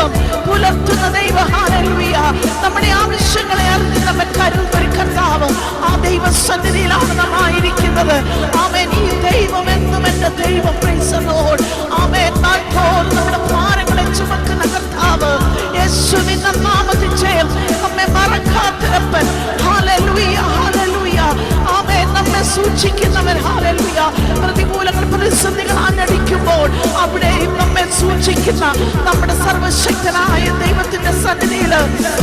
ദൈവം, പുലർത്തുന്ന ദൈവം. ഹല്ലേലൂയ. നമ്മുടെ ആവശ്യങ്ങളെ അറിഞ്ഞ് നമ്മെ കരുതുന്ന കർത്താവ്, ആ ദൈവസന്നിധിയിലാണ് നാം ആയിരിക്കുന്നത്. ആമേൻ. ഈ ദൈവം എന്നും എന്റെ ദൈവം. Praise the lord. ആമേൻ. നമ്മുടെ ഭാരങ്ങളെ ചുമക്കുന്ന കർത്താവ്, യേശുവിന്റെ നാമത്തിൽ ജയം. നമ്മെ മറക്കാത്തവൻ. ഹല്ലേലൂയ, ഹല്ലേലൂയ. ആമേൻ. നമ്മെ സൂക്ഷിക്കുന്നവൻ. ഹല്ലേലൂയ. പ്രതികൂലങ്ങൾ, പ്രതിസന്ധികൾ ആഞ്ഞടിക്കുമ്പോൾ അവിടെയും നമ്മെ സൂക്ഷിക്കുന്ന നമ്മുടെ സർവശക്തനായ ദൈവത്തിന്റെ സന്നിധിയിൽ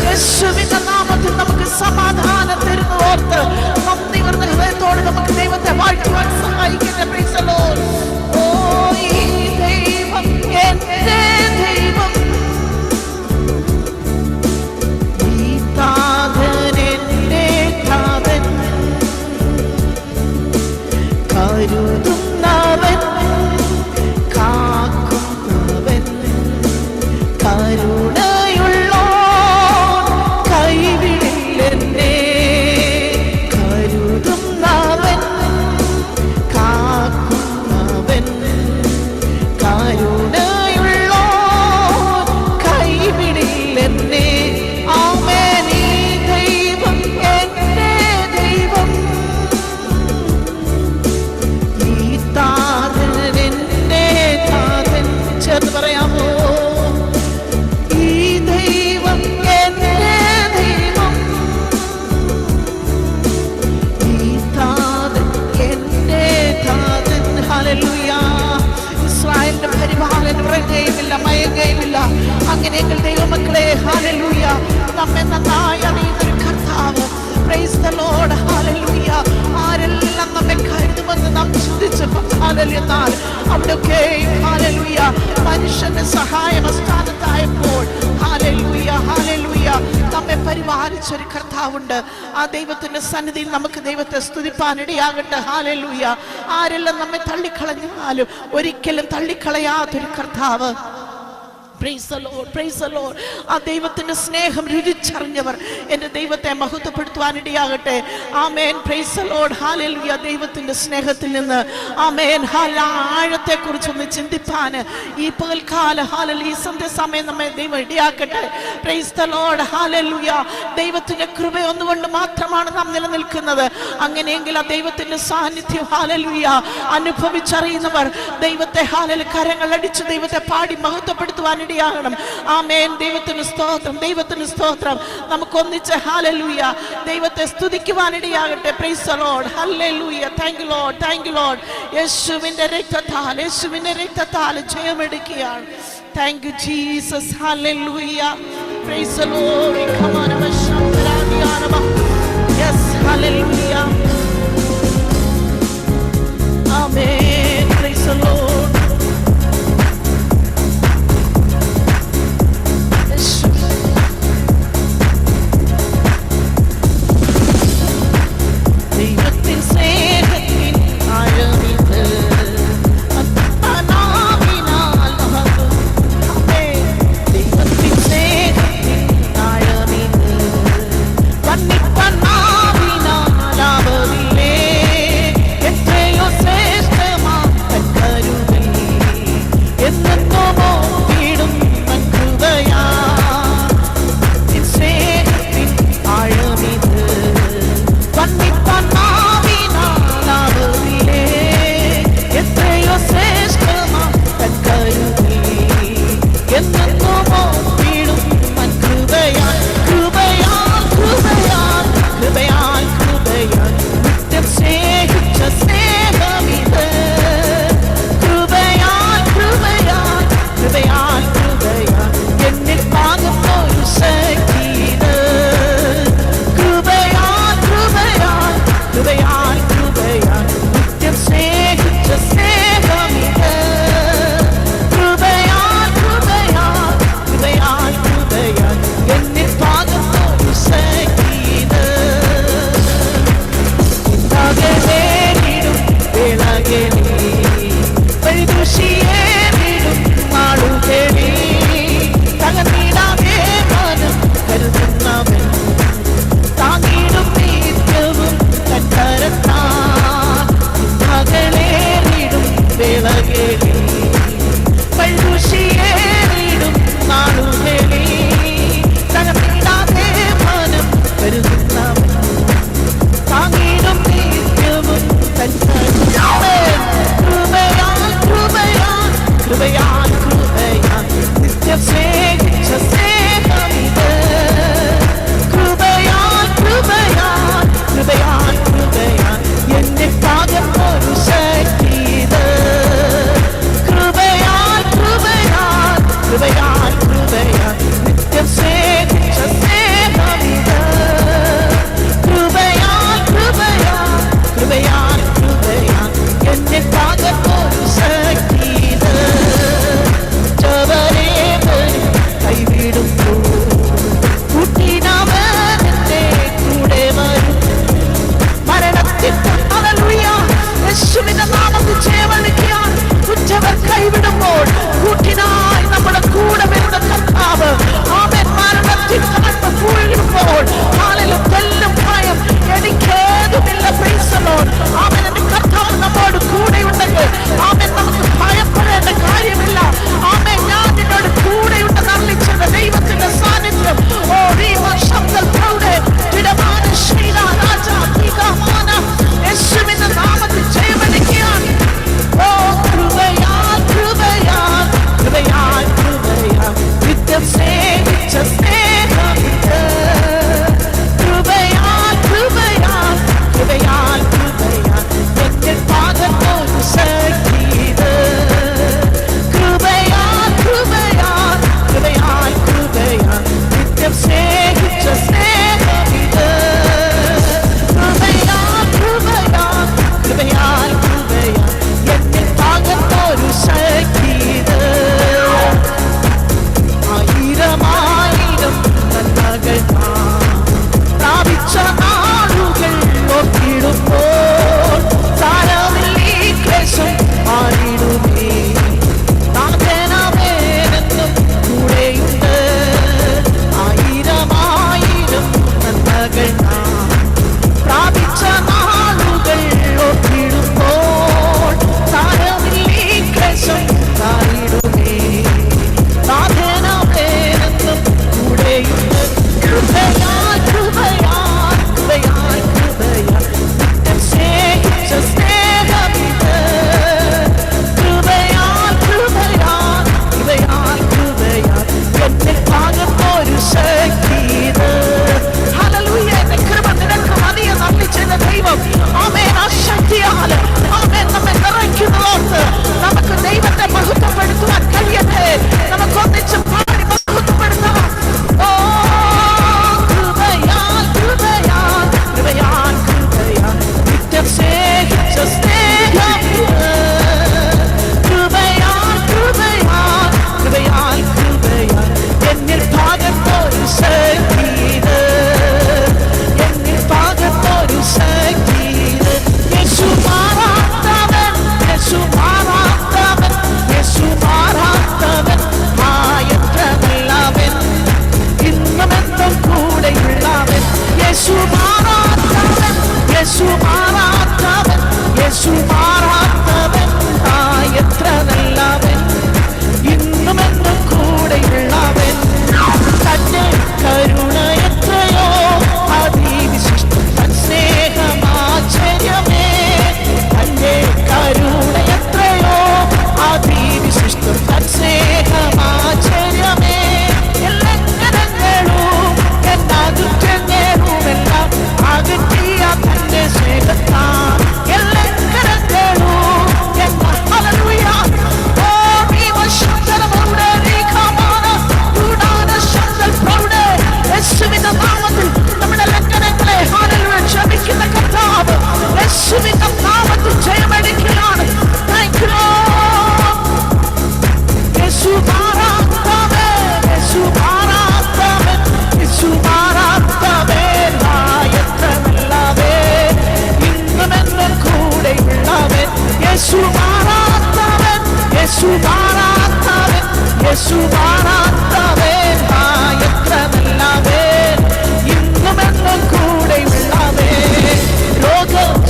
യേശുവിന്റെ നാമത്തിൽ നമുക്ക് സമാധാനം തരുന്ന ഓർത്ത് നന്ദി നിറഞ്ഞ ഹൃദയത്തോടെ നമുക്ക് ദൈവത്തെ വാഴ്ത്തുവാൻ സഹായിക്കട്ടെ. Price the Lord. ഓ, ഈ ദൈവം എന്റെ ദൈവം, ഈ താതൻ എന്റെ താതൻ, കരുതുന്നവൻ, കാക്കുന്നവൻ, കരുണയുള്ളോൻ, കൈവിടില്ലെന്നെ. കരുതുന്നവൻ, കാക്കുന്നവൻ, കരുണയുള്ളോൻ, കൈവിടില്ലെന്നെ. ആമേൻ. ഈ ദൈവം എന്റെ ദൈവം, ഈ താതൻ എന്റെ താതൻ. ചേർന്ന് പറയാമോ? ഈ ദൈവം എന്റെ ദൈവം, ഈ താതൻ എന്റെ താതൻ. ഹല്ലേലൂയ. ഇസ്രായേലിന്റെ പരിപാലനം ഉറങ്ങുകയുമില്ല, മയങ്ങുകയുമില്ല. അങ്ങനെയെങ്കിൽ ദൈവമക്കളെ, ഹല്ലേലൂയ, നമ്മെ നന്നായി അറിയുന്നൊരു കർത്താവ്. Praise the lord. ഹല്ലേലൂയ. ആരെല്ലാം നമ്മെ കരുതുമെന്ന് നാം ചിന്തിച്ചു എന്നാൽ അവിടെയൊക്കെ ഹല്ലേലൂയ മനുഷ്യന്റെ സഹായം സ്ഥാനത്തായപ്പോൾ ഹല്ലേലൂയ, ഹല്ലേലൂയ, നമ്മെ പരിപാലിച്ചൊരു കർത്താവുണ്ട്. ആ ദൈവത്തിന്റെ സന്നിധിയിൽ നമുക്ക് ദൈവത്തെ സ്തുതിപ്പാനിടയാകട്ടെ. ഹല്ലേലൂയ. ആരെല്ലാം നമ്മെ തള്ളിക്കളഞ്ഞാലും ഒരിക്കലും തള്ളിക്കളയാത്തൊരു കർത്താവ്. Praise the lord, praise the lord. ആ ദൈവത്തിന്റെ സ്നേഹം രുചിച്ചറിഞ്ഞവർ എൻ്റെ ദൈവത്തെ മഹത്വപ്പെടുത്തുവാനിടയാകട്ടെ. ആമേൻ. Praise the lord. ഹല്ലേലൂയ. ദൈവത്തിന്റെ സ്നേഹത്തിൽ നിന്ന് ആമേൻ ആഴത്തെ കുറിച്ചൊന്ന് ചിന്തിപ്പാൻ ഈ പകൽക്കാല ഹല്ലേലൂയ ഈ സന്ധ്യാസമയം നമ്മെ ദൈവം ഇടയാക്കട്ടെ. Praise the lord. ഹല്ലേലൂയ. ദൈവത്തിന്റെ കൃപ ഒന്നുകൊണ്ട് മാത്രമാണ് നാം നിലനിൽക്കുന്നത്. അങ്ങനെയെങ്കിൽ ആ ദൈവത്തിന്റെ സാന്നിധ്യം ഹല്ലേലൂയ അനുഭവിച്ചറിയുന്നവർ ദൈവത്തെ ഹല്ലേലൂയ കരങ്ങളടിച്ച് ദൈവത്തെ പാടി മഹത്വപ്പെടുത്തുവാനിടയാകണം. ആമേൻ. ദൈവത്തിന് സ്തോത്രം, ദൈവത്തിന് സ്തോത്രം. നമുക്ക് ഒന്നിച്ച് ഹല്ലേലൂയ ദൈവത്തെ സ്തുതിക്കുവാനിടയാകട്ടെ. Praise the lord. ഹല്ലേലൂയ. Thank you lord, thank you lord. യേശുവിന്റെ രക്തത്താൽ, യേശുവിന്റെ രക്തത്താൽ ജയമെടുക്കുകയാണ്. Thank you Jesus. ഹല്ലേലൂയ. Praise the lord. Come on മശാന്തരാദിയാനമ. യെസ്. ഹല്ലേലൂയ. ആമേൻ. Praise the lord. ദൈവത്തിൻ സ്നേഹത്തിൻ ആഴമിത്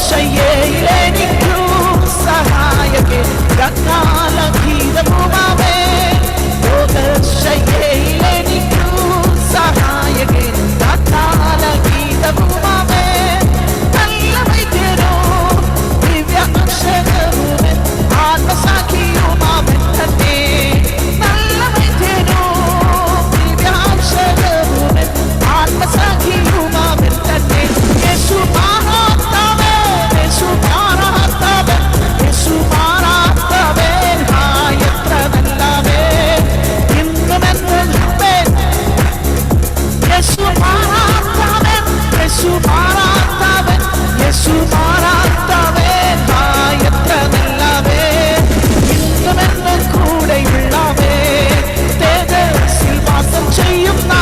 ശയ്യയിലെനിക്കു സഹായകൻ ഗാനകാല ഗീതവുമാവേ. ശയ്യയിലെനിക്കു സഹായകൻ ഗാനകാല ഗീതവുമാവേ. നല്ല വൈദ്യനോ ദിവ്യ അക്ഷരവുമൻ ആത്മസാഖിയുമാവൻ തന്നെ. നല്ല വൈദ്യനോ ദിവ്യ അക്ഷരവുമൻ ആത്മസാഖിയുമാവൻ തന്നെ. യേശു മാറാത്തവൻ, യേശു മാറാത്തവൻ, യേശു മാറാത്തവൻ. എത്ര നല്ലവൻ ഇന്നുമെന്നും യേശു മാറാത്തവൻ, യേശു മാറാത്തവൻ, യേശു മാറാത്തവൻ. എത്ര നല്ലവൻ ഇന്നുമെന്നും കൂടെയുള്ളവൻ. തേജസ്സിൽ വാസം ചെയ്യുന്ന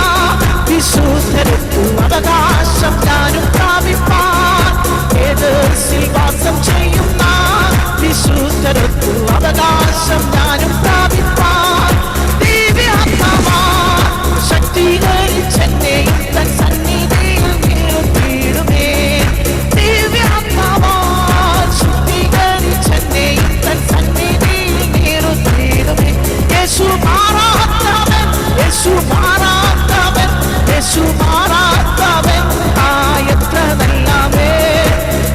വിശുദ്ധർക്ക് അവകാശം ഞാനും പ്രാപിപ്പാൻ. തേജസ്സിൽ വാസം ചെയ്യുന്ന വിശുദ്ധർക്ക് അവകാശം ഞാനും പ്രാപിപ്പാൻ. ദിവ്യാത്മാവാൽ ശക്തീകരിച്ചെന്നെയും തൻ സന്നിധിയിൽ നിർത്തിയിടുമേ. ദിവ്യാത്മാവാൽ ശക്തീകരിച്ചെന്നെയും തൻ സന്നിധിയിൽ നിർത്തിയിടുമേ. യേശു മാറാത്തവൻ, യേശു മാറാത്തവൻ, യേശു മാറാത്തവൻ. എത്ര നല്ലവൻ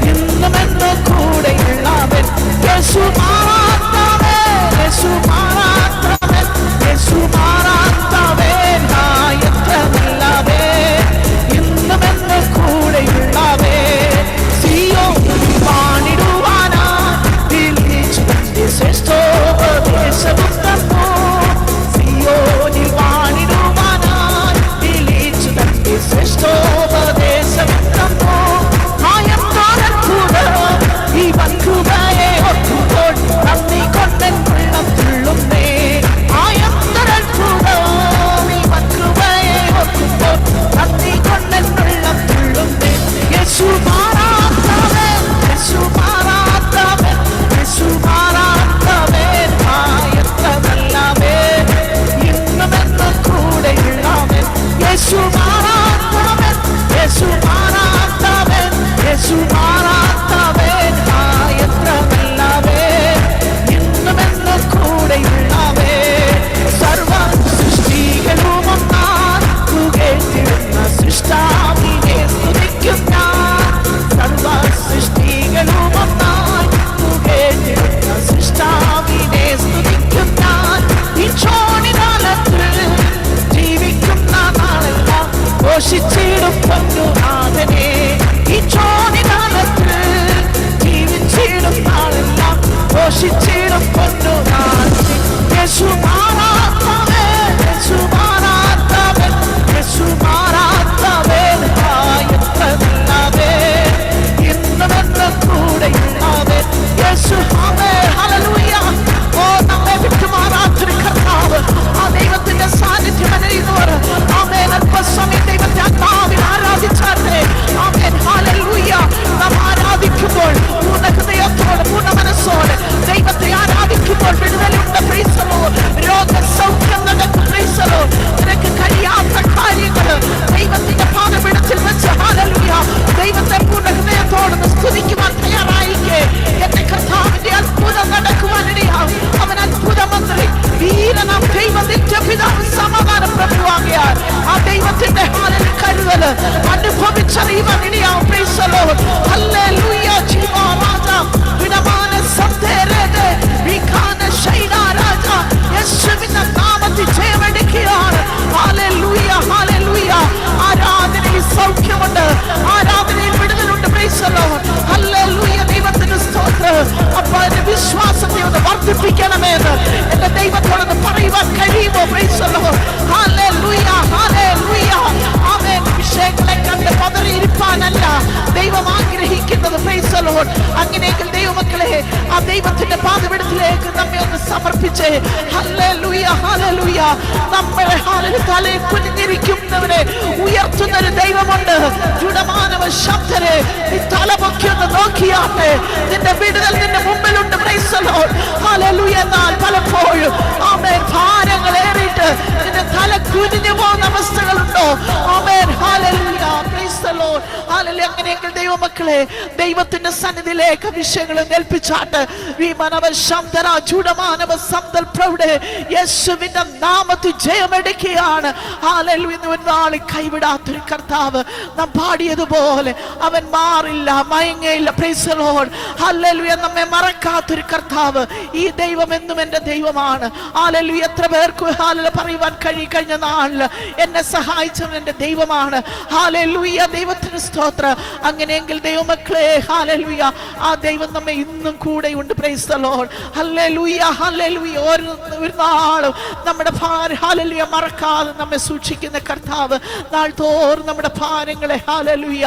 ഇന്നുമെന്നും കൂടെയുള്ളവൻ. യേശു മാറാത്തവൻ, യേശു മാറാത്തവൻ, യേശു മാറാത്തവൻ. എത്ര നല്ലവൻ ഇന്നുമെന്നും കൂടെയുള്ളവൻ. സിയോനിൽ വാണിടുവാനായി വിളിച്ചു തന്റെ ശ്രേഷ്ഠോപദേശവും തന്നു. സിയോനിൽ വാണിടുവാനായി വിളിച്ചു തന്റെ ശ്രേഷ്ഠോപദേശവും തന്നു. ഈ വൻകൃപയെ ഓർക്കുമ്പോൾ നന്ദി കൊണ്ടൻ ഉള്ളം തുള്ളുന്നേ. ഈ വൻകൃപയെ ഓർക്കുമ്പോൾ നന്ദി കൊണ്ടൻ ഉള്ളം തുള്ളുന്നേ. യേശു മാറാത്തവൻ, യേശു മാറാത്തവൻ, യേശു മാറാത്തവൻ. എത്ര നല്ലവൻ ഇന്നുമെന്നും കൂടെയുള്ളവൻ. യേശു മാറാത്തവൻ, യേശു മാറാത്തവൻ, യേശു മാറാത്തവൻ. എത്ര നല്ലവൻ ഇന്നുമെന്നും കൂടെയുള്ളവൻ. സർവ സൃഷ്ടികളും ഒന്നാൻ പുകഴ്ത്തിടുന്ന സൃഷ്ടാവിനെ സ്തുതിക്കും ഞാൻ. സർവ സൃഷ്ടികളും ഒന്നാൻ പുകഴ്ത്തിടുന്ന സൃഷ്ടാവിനെ സ്തുതിക്കും ഞാൻ. ഈ ചോണികാലത്തിൽ ജീവിക്കുന്ന നാളെല്ലാം ഘോഷിച്ചിടും പൊന്നുനാഥനെ. ഈ ചോണികാലത്തിൽ ജീവിച്ചിടും നാളെല്ലാം ഘോഷിച്ചിടും പൊന്നുനാഥനെ. യേശു മാറാത്തവൻ, യേശു മാറാത്തവൻ, യേശു മാറാത്തവൻ. എത്ര നല്ലവൻ ഇന്നുമെന്നും കൂടെയുള്ളവൻ. യേശു ഹല്ലേലൂയ. ഓ നമ്മെ വിട്ടുമാറാത്തൊരു കർത്താവ്. ആ ദൈവത്തിന്റെ സാന്നിധ്യം അറിയുന്നവർ ആമേൻ അല്പസമയം ദൈവത്തെ ആത്മാവിൽ ആരാധിച്ചാട്ടെ. Amen hallelujah. നാം ആരാധിക്കുമ്പോൾ പൂർണ്ണ ഹൃദയത്തോടെ പൂർണ്ണ മനസ്സോടെ ദൈവത്തെ ആരാധിക്കുമ്പോൾ വിടുതലുണ്ട്. Praise the lord. രോഗസൗഖ്യം നടക്കും. Praise the lord. നിനക്ക് കഴിയാത്ത കാര്യങ്ങൾ ദൈവത്തിന്റെ പാദപീഠത്തിൽ വെച്ച് ഹല്ലേലൂയ ദൈവത്തെ പൂർണ്ണ ഹൃദയത്തോടെ സ്തുതിക്കുവാൻ തയ്യാറായിക്കേ. എന്റെ കർത്താവിന്റെ അത്ഭുതം നടക്കുവാനിടയാവും. അവൻ അത്ഭുത മന്ത്രി, വീരനാം ദൈവത്തിന്റെ പിതാവ്, സമാധാന പ്രഭുവാകിയാൽ ആ ദൈവത്തിന്റെ കരുതല് അനുഭവിച്ചറിയുവാൻ ഇടയാവും. Praise the lord. ഹല്ലേലൂയ. ജീവരാജ വിടമാന സന്ദേരേ വിഖാന ശൈനാ രാജ യേശുവിന്റെ നാമത്തിൽ ജയമെടുക്കുകയാണ്. ഹല്ലേലൂയ, ഹല്ലേലൂയ. ആരാധനയിൽ സൗഖ്യമുണ്ട്, ആരാധനയിൽ വിടുതലുണ്ട്. Praise the lord. ഹല്ലേലൂയ. ദൈവത്തിന് സ്തോത്രം. അപ്പോൾ എന്റെ വിശ്വാസത്തെ ഒന്ന് വർദ്ധിപ്പിക്കണമെന്ന് എന്റെ ദൈവത്തോടൊന്ന് പറയുവാൻ കഴിയുമോ? Praise the lord. ഹല്ലേലൂയ, ഹല്ലേലൂയ. ആമേൻ. വിഷയങ്ങളെ കണ്ട് പതറിയിരിപ്പാനല്ല ദൈവം ആഗ്രഹിക്കുന്നത്. Praise the lord. അങ്ങനെയെങ്കിൽ ദൈവമക്കളെ ആ ദൈവത്തിന്റെ പാദപീഠത്തിലേക്ക് നമ്മെ ഒന്ന് സമർപ്പിച്ചേ. Hallelujah, hallelujah. നമ്മളെ തലയിൽ കുനിഞ്ഞിരിക്കുന്നവരെ ഉയർത്തുന്ന ഒരു ദൈവമുണ്ട്. ജുഡമാനവ ശബ്ദരെ നീ തലപൊക്കി ഒന്ന് നോക്കിയാട്ടെ. നിന്റെ വിടുതൽ നിന്റെ മുമ്പിലുണ്ട്. Praise the lord. ഹല്ലേലൂയ. എന്നാൽ പലപ്പോഴും ആമേൻ ഭാരങ്ങൾ ഏറിയിട്ട് നിന്റെ തല കുനിഞ്ഞു പോകുന്ന അവസ്ഥകളുണ്ടോ? ആമേൻ. ഹല്ലേലൂയ. Praise the lord. ഹല്ലേലൂയ. അങ്ങനെയെങ്കിൽ ദൈവമക്കളെ ദൈവത്തിന്റെ സന്നിധിയിലേക്ക് വിഷയങ്ങൾ ഏൽപ്പിച്ചാട്ട് യേശുവിന്റെ നാമത്തിൽ ജയമെടുക്കുകയാണ്. ഹല്ലേലൂയ. ഒരു നാളിൽ കൈവിടാത്തൊരു കർത്താവ് നാം പാടിയതുപോലെ അവൻ മാറില്ല, മയങ്ങയില്ല. Praise the lord. ഹല്ലേലൂയ. നമ്മെ മറക്കാത്തൊരു കർത്താവ്. ഈ ദൈവം എന്നും എന്റെ ദൈവമാണ്. ഹല്ലേലൂയ. എത്ര പേർക്ക് ഹല്ലേലൂയ പറയുവാൻ കഴിഞ്ഞ നാളിൽ എന്നെ സഹായിച്ചവൻ എന്റെ ദൈവമാണ്. ഹല്ലേലൂയ. ദൈവത്തിന് സ്തോത്രം. അങ്ങനെയെങ്കിൽ ദൈവമക്കളെ ഹല്ലേലൂയ, ആ ദൈവം നമ്മെ ഇന്നും കൂടെയുണ്ട്. Price the lord. ഹല്ലേലൂയ. ഹല്ലേലൂയ. ഒരു നാളും നമ്മുടെ ഹല്ലേലൂയ മറക്കാതെ നമ്മെ സൂക്ഷിക്കുന്ന കർത്താവ്, നാൾ തോറും നമ്മുടെ ഭാരങ്ങളെ ഹല്ലേലൂയ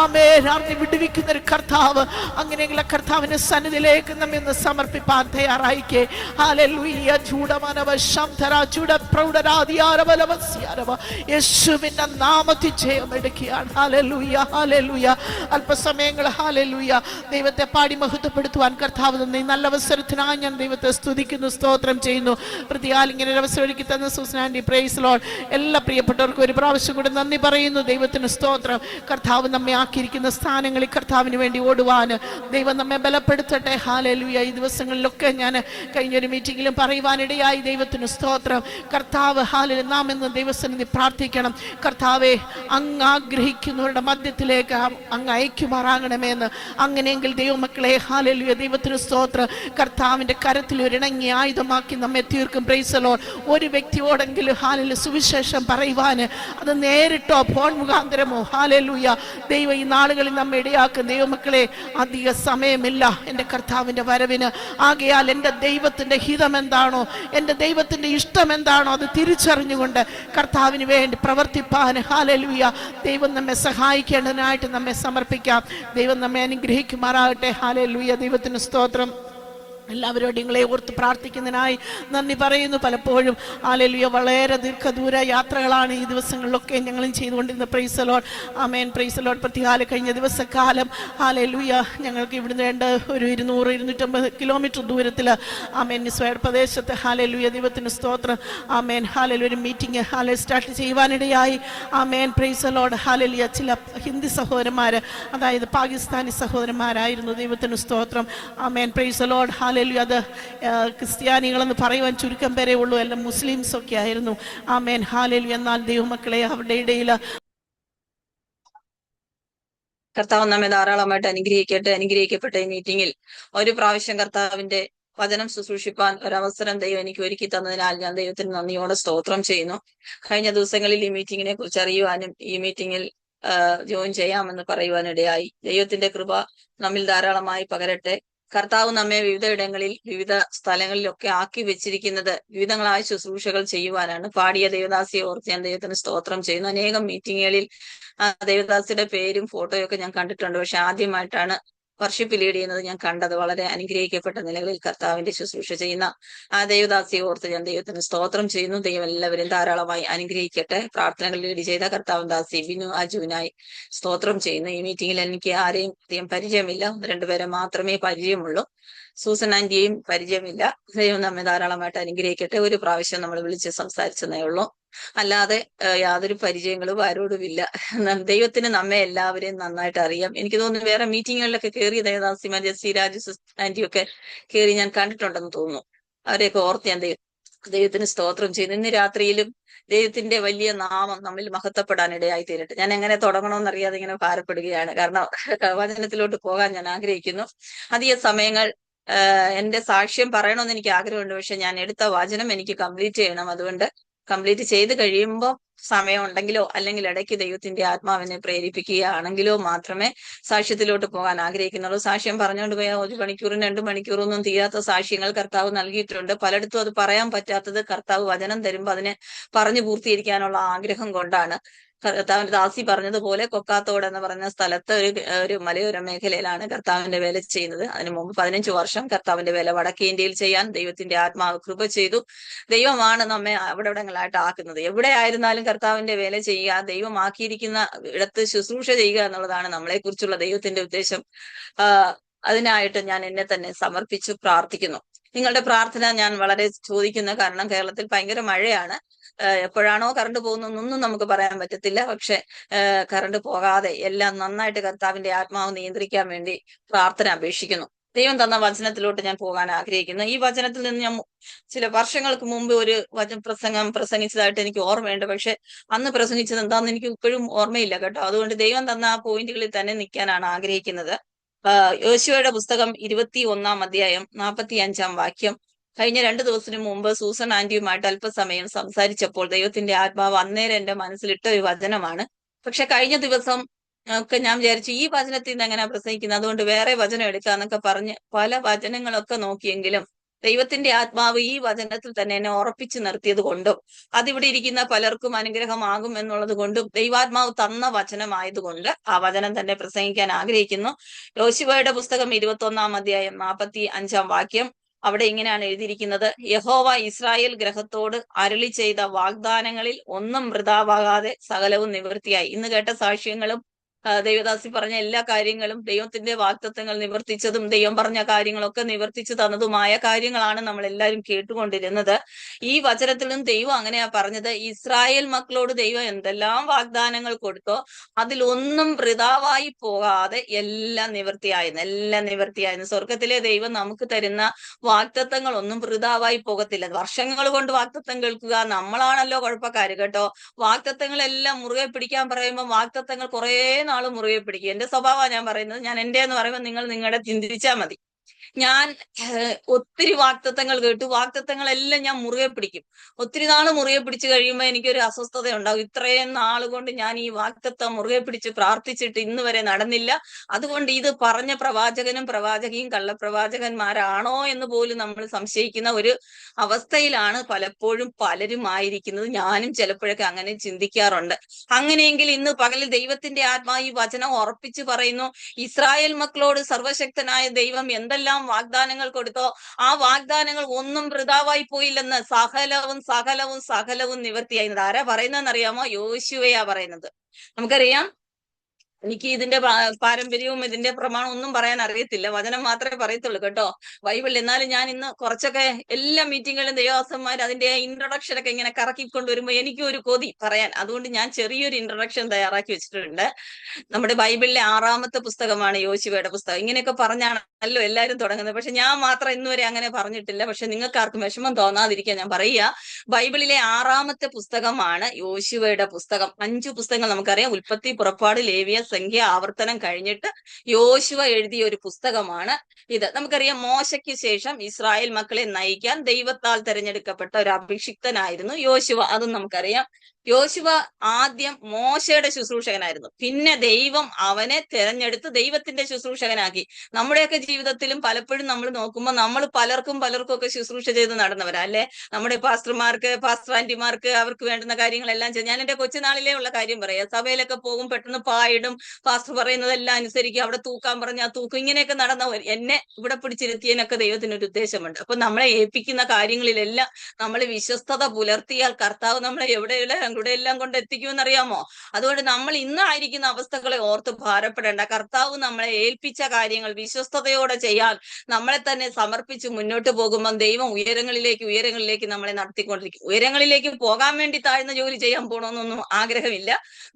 ആമേൻ അറിഞ്ഞ് വിടുവിക്കുന്ന ഒരു കർത്താവ്. അങ്ങനെയെങ്കിൽ ആ കർത്താവിന്റെ സന്നിധിയിലേക്ക് നമ്മെ ഇന്ന് സമർപ്പിപ്പാൻ തയ്യാറായിക്കേ. ഹല്ലേലൂയ. ചൂടമാനവ ശംധര ചൂട പ്രൗഢരാദിയാരവലവസ്യാരവ യേശുവിന്റെ നാമത്തിൽ ജയമെടുക്കുകയാണ്. ഹല്ലേലൂയ. ഹല്ലേലൂയ. അല്പസമയങ്ങൾ ഹല്ലേലൂയ ദൈവത്തെ പാടി മഹത്വപ്പെടുത്തുവാൻ കർത്താവ് തന്ന ഈ നല്ല അവസരത്തിനായി ഞാൻ ദൈവത്തെ സ്തുതിക്കുന്നു, സ്തോത്രം ചെയ്യുന്നു. പ്രതിയാൽ ഇങ്ങനെ ഒരു അവസരം ഒരുക്കി തന്ന സൂസനാൻഡി, പ്രൈസ് ലോർഡ്. എല്ലാ പ്രിയപ്പെട്ടവർക്കും ഒരു പ്രാവശ്യം കൂടെ നന്ദി പറയുന്നു. ദൈവത്തിന് സ്തോത്രം. കർത്താവ് നമ്മെ ആക്കിയിരിക്കുന്ന സ്ഥാനങ്ങളിൽ കർത്താവിന് വേണ്ടി ഓടുവാൻ ദൈവം നമ്മെ ബലപ്പെടുത്തട്ടെ. ഹല്ലേലൂയ. ഈ ദിവസങ്ങളിലൊക്കെ ഞാൻ കഴിഞ്ഞൊരു മീറ്റിംഗിലും പറയുവാനിടയായി. ദൈവത്തിന് സ്തോത്രം. കർത്താവ് ഹല്ലേലൂയ നാം ഇന്ന് ദൈവസന്നിധി പ്രാർത്ഥിക്കണം. കർത്താവെ, അങ്ങ് ആഗ്രഹിക്കുന്നവരുടെ മധ്യത്തിലേക്ക് അങ്ങ് അയക്കുമാറാകണമെന്ന്. അങ്ങനെയെങ്കിൽ ദൈവമക്കളെ ഹല്ലേലൂയ ദൈവത്തിന് സ്തോത്രം. കർത്താവിന്റെ കരത്തിൽ ഒരു ഇണങ്ങിയ ആയുധമാക്കി നമ്മെ തീർക്കും. Price the Lord. ഒരു വ്യക്തിയോടെങ്കിലും ഹല്ലേലൂയ സുവിശേഷം പറയുവാന്, അത് നേരിട്ടോ ഫോൺ മുഖാന്തരമോ ഹല്ലേലൂയ ദൈവം ഈ നാളുകളിൽ നമ്മെ ഇടയാക്കും. ദൈവമക്കളെ, അധിക സമയമില്ല എൻ്റെ കർത്താവിന്റെ വരവിന്. ആകയാൽ എൻ്റെ ദൈവത്തിന്റെ ഹിതം എന്താണോ, എൻ്റെ ദൈവത്തിന്റെ ഇഷ്ടം എന്താണോ, അത് തിരിച്ചറിഞ്ഞുകൊണ്ട് കർത്താവിന് വേണ്ടി പ്രവർത്തിപ്പാൻ ഹല്ലേലൂയ ദൈവം നമ്മെ സഹായിക്കേണ്ടതിനായിട്ട് നമ്മെ സമർപ്പിക്കാം. ദൈവം നമ്മെ അനുഗ്രഹിക്കുമാറാകട്ടെ. ഹല്ലേലൂയ. ദൈവത്തിന് സ്തോത്രം. എല്ലാവരോടും നിങ്ങളെ ഓർത്ത് പ്രാർത്ഥിക്കുന്നതിനായി നന്ദി പറയുന്നു. പലപ്പോഴും ഹല്ലേലൂയ വളരെ ദീർഘദൂര യാത്രകളാണ് ഈ ദിവസങ്ങളിലൊക്കെ ഞങ്ങളും ചെയ്തുകൊണ്ടിരുന്നത്. Praise the lord. ആമേൻ. Praise the lord. പ്രത്യേകാല കഴിഞ്ഞ ദിവസക്കാലം ഹല്ലേലൂയ ഞങ്ങൾക്ക് ഇവിടുന്ന് വേണ്ട ഒരു 200-250 കിലോമീറ്റർ ദൂരത്തിൽ ആമേൻ ഇസ്രായേൽ പ്രദേശത്ത് ഹല്ലേലൂയ ദൈവത്തിന് സ്തോത്രം. ആമേൻ. ഹല്ലേലൂയ ഒരു മീറ്റിംഗ് സ്റ്റാർട്ട് ചെയ്യുവാനിടയായി. ആമേൻ. Praise the lord. ഹല്ലേലൂയ. ചില ഹിന്ദി സഹോദരന്മാർ, അതായത് പാകിസ്ഥാനി സഹോദരന്മാരായിരുന്നു. ദൈവത്തിന് സ്തോത്രം. ആമേൻ. Praise the lord. ഹല്ലേലൂയ. അത് ക്രിസ്ത്യാനികളെന്ന് പറയുവാൻ ചുരുക്കം പേരേ ഉള്ളൂ, എല്ലാം മുസ്ലിംസ് ഒക്കെ ആയിരുന്നു. ആമേൻ. ഹല്ലേലൂയ. എന്നാൽ ദൈവമക്കളെ, അവരുടെ ഇടയിൽ കർത്താവ് നമ്മെ ധാരാളമായിട്ട് അനുഗ്രഹിക്കട്ടെ. അനുഗ്രഹിക്കപ്പെട്ട ഈ മീറ്റിംഗിൽ ഒരു പ്രാവശ്യം കർത്താവിന്റെ വചനം ശുശ്രൂഷിപ്പാൻ ഒരവസരം ദൈവം എനിക്ക് ഒരുക്കി തന്നതിനാൽ ഞാൻ ദൈവത്തിന് നന്ദിയോടെ സ്തോത്രം ചെയ്യുന്നു. കഴിഞ്ഞ ദിവസങ്ങളിൽ ഈ മീറ്റിങ്ങിനെ കുറിച്ച് അറിയുവാനും ഈ മീറ്റിംഗിൽ ജോയിൻ ചെയ്യാമെന്ന് പറയുവാനിടയായി. ദൈവത്തിന്റെ കൃപ നമ്മിൽ ധാരാളമായി പകരട്ടെ. കർത്താവ് നമ്മെ വിവിധ ഇടങ്ങളിൽ വിവിധ സ്ഥലങ്ങളിലൊക്കെ ആക്കി വെച്ചിരിക്കുന്നത് വിവിധങ്ങളായ ശുശ്രൂഷകൾ ചെയ്യുവാനാണ്. പാടിയ ദേവദാസിയെ ഓർത്ത് ഞാൻ ദൈവത്തിന് സ്തോത്രം ചെയ്യുന്നു. അനേകം മീറ്റിങ്ങുകളിൽ ദേവദാസിയുടെ പേരും ഫോട്ടോയും ഒക്കെ ഞാൻ കണ്ടിട്ടുണ്ട്. പക്ഷെ ആദ്യമായിട്ടാണ് വർഷിപ്പ് ലീഡ് ചെയ്യുന്നത് ഞാൻ കണ്ടത്. വളരെ അനുഗ്രഹിക്കപ്പെട്ട നിലകളിൽ കർത്താവിന്റെ ശുശ്രൂഷ ചെയ്യുന്ന ആ ദേവദാസിയെ ഓർത്ത് ഞാൻ ദൈവത്തിന് സ്തോത്രം ചെയ്യുന്നു. ദൈവം എല്ലാവരും ധാരാളമായി അനുഗ്രഹിക്കട്ടെ. പ്രാർത്ഥനകൾ ലീഡ് ചെയ്ത കർത്താവ് ദാസി ബിനു അജുവിനായി സ്തോത്രം ചെയ്യുന്നു. ഈ മീറ്റിംഗിൽ എനിക്ക് ആരെയും അധികം പരിചയമില്ല, 1-2 പേരെ മാത്രമേ പരിചയമുള്ളൂ. സൂസൻ ആന്റിയെയും പരിചയമില്ല. ദൈവം നമ്മെ ധാരാളമായിട്ട് അനുഗ്രഹിക്കട്ടെ. ഒരു പ്രാവശ്യം നമ്മൾ വിളിച്ച് സംസാരിച്ചതേ ഉള്ളൂ, അല്ലാതെ യാതൊരു പരിചയങ്ങളും ആരോടുമില്ല. ദൈവത്തിന് നമ്മെ എല്ലാവരെയും നന്നായിട്ട് അറിയാം. എനിക്ക് തോന്നുന്നു വേറെ മീറ്റിങ്ങുകളിലൊക്കെ കയറി ദേവദാസിമാർ ജെസ്സി രാജു ആന്റിയൊക്കെ കയറി ഞാൻ കണ്ടിട്ടുണ്ടെന്ന് തോന്നുന്നു. അവരെയൊക്കെ ഓർത്ത് ഞാൻ ദൈവത്തിന് സ്തോത്രം ചെയ്യുന്നു. ഇന്ന് രാത്രിയിലും ദൈവത്തിന്റെ വലിയ നാമം നമ്മിൽ മഹത്വപ്പെടാൻ ഇടയായി തീരട്ടെ. ഞാൻ എങ്ങനെ തുടങ്ങണമെന്നറിയാതെ ഇങ്ങനെ ഭാരപ്പെടുകയാണ്. കാരണം വചനത്തിലോട്ട് പോകാൻ ഞാൻ ആഗ്രഹിക്കുന്നു. അധിക സമയങ്ങൾ എന്റെ സാക്ഷ്യം പറയണമെന്ന് എനിക്ക് ആഗ്രഹമുണ്ട്. പക്ഷെ ഞാൻ എടുത്ത വചനം എനിക്ക് കംപ്ലീറ്റ് ചെയ്യണം. അതുകൊണ്ട് കംപ്ലീറ്റ് ചെയ്ത് കഴിയുമ്പോൾ സമയം ഉണ്ടെങ്കിലോ അല്ലെങ്കിൽ ഇടയ്ക്ക് ദൈവത്തിന്റെ ആത്മാവിനെ പ്രേരിപ്പിക്കുകയാണെങ്കിലോ മാത്രമേ സാക്ഷ്യത്തിലോട്ട് പോകാൻ ആഗ്രഹിക്കുന്നുള്ളൂ. സാക്ഷ്യം പറഞ്ഞുകൊണ്ട് പോയാൽ 1 മണിക്കൂറും 2 മണിക്കൂറൊന്നും തീരാത്ത സാക്ഷ്യങ്ങൾ കർത്താവ് നൽകിയിട്ടുണ്ട്. പലയിടത്തും അത് പറയാൻ പറ്റാത്തത് കർത്താവ് വചനം തരുമ്പോൾ അതിനെ പറഞ്ഞു പൂർത്തീകരിക്കാനുള്ള ആഗ്രഹം കൊണ്ടാണ്. കർത്താവിന്റെ ദാസി പറഞ്ഞതുപോലെ കൊക്കാത്തോട് എന്ന് പറഞ്ഞ സ്ഥലത്ത് ഒരു മലയോര മേഖലയിലാണ് കർത്താവിന്റെ വേല ചെയ്യുന്നത്. അതിനു മുമ്പ് 15 വർഷം കർത്താവിന്റെ വേല വടക്കേ ഇന്ത്യയിൽ ചെയ്യാൻ ദൈവത്തിന്റെ ആത്മാവ് കൃപ ചെയ്തു. ദൈവമാണ് നമ്മെ അവിടെവിടങ്ങളായിട്ട് ആക്കുന്നത്. എവിടെ ആയിരുന്നാലും കർത്താവിന്റെ വേല ചെയ്യുക, ദൈവം ആക്കിയിരിക്കുന്ന ഇടത്ത് ശുശ്രൂഷ ചെയ്യുക എന്നുള്ളതാണ് നമ്മളെ കുറിച്ചുള്ള ദൈവത്തിന്റെ ഉദ്ദേശം. അതിനായിട്ട് ഞാൻ എന്നെ തന്നെ സമർപ്പിച്ചു പ്രാർത്ഥിക്കുന്നു. നിങ്ങളുടെ പ്രാർത്ഥന ഞാൻ വളരെ ചോദിക്കുന്നു. കാരണം കേരളത്തിൽ ഭയങ്കര മഴയാണ്. എപ്പോഴാണോ കറണ്ട് പോകുന്നൊന്നും നമുക്ക് പറയാൻ പറ്റത്തില്ല. പക്ഷെ കറണ്ട് പോകാതെ എല്ലാം നന്നായിട്ട് കർത്താവിന്റെ ആത്മാവ് നിയന്ത്രിക്കാൻ വേണ്ടി പ്രാർത്ഥന അപേക്ഷിക്കുന്നു. ദൈവം തന്ന വചനത്തിലോട്ട് ഞാൻ പോകാൻ ആഗ്രഹിക്കുന്നു. ഈ വചനത്തിൽ നിന്ന് ഞാൻ ചില വർഷങ്ങൾക്ക് മുമ്പ് ഒരു പ്രസംഗം പ്രസംഗിച്ചതായിട്ട് എനിക്ക് ഓർമ്മയുണ്ട്. പക്ഷെ അന്ന് പ്രസംഗിച്ചത് എന്താണെന്ന് എനിക്ക് ഇപ്പോഴും ഓർമ്മയില്ല കേട്ടോ. അതുകൊണ്ട് ദൈവം തന്ന ആ പോയിന്റുകളിൽ തന്നെ നിൽക്കാനാണ് ആഗ്രഹിക്കുന്നത്. യോശുവയുടെ പുസ്തകം 21 അധ്യായം 45 വാക്യം. കഴിഞ്ഞ 2 ദിവസത്തിന് മുമ്പ് സൂസൻ ആന്റിയുമായിട്ട് അല്പസമയം സംസാരിച്ചപ്പോൾ ദൈവത്തിന്റെ ആത്മാവ് അന്നേരം എന്റെ മനസ്സിലിട്ട ഒരു വചനമാണ്. പക്ഷെ കഴിഞ്ഞ ദിവസം ഒക്കെ ഞാൻ വിചാരിച്ചു ഈ വചനത്തിൽ നിന്ന് എങ്ങനെയാ പ്രസംഗിക്കുന്നത്, അതുകൊണ്ട് വേറെ വചനം എടുക്കാന്നൊക്കെ പറഞ്ഞ് പല വചനങ്ങളൊക്കെ നോക്കിയെങ്കിലും ദൈവത്തിന്റെ ആത്മാവ് ഈ വചനത്തിൽ തന്നെ എന്നെ ഉറപ്പിച്ചു നിർത്തിയത് കൊണ്ടും അതിവിടെ ഇരിക്കുന്ന പലർക്കും അനുഗ്രഹമാകും എന്നുള്ളത് കൊണ്ടും ദൈവാത്മാവ് തന്ന വചനമായതുകൊണ്ട് ആ വചനം തന്നെ പ്രസംഗിക്കാൻ ആഗ്രഹിക്കുന്നു. യോശുവയുടെ പുസ്തകം 21 അധ്യായം 45 വാക്യം. അവിടെ ഇങ്ങനെയാണ് എഴുതിയിരിക്കുന്നത്: യഹോവ ഇസ്രായേൽ ഗ്രഹത്തോട് അരുളി ചെയ്ത വാഗ്ദാനങ്ങളിൽ ഒന്നും വൃഥാവാകാതെ സകലവും നിവൃത്തിയായി. ഇന്ന് കേട്ട സാക്ഷ്യങ്ങളും ദൈവദാസി പറഞ്ഞ എല്ലാ കാര്യങ്ങളും ദൈവത്തിന്റെ വാഗ്ദത്തങ്ങൾ നിവർത്തിച്ചതും ദൈവം പറഞ്ഞ കാര്യങ്ങളൊക്കെ നിവർത്തിച്ചു തന്നതുമായ കാര്യങ്ങളാണ് നമ്മൾ എല്ലാവരും കേട്ടുകൊണ്ടിരുന്നത്. ഈ വചനത്തിലും ദൈവം അങ്ങനെയാ പറഞ്ഞത്. ഇസ്രായേൽ മക്കളോട് ദൈവം എന്തെല്ലാം വാഗ്ദാനങ്ങൾ കൊടുത്തോ അതിലൊന്നും വൃഥാവായി പോകാതെ എല്ലാം നിവർത്തിയായിരുന്നു. സ്വർഗത്തിലെ ദൈവം നമുക്ക് തരുന്ന വാഗ്ദത്തങ്ങൾ ഒന്നും വൃഥാവായി പോകത്തില്ല. വർഷങ്ങൾ കൊണ്ട് വാഗ്ദത്തം കേൾക്കുക നമ്മളാണല്ലോ കുഴപ്പക്കാര് കേട്ടോ. വാഗ്ദത്തങ്ങളെല്ലാം മുറുകെ പിടിക്കാൻ പറയുമ്പോൾ വാഗ്ദത്തങ്ങൾ കുറേ നാൾ മുറുകെ പിടിക്കും. എന്റെ സ്വഭാവമാണ് ഞാൻ പറയുന്നത്. ഞാൻ എന്റെ എന്ന് പറയുമ്പോൾ നിങ്ങൾ നിങ്ങളുടെ ചിന്തിച്ചാൽ മതി. ഞാൻ ഒത്തിരി വാഗ്ദത്തങ്ങൾ കേട്ടു. വാഗ്ദത്തങ്ങളെല്ലാം ഞാൻ മുറുകെ പിടിക്കും. ഒത്തിരി നാൾ മുറുകെ പിടിച്ചു കഴിയുമ്പോൾ എനിക്കൊരു അസ്വസ്ഥത ഉണ്ടാകും. ഇത്രയും നാൾ കൊണ്ട് ഞാൻ ഈ വാഗ്ദത്തം മുറുകെ പിടിച്ച് പ്രാർത്ഥിച്ചിട്ട് ഇന്ന് വരെ നടന്നില്ല. അതുകൊണ്ട് ഇത് പറഞ്ഞ പ്രവാചകനും പ്രവാചകിയും കള്ളപ്രവാചകന്മാരാണോ എന്ന് പോലും നമ്മൾ സംശയിക്കുന്ന ഒരു അവസ്ഥയിലാണ് പലപ്പോഴും പലരും ആയിരിക്കുന്നത്. ഞാനും ചിലപ്പോഴൊക്കെ അങ്ങനെ ചിന്തിക്കാറുണ്ട്. അങ്ങനെയെങ്കിൽ ഇന്ന് പകലിൽ ദൈവത്തിന്റെ ആത്മാവ് ഈ വചനം ഉറപ്പിച്ചു പറയുന്നു. ഇസ്രായേൽ മക്കളോട് സർവശക്തനായ ദൈവം എന്തെല്ലാം വാഗ്ദാനങ്ങൾ കൊടുത്തോ ആ വാഗ്ദാനങ്ങൾ ഒന്നും വൃഥാവായി പോയില്ലെന്ന്. സകലവും നിവർത്തിയായി. ആരാ പറയുന്നതെന്നറിയാമോ? യോശുവയാ പറയുന്നത്. നമുക്കറിയാം, എനിക്ക് ഇതിന്റെ പാരമ്പര്യവും ഇതിന്റെ പ്രമാണം ഒന്നും പറയാൻ അറിയത്തില്ല. വചനം മാത്രമേ പറയത്തുള്ളൂ കേട്ടോ, ബൈബിളിൽ. എന്നാലും ഞാൻ ഇന്ന് കുറച്ചൊക്കെ എല്ലാ മീറ്റിങ്ങുകളിലും ദൈവദാസന്മാർ അതിന്റെ ഇൻട്രൊഡക്ഷൻ ഒക്കെ ഇങ്ങനെ കറക്കിക്കൊണ്ടുവരുമ്പോൾ എനിക്കും ഒരു കൊതി പറയാൻ. അതുകൊണ്ട് ഞാൻ ചെറിയൊരു ഇൻട്രൊഡക്ഷൻ തയ്യാറാക്കി വെച്ചിട്ടുണ്ട്. നമ്മുടെ ബൈബിളിലെ 6-ാമത്തെ പുസ്തകമാണ് യോശുവയുടെ പുസ്തകം. ഇങ്ങനെയൊക്കെ പറഞ്ഞാണല്ലോ എല്ലാവരും തുടങ്ങുന്നത്. പക്ഷെ ഞാൻ മാത്രം ഇന്നുവരെ അങ്ങനെ പറഞ്ഞിട്ടില്ല. പക്ഷെ നിങ്ങൾക്ക് ആർക്കും വിഷമം തോന്നാതിരിക്കാൻ ഞാൻ പറയുക, ബൈബിളിലെ 6-ാമത്തെ പുസ്തകമാണ് യോശുവയുടെ പുസ്തകം. 5 പുസ്തകങ്ങൾ നമുക്കറിയാം. ഉൽപ്പത്തി, പുറപ്പാട്, ലേവ്യ, സംഖ്യ, ആവർത്തനം കഴിഞ്ഞിട്ട് യോശുവ എഴുതിയ ഒരു പുസ്തകമാണ് ഇത്. നമുക്കറിയാം, മോശയ്ക്ക് ശേഷം ഇസ്രായേൽ മക്കളെ നയിക്കാൻ ദൈവത്താൽ തെരഞ്ഞെടുക്കപ്പെട്ട ഒരു അഭിഷിക്തനായിരുന്നു യോശുവ. അതും നമുക്കറിയാം. യോശുവ ആദ്യം മോശയുടെ ശുശ്രൂഷകനായിരുന്നു. പിന്നെ ദൈവം അവനെ തെരഞ്ഞെടുത്ത് ദൈവത്തിന്റെ ശുശ്രൂഷകനാക്കി. നമ്മുടെയൊക്കെ ജീവിതത്തിലും പലപ്പോഴും നമ്മൾ നോക്കുമ്പോൾ നമ്മൾ പലർക്കും ഒക്കെ ശുശ്രൂഷ ചെയ്ത് നടന്നവരാ അല്ലെ. നമ്മുടെ പാസ്റ്റർമാർക്ക്, പാസ്റ്റർ ആന്റിമാർക്ക് അവർക്ക് വേണ്ടുന്ന കാര്യങ്ങളെല്ലാം ചെയ്ത്. ഞാൻ എന്റെ കൊച്ചുനാളിലേ ഉള്ള കാര്യം പറയാം. സഭയിലൊക്കെ പോകും, പെട്ടെന്ന് പായിടും, പാസ്റ്റർ പറയുന്നതെല്ലാം അനുസരിക്കും, അവിടെ തൂക്കാൻ പറഞ്ഞാൽ തൂക്കും. ഇങ്ങനെയൊക്കെ നടന്നവർ. എന്നെ ഇവിടെ പിടിച്ചിരുത്തിയതിനൊക്കെ ദൈവത്തിനൊരു ഉദ്ദേശമുണ്ട്. അപ്പൊ നമ്മളെ ഏൽപ്പിക്കുന്ന കാര്യങ്ങളിലെല്ലാം നമ്മൾ വിശ്വസ്തത പുലർത്തിയാൽ കർത്താവ് നമ്മളെ എവിടെയെല്ലാം കൊണ്ട് എത്തിക്കുമെന്നറിയാമോ? അതുകൊണ്ട് നമ്മൾ ഇന്നായിരിക്കുന്ന അവസ്ഥകളെ ഓർത്ത് ഭാരപ്പെടേണ്ട. കർത്താവ് നമ്മളെ ഏൽപ്പിച്ച കാര്യങ്ങൾ വിശ്വസ്തയോടെ ചെയ്യാൻ നമ്മളെ തന്നെ സമർപ്പിച്ച് മുന്നോട്ട് പോകുമ്പോൾ ദൈവം ഉയരങ്ങളിലേക്ക് നമ്മളെ നടത്തിക്കൊണ്ടിരിക്കും. ഉയരങ്ങളിലേക്ക് പോകാൻ വേണ്ടി താഴ്ന്ന ജോലി ചെയ്യാൻ പോകണമെന്നൊന്നും ആഗ്രഹമില്ല.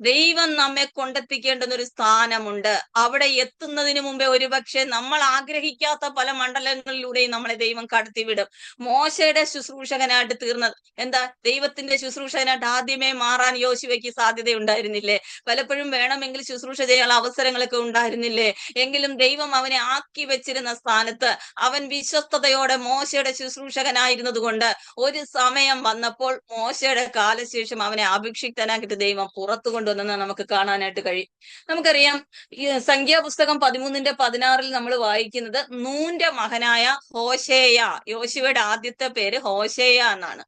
ദൈവം നമ്മെ കൊണ്ടെത്തിക്കേണ്ടുന്ന ഒരു സ്ഥാനമുണ്ട്. അവിടെ എത്തുന്നതിന് മുമ്പേ ഒരുപക്ഷെ നമ്മൾ ആഗ്രഹിക്കാത്ത പല മണ്ഡലങ്ങളിലൂടെയും നമ്മളെ ദൈവം കടത്തിവിടും. മോശയുടെ ശുശ്രൂഷകനായിട്ട് തീർന്നത് എന്താ? ദൈവത്തിന്റെ ശുശ്രൂഷകനായിട്ട് ആദ്യമേ മാറാൻ യോശുവയ്ക്ക് സാധ്യതയുണ്ടായിരുന്നില്ലേ? പലപ്പോഴും വേണമെങ്കിൽ ശുശ്രൂഷ ചെയ്യാനുള്ള അവസരങ്ങളൊക്കെ ഉണ്ടായിരുന്നില്ലേ? എങ്കിലും ദൈവം അവനെ ആക്കി വെച്ചിരുന്ന സ്ഥാനത്ത് അവൻ വിശ്വസ്തയോടെ മോശയുടെ ശുശ്രൂഷകനായിരുന്നത് കൊണ്ട് ഒരു സമയം വന്നപ്പോൾ മോശയുടെ കാലശേഷം അവനെ അഭിഷിക്തനാക്കിയിട്ട് ദൈവം പുറത്തു കൊണ്ടുവന്നെന്ന് നമുക്ക് കാണാനായിട്ട് കഴിയും. നമുക്കറിയാം, ഈ സംഖ്യാപുസ്തകം 13-16 നമ്മൾ വായിക്കുന്നത് നൂന്റെ മകനായ ഹോശേയ. യോശുവയുടെ ആദ്യത്തെ പേര് ഹോശേയ എന്നാണ്.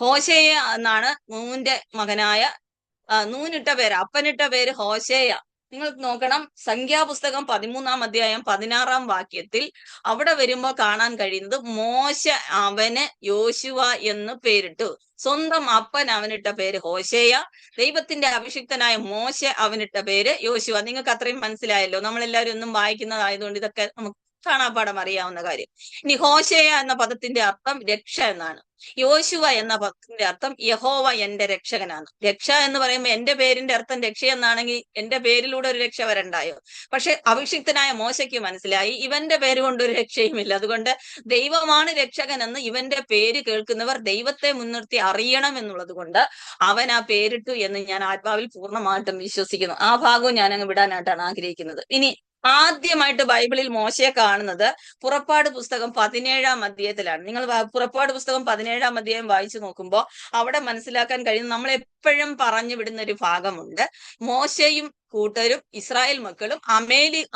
ഹോശേയ എന്നാണ് നൂന്റെ മകനായ നൂനിട്ട പേര്, അപ്പനിട്ട പേര് ഹോശേയ. നിങ്ങൾ നോക്കണം, സംഖ്യാപുസ്തകം 13-ാം അധ്യായം 16-ാം വാക്യത്തിൽ അവിടെ വരുമ്പോൾ കാണാൻ കഴിയുന്നത് മോശ അവന് യോശുവ എന്ന് പേരിട്ടു. സ്വന്തം അപ്പൻ അവനിട്ട പേര് ഹോശേയ, ദൈവത്തിന്റെ അഭിഷിക്തനായ മോശ അവനിട്ട പേര് യോശുവ. നിങ്ങൾക്ക് അത്രയും മനസ്സിലായല്ലോ. നമ്മളെല്ലാവരും ഒന്നും വായിക്കുന്നതായതുകൊണ്ട് ഇതൊക്കെ നമുക്ക് കാണാപ്പാടം അറിയാവുന്ന കാര്യം. ഇനി ഹോശേയ എന്ന പദത്തിന്റെ അർത്ഥം രക്ഷ എന്നാണ്. യോശുവ എന്ന പദത്തിന്റെ അർത്ഥം യഹോവ എന്റെ രക്ഷകനാണ്. രക്ഷ എന്ന് പറയുമ്പോൾ എന്റെ പേരിന്റെ അർത്ഥം രക്ഷ എന്നാണെങ്കിൽ എന്റെ പേരിലൂടെ ഒരു രക്ഷ വരണ്ടായോ? പക്ഷെ അഭിഷിക്തനായ മോശയ്ക്ക് മനസ്സിലായി ഇവന്റെ പേര് കൊണ്ട് ഒരു രക്ഷയുമില്ല. അതുകൊണ്ട് ദൈവമാണ് രക്ഷകൻ എന്ന് ഇവന്റെ പേര് കേൾക്കുന്നവർ ദൈവത്തെ മുൻനിർത്തി അറിയണം എന്നുള്ളത് കൊണ്ട് അവൻ ആ പേരിട്ടു എന്ന് ഞാൻ ആത്മാവിൽ പൂർണ്ണമായിട്ടും വിശ്വസിക്കുന്നു. ആ ഭാഗവും ഞാൻ അങ്ങ് വിടാനായിട്ടാണ് ആഗ്രഹിക്കുന്നത്. ഇനി ആദ്യമായിട്ട് ബൈബിളിൽ മോശയെ കാണുന്നത് പുറപ്പാട് പുസ്തകം 17-ാം അധ്യായത്തിലാണ്. നിങ്ങൾ പുറപ്പാട് പുസ്തകം 17-ാം അധ്യായം വായിച്ചു നോക്കുമ്പോൾ അവിടെ മനസ്സിലാക്കാൻ കഴിയുന്ന, നമ്മൾ എപ്പോഴും പറഞ്ഞു വിടുന്ന ഒരു ഭാഗമുണ്ട്. മോശയും കൂട്ടരും ഇസ്രായേൽ മക്കളും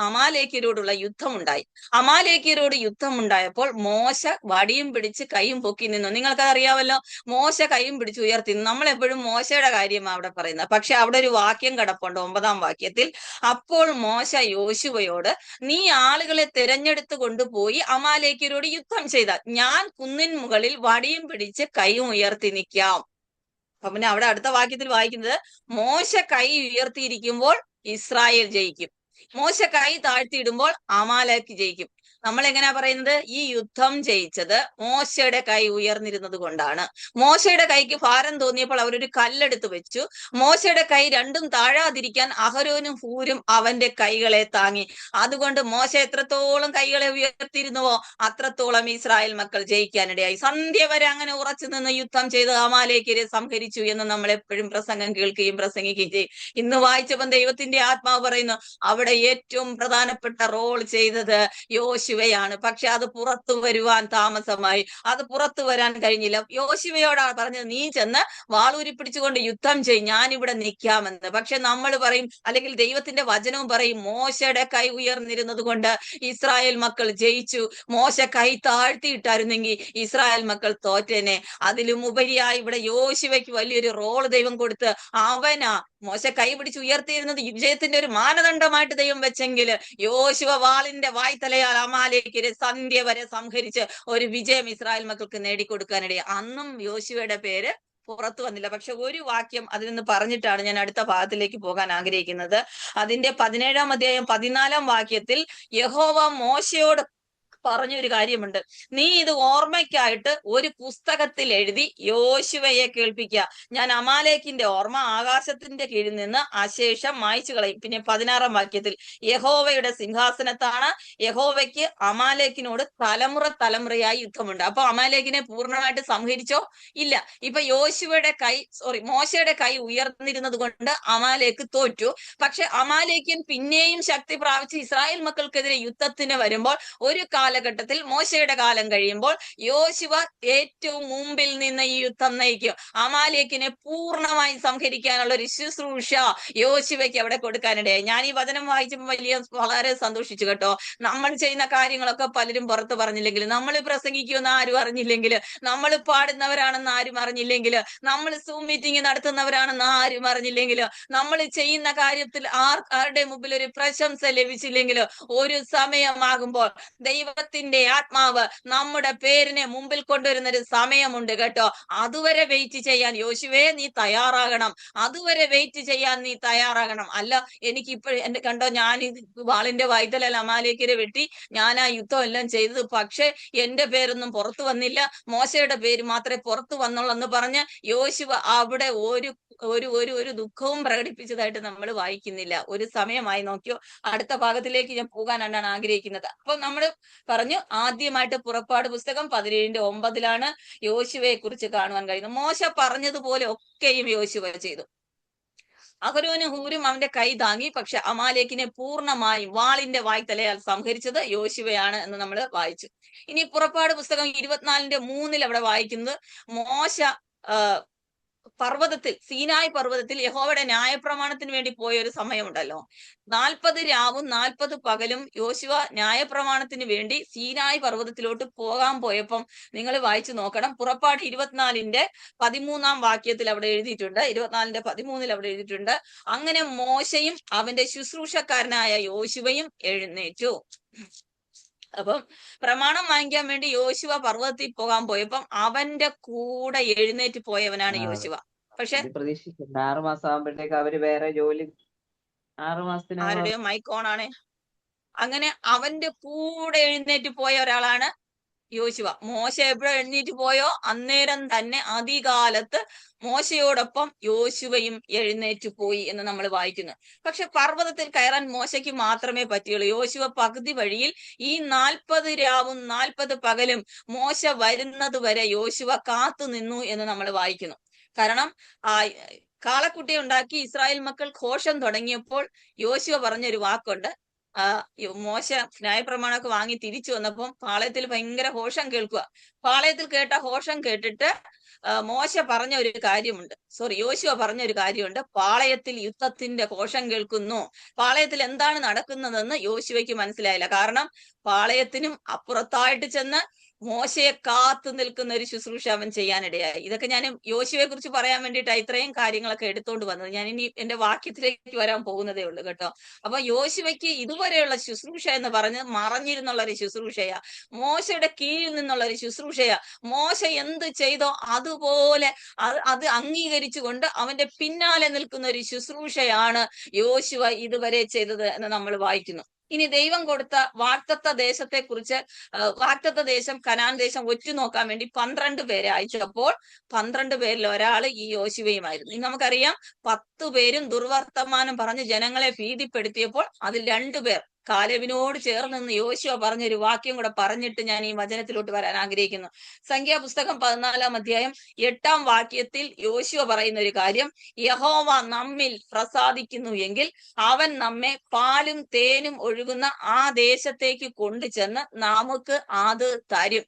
അമാലേക്യരോടുള്ള യുദ്ധമുണ്ടായി. അമാലേക്യരോട് യുദ്ധമുണ്ടായപ്പോൾ മോശ വടിയും പിടിച്ച് കൈയും പൊക്കി നിന്നു. നിങ്ങൾക്കത് അറിയാമല്ലോ. മോശ കൈയും പിടിച്ച് ഉയർത്തി. നമ്മൾ എപ്പോഴും മോശയുടെ കാര്യമാണ് അവിടെ പറയുന്നത്. പക്ഷെ അവിടെ ഒരു വാക്യം കിടപ്പുണ്ട് 9-ാം വാക്യത്തിൽ. അപ്പോൾ മോശ യോശുവയോട്, നീ ആളുകളെ തിരഞ്ഞെടുത്ത് കൊണ്ടുപോയി അമാലേക്യരോട് യുദ്ധം ചെയ്താൽ ഞാൻ കുന്നിൻ മുകളിൽ വടിയും പിടിച്ച് കൈയും ഉയർത്തി നിൽക്കാം. അപ്പൊ പിന്നെ അവിടെ അടുത്ത വാക്യത്തിൽ വായിക്കുന്നത്, മോശ കൈ ഉയർത്തിയിരിക്കുമ്പോൾ ഇസ്രായേൽ ജയിക്കും, മോശ കൈ താഴ്ത്തിയിടുമ്പോൾ അമാലേക്ക് ജയിക്കും. നമ്മൾ എങ്ങനെയാ പറയുന്നത്? ഈ യുദ്ധം ജയിച്ചത് മോശയുടെ കൈ ഉയർന്നിരുന്നത് കൊണ്ടാണ്. മോശയുടെ കൈക്ക് ഭാരം തോന്നിയപ്പോൾ അവരൊരു കല്ലെടുത്ത് വെച്ചു. മോശയുടെ കൈ രണ്ടും താഴാതിരിക്കാൻ അഹരോനും ഹൂരും അവന്റെ കൈകളെ താങ്ങി. അതുകൊണ്ട് മോശ എത്രത്തോളം കൈകളെ ഉയർത്തിയിരുന്നുവോ അത്രത്തോളം ഇസ്രായേൽ മക്കൾ ജയിക്കാനിടയായി. സന്ധ്യ വരെ അങ്ങനെ ഉറച്ചു നിന്ന് യുദ്ധം ചെയ്ത് അമാലേക്യരെ സംഹരിച്ചു എന്ന് നമ്മൾ എപ്പോഴും പ്രസംഗം കേൾക്കുകയും പ്രസംഗിക്കുകയും ചെയ്യും. ഇന്ന് വായിച്ചപ്പോൾ ദൈവത്തിന്റെ ആത്മാവ് പറയുന്നു, അവിടെ ഏറ്റവും പ്രധാനപ്പെട്ട റോൾ ചെയ്തത് യോശുവയാണ്. പക്ഷെ അത് പുറത്തു വരുവാൻ താമസമായി, അത് പുറത്തു വരാൻ കഴിഞ്ഞില്ല. യോശുവയോടാണ് പറഞ്ഞത്, നീ ചെന്ന് വാളൂരി പിടിച്ചുകൊണ്ട് യുദ്ധം ചെയ്യും, ഞാനിവിടെ നിൽക്കാമെന്ന്. പക്ഷെ നമ്മൾ പറയും, അല്ലെങ്കിൽ ദൈവത്തിന്റെ വചനവും പറയും, മോശയുടെ കൈ ഉയർന്നിരുന്നത് കൊണ്ട് ഇസ്രായേൽ മക്കൾ ജയിച്ചു. മോശ കൈ താഴ്ത്തിയിട്ടായിരുന്നെങ്കിൽ ഇസ്രായേൽ മക്കൾ തോറ്റേനെ. അതിലും ഉപരിയായി ഇവിടെ യോശുവയ്ക്ക് വലിയൊരു റോൾ ദൈവം കൊടുത്ത്, അവനാ മോശ കൈ പിടിച്ച് ഉയർത്തിയിരുന്നത് വിജയത്തിന്റെ ഒരു മാനദണ്ഡമായിട്ട് ദൈവം വെച്ചെങ്കിൽ യോശുവ വാളിന്റെ വായ്ത്തലയാൽ അമാലേക്യരെ സന്ധ്യ വരെ സംഹരിച്ച് ഒരു വിജയം ഇസ്രായേൽ മക്കൾക്ക് നേടിക്കൊടുക്കാനിടയായി. അന്നും യോശുവയുടെ പേര് പുറത്തു വന്നില്ല. പക്ഷെ ഒരു വാക്യം അതിൽ നിന്ന് പറഞ്ഞിട്ടാണ് ഞാൻ അടുത്ത ഭാഗത്തിലേക്ക് പോകാൻ ആഗ്രഹിക്കുന്നത്. അതിന്റെ 17-ാം അധ്യായം 14-ാം വാക്യത്തിൽ യഹോവ മോശയോട് പറഞ്ഞൊരു കാര്യമുണ്ട്. നീ ഇത് ഓർമ്മയ്ക്കായിട്ട് ഒരു പുസ്തകത്തിൽ എഴുതി യോശുവയെ കേൾപ്പിക്കുക. ഞാൻ അമാലേക്കിന്റെ ഓർമ്മ ആകാശത്തിന്റെ കീഴിൽ നിന്ന് അശേഷം മായ്ച്ചു കളയും. പിന്നെ 16-ാം വാക്യത്തിൽ യഹോവയുടെ സിംഹാസനത്താണ്, യഹോവയ്ക്ക് അമാലേക്കിനോട് തലമുറ തലമുറയായി യുദ്ധമുണ്ട്. അപ്പൊ അമാലേക്കിനെ പൂർണ്ണമായിട്ട് സംഹരിച്ചോ? ഇല്ല. ഇപ്പൊ മോശയുടെ കൈ ഉയർന്നിരുന്നത് കൊണ്ട് അമാലേക്ക് തോറ്റു. പക്ഷെ അമാലേക്കൻ പിന്നെയും ശക്തി പ്രാപിച്ച് ഇസ്രായേൽ മക്കൾക്കെതിരെ യുദ്ധത്തിന് വരുമ്പോൾ ഒരു കാലഘട്ടത്തിൽ മോശയുടെ കാലം കഴിയുമ്പോൾ യോശുവ ഏറ്റവും മുമ്പിൽ നിന്ന് ഈ യുദ്ധം നയിക്കും. അമാലേക്കിനെ പൂർണ്ണമായി സംഹരിക്കാനുള്ള ഒരു ശുശ്രൂഷ യോശുവയ്ക്ക് അവിടെ കൊടുക്കാനിടയായി. ഞാൻ ഈ വചനം വായിച്ചപ്പോൾ വളരെ സന്തോഷിച്ചു കേട്ടോ. നമ്മൾ ചെയ്യുന്ന കാര്യങ്ങളൊക്കെ പലരും പുറത്ത് പറഞ്ഞില്ലെങ്കിൽ, നമ്മൾ പ്രസംഗിക്കുമെന്ന് ആരും അറിഞ്ഞില്ലെങ്കിൽ, നമ്മൾ പാടുന്നവരാണെന്ന് ആരും അറിഞ്ഞില്ലെങ്കിൽ, നമ്മൾ സൂം മീറ്റിംഗ് നടത്തുന്നവരാണെന്ന് ആരും അറിഞ്ഞില്ലെങ്കിൽ, നമ്മൾ ചെയ്യുന്ന കാര്യത്തിൽ ആരുടെ മുമ്പിൽ ഒരു പ്രശംസ ലഭിച്ചില്ലെങ്കിൽ, ഒരു സമയമാകുമ്പോൾ ദൈവത്തിന്റെ ആത്മാവ് നമ്മുടെ പേരിനെ മുമ്പിൽ കൊണ്ടുവരുന്ന ഒരു സമയമുണ്ട് കേട്ടോ. അതുവരെ വെയിറ്റ് ചെയ്യാൻ യോശുവേ നീ തയ്യാറാകണം. അതുവരെ വെയിറ്റ് ചെയ്യാൻ നീ തയ്യാറാകണം. അല്ല എനിക്കിപ്പോഴും എന്റെ കണ്ടോ, ഞാൻ വാളിന്റെ വായ്ത്തലല്ല അമാലേക്യരെ വെട്ടി, ഞാൻ ആ യുദ്ധം എല്ലാം ചെയ്തത്, പക്ഷെ എന്റെ പേരൊന്നും പുറത്തു വന്നില്ല, മോശയുടെ പേര് മാത്രമേ പുറത്തു വന്നുള്ളൂ എന്ന് പറഞ്ഞ് യോശുവ അവിടെ ഒരു ഒരു ഒരു ഒരു ദുഃഖവും പ്രകടിപ്പിച്ചതായിട്ട് നമ്മൾ വായിക്കുന്നില്ല. ഒരു സമയമായി നോക്കിയോ. അടുത്ത ഭാഗത്തിലേക്ക് ഞാൻ പോകാനാണ് ആഗ്രഹിക്കുന്നത്. അപ്പൊ നമ്മൾ പറഞ്ഞു, ആദ്യമായിട്ട് പുറപ്പാട് പുസ്തകം 17-9 യോശുവയെ കുറിച്ച് കാണുവാൻ കഴിയുന്നു. മോശ പറഞ്ഞതുപോലെ ഒക്കെയും യോശുവ ചെയ്തു. അഹരോനും ഹൂരും അവന്റെ കൈ താങ്ങി. പക്ഷെ അമാലേക്കിനെ പൂർണ്ണമായും വാളിന്റെ വായ്ത്തലയാൽ സംഹരിച്ചത് യോശുവയാണ് എന്ന് നമ്മൾ വായിച്ചു. ഇനി പുറപ്പാട് പുസ്തകം 24-3 അവിടെ വായിക്കുന്നത്, മോശ പർവ്വതത്തിൽ, സീനായ് പർവ്വതത്തിൽ യഹോവയുടെ ന്യായപ്രമാണത്തിന് വേണ്ടി പോയ ഒരു സമയമുണ്ടല്ലോ. 40 രാവും 40 പകലും യോശുവ ന്യായപ്രമാണത്തിന് വേണ്ടി സീനായ് പർവ്വതത്തിലോട്ട് പോകാൻ പോയപ്പം നിങ്ങൾ വായിച്ചു നോക്കണം. പുറപ്പാട് 24-13 വാക്യത്തിൽ അവിടെ എഴുതിയിട്ടുണ്ട്, 24-13 അവിടെ എഴുതിയിട്ടുണ്ട്, അങ്ങനെ മോശയും അവന്റെ ശുശ്രൂഷക്കാരനായ യോശുവയും എഴുന്നേറ്റു. അപ്പം പ്രമാണം വാങ്ങിക്കാൻ വേണ്ടി യോശുവ പർവ്വതത്തിൽ പോകാൻ പോയപ്പം അവന്റെ കൂടെ എഴുന്നേറ്റ് പോയവനാണ് യോശുവ. പക്ഷെ പ്രതീക്ഷിച്ചിട്ടുണ്ട് 6 മാസം ആകുമ്പോഴത്തേക്ക് അവര് വേറെ ജോലി 6 മാസത്തിന് ആരുടെയോ മൈക്ക് ഓൺ ആണ്. അങ്ങനെ അവന്റെ കൂടെ എഴുന്നേറ്റ് പോയ ഒരാളാണ് യോശുവ. മോശ എപ്പോഴും എഴുന്നേറ്റ് പോയോ അന്നേരം തന്നെ അതികാലത്ത് മോശയോടൊപ്പം യോശുവയും എഴുന്നേറ്റ് പോയി എന്ന് നമ്മൾ വായിക്കുന്നു. പക്ഷെ പർവ്വതത്തിൽ കയറാൻ മോശയ്ക്ക് മാത്രമേ പറ്റിയുള്ളൂ. യോശുവ പകുതി വഴിയിൽ ഈ 40 രാവും 40 പകലും മോശ വരുന്നത് വരെ യോശുവ കാത്തു നിന്നു എന്ന് നമ്മൾ വായിക്കുന്നു. കാരണം കാളക്കുട്ടിയെ ഉണ്ടാക്കി ഇസ്രായേൽ മക്കൾ ഘോഷം തുടങ്ങിയപ്പോൾ യോശുവ പറഞ്ഞൊരു വാക്കുണ്ട്. മോശ ന്യായപ്രമാണമൊക്കെ വാങ്ങി തിരിച്ചു വന്നപ്പം പാളയത്തിൽ ഭയങ്കര ഘോഷം കേൾക്കുക. പാളയത്തിൽ കേട്ട ഘോഷം കേട്ടിട്ട് മോശ പറഞ്ഞ ഒരു കാര്യമുണ്ട്, യോശുവ പറഞ്ഞ ഒരു കാര്യമുണ്ട്. പാളയത്തിൽ യുദ്ധത്തിന്റെ ഘോഷം കേൾക്കുന്നു. പാളയത്തിൽ എന്താണ് നടക്കുന്നതെന്ന് യോശുവയ്ക്ക് മനസ്സിലായില്ല. കാരണം പാളയത്തിനും അപ്പുറത്തായിട്ട് ചെന്ന് മോശയെ കാത്തു നിൽക്കുന്ന ഒരു ശുശ്രൂഷ അവൻ ചെയ്യാനിടയായി. ഇതൊക്കെ ഞാൻ യോശുവയെ കുറിച്ച് പറയാൻ വേണ്ടിയിട്ടാണ് ഇത്രയും കാര്യങ്ങളൊക്കെ എടുത്തോണ്ട് വന്നത്. ഞാൻ ഇനി എന്റെ വാക്യത്തിലേക്ക് വരാൻ പോകുന്നതേ ഉള്ളൂ കേട്ടോ. അപ്പൊ യോശുവയ്ക്ക് ഇതുവരെയുള്ള ശുശ്രൂഷ എന്ന് പറഞ്ഞ് മറഞ്ഞിരുന്നുള്ള ഒരു ശുശ്രൂഷയാ, മോശയുടെ കീഴിൽ നിന്നുള്ള ഒരു ശുശ്രൂഷയാ. മോശ എന്ത് ചെയ്തോ അതുപോലെ അത് അംഗീകരിച്ചുകൊണ്ട് അവന്റെ പിന്നാലെ നിൽക്കുന്ന ഒരു ശുശ്രൂഷയാണ് യോശുവ ഇതുവരെ ചെയ്തത് എന്ന് നമ്മൾ വായിക്കുന്നു. ഇനി ദൈവം കൊടുത്ത വാഗ്ദത്ത ദേശത്തെ കുറിച്ച്, വാഗ്ദത്ത ദേശം കനാൻ ദേശം ഒറ്റുനോക്കാൻ വേണ്ടി 12 പേരെ അയച്ചപ്പോൾ 12 പേരിൽ ഒരാൾ ഈ യോശുവയുമായിരുന്നു. ഇനി നമുക്കറിയാം 10 പേരും ദുർവർത്തമാനം പറഞ്ഞ് ജനങ്ങളെ ഭീതിപ്പെടുത്തിയപ്പോൾ അതിൽ 2 പേർ കാലേബിനോട് ചേർന്ന് നിന്ന് യോശുവ പറഞ്ഞൊരു വാക്യം കൂടെ പറഞ്ഞിട്ട് ഞാൻ ഈ വചനത്തിലോട്ട് വരാൻ ആഗ്രഹിക്കുന്നു. സംഖ്യാപുസ്തകം 14-ാം അധ്യായം 8-ാം വാക്യത്തിൽ യോശുവ പറയുന്ന ഒരു കാര്യം, യഹോവ നമ്മിൽ പ്രസാദിക്കുന്നു എങ്കിൽ അവൻ നമ്മെ പാലും തേനും ഒഴുകുന്ന ആ ദേശത്തേക്ക് കൊണ്ടുചെന്ന് നമുക്ക് അത് തരും.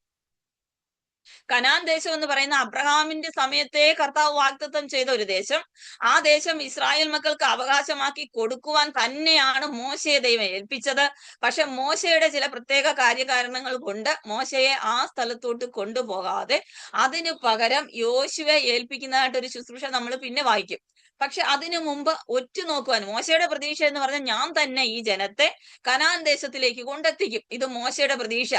കനാൻ ദേശം എന്ന് പറയുന്ന അബ്രഹാമിന്റെ സമയത്തെ കർത്താവ് വാഗ്ദത്തം ചെയ്ത ഒരു ദേശം, ആ ദേശം ഇസ്രായേൽ മക്കൾക്ക് അവകാശമാക്കി കൊടുക്കുവാൻ തന്നെയാണ് മോശയെ ദൈവം ഏൽപ്പിച്ചത്. പക്ഷെ മോശയുടെ ചില പ്രത്യേക കാര്യകാരണങ്ങൾ കൊണ്ട് മോശയെ ആ സ്ഥലത്തോട്ട് കൊണ്ടുപോകാതെ അതിനു പകരം യോശുവയെ ഏൽപ്പിക്കുന്നതായിട്ടൊരു ശുശ്രൂഷ നമ്മൾ പിന്നെ വായിക്കും. പക്ഷെ അതിനു മുമ്പ് ഒറ്റുനോക്കുവാൻ മോശയുടെ പ്രതീക്ഷ എന്ന് പറഞ്ഞാൽ ഞാൻ തന്നെ ഈ ജനത്തെ കനാൻ ദേശത്തിലേക്ക് കൊണ്ടെത്തിക്കും. ഇത് മോശയുടെ പ്രതീക്ഷ.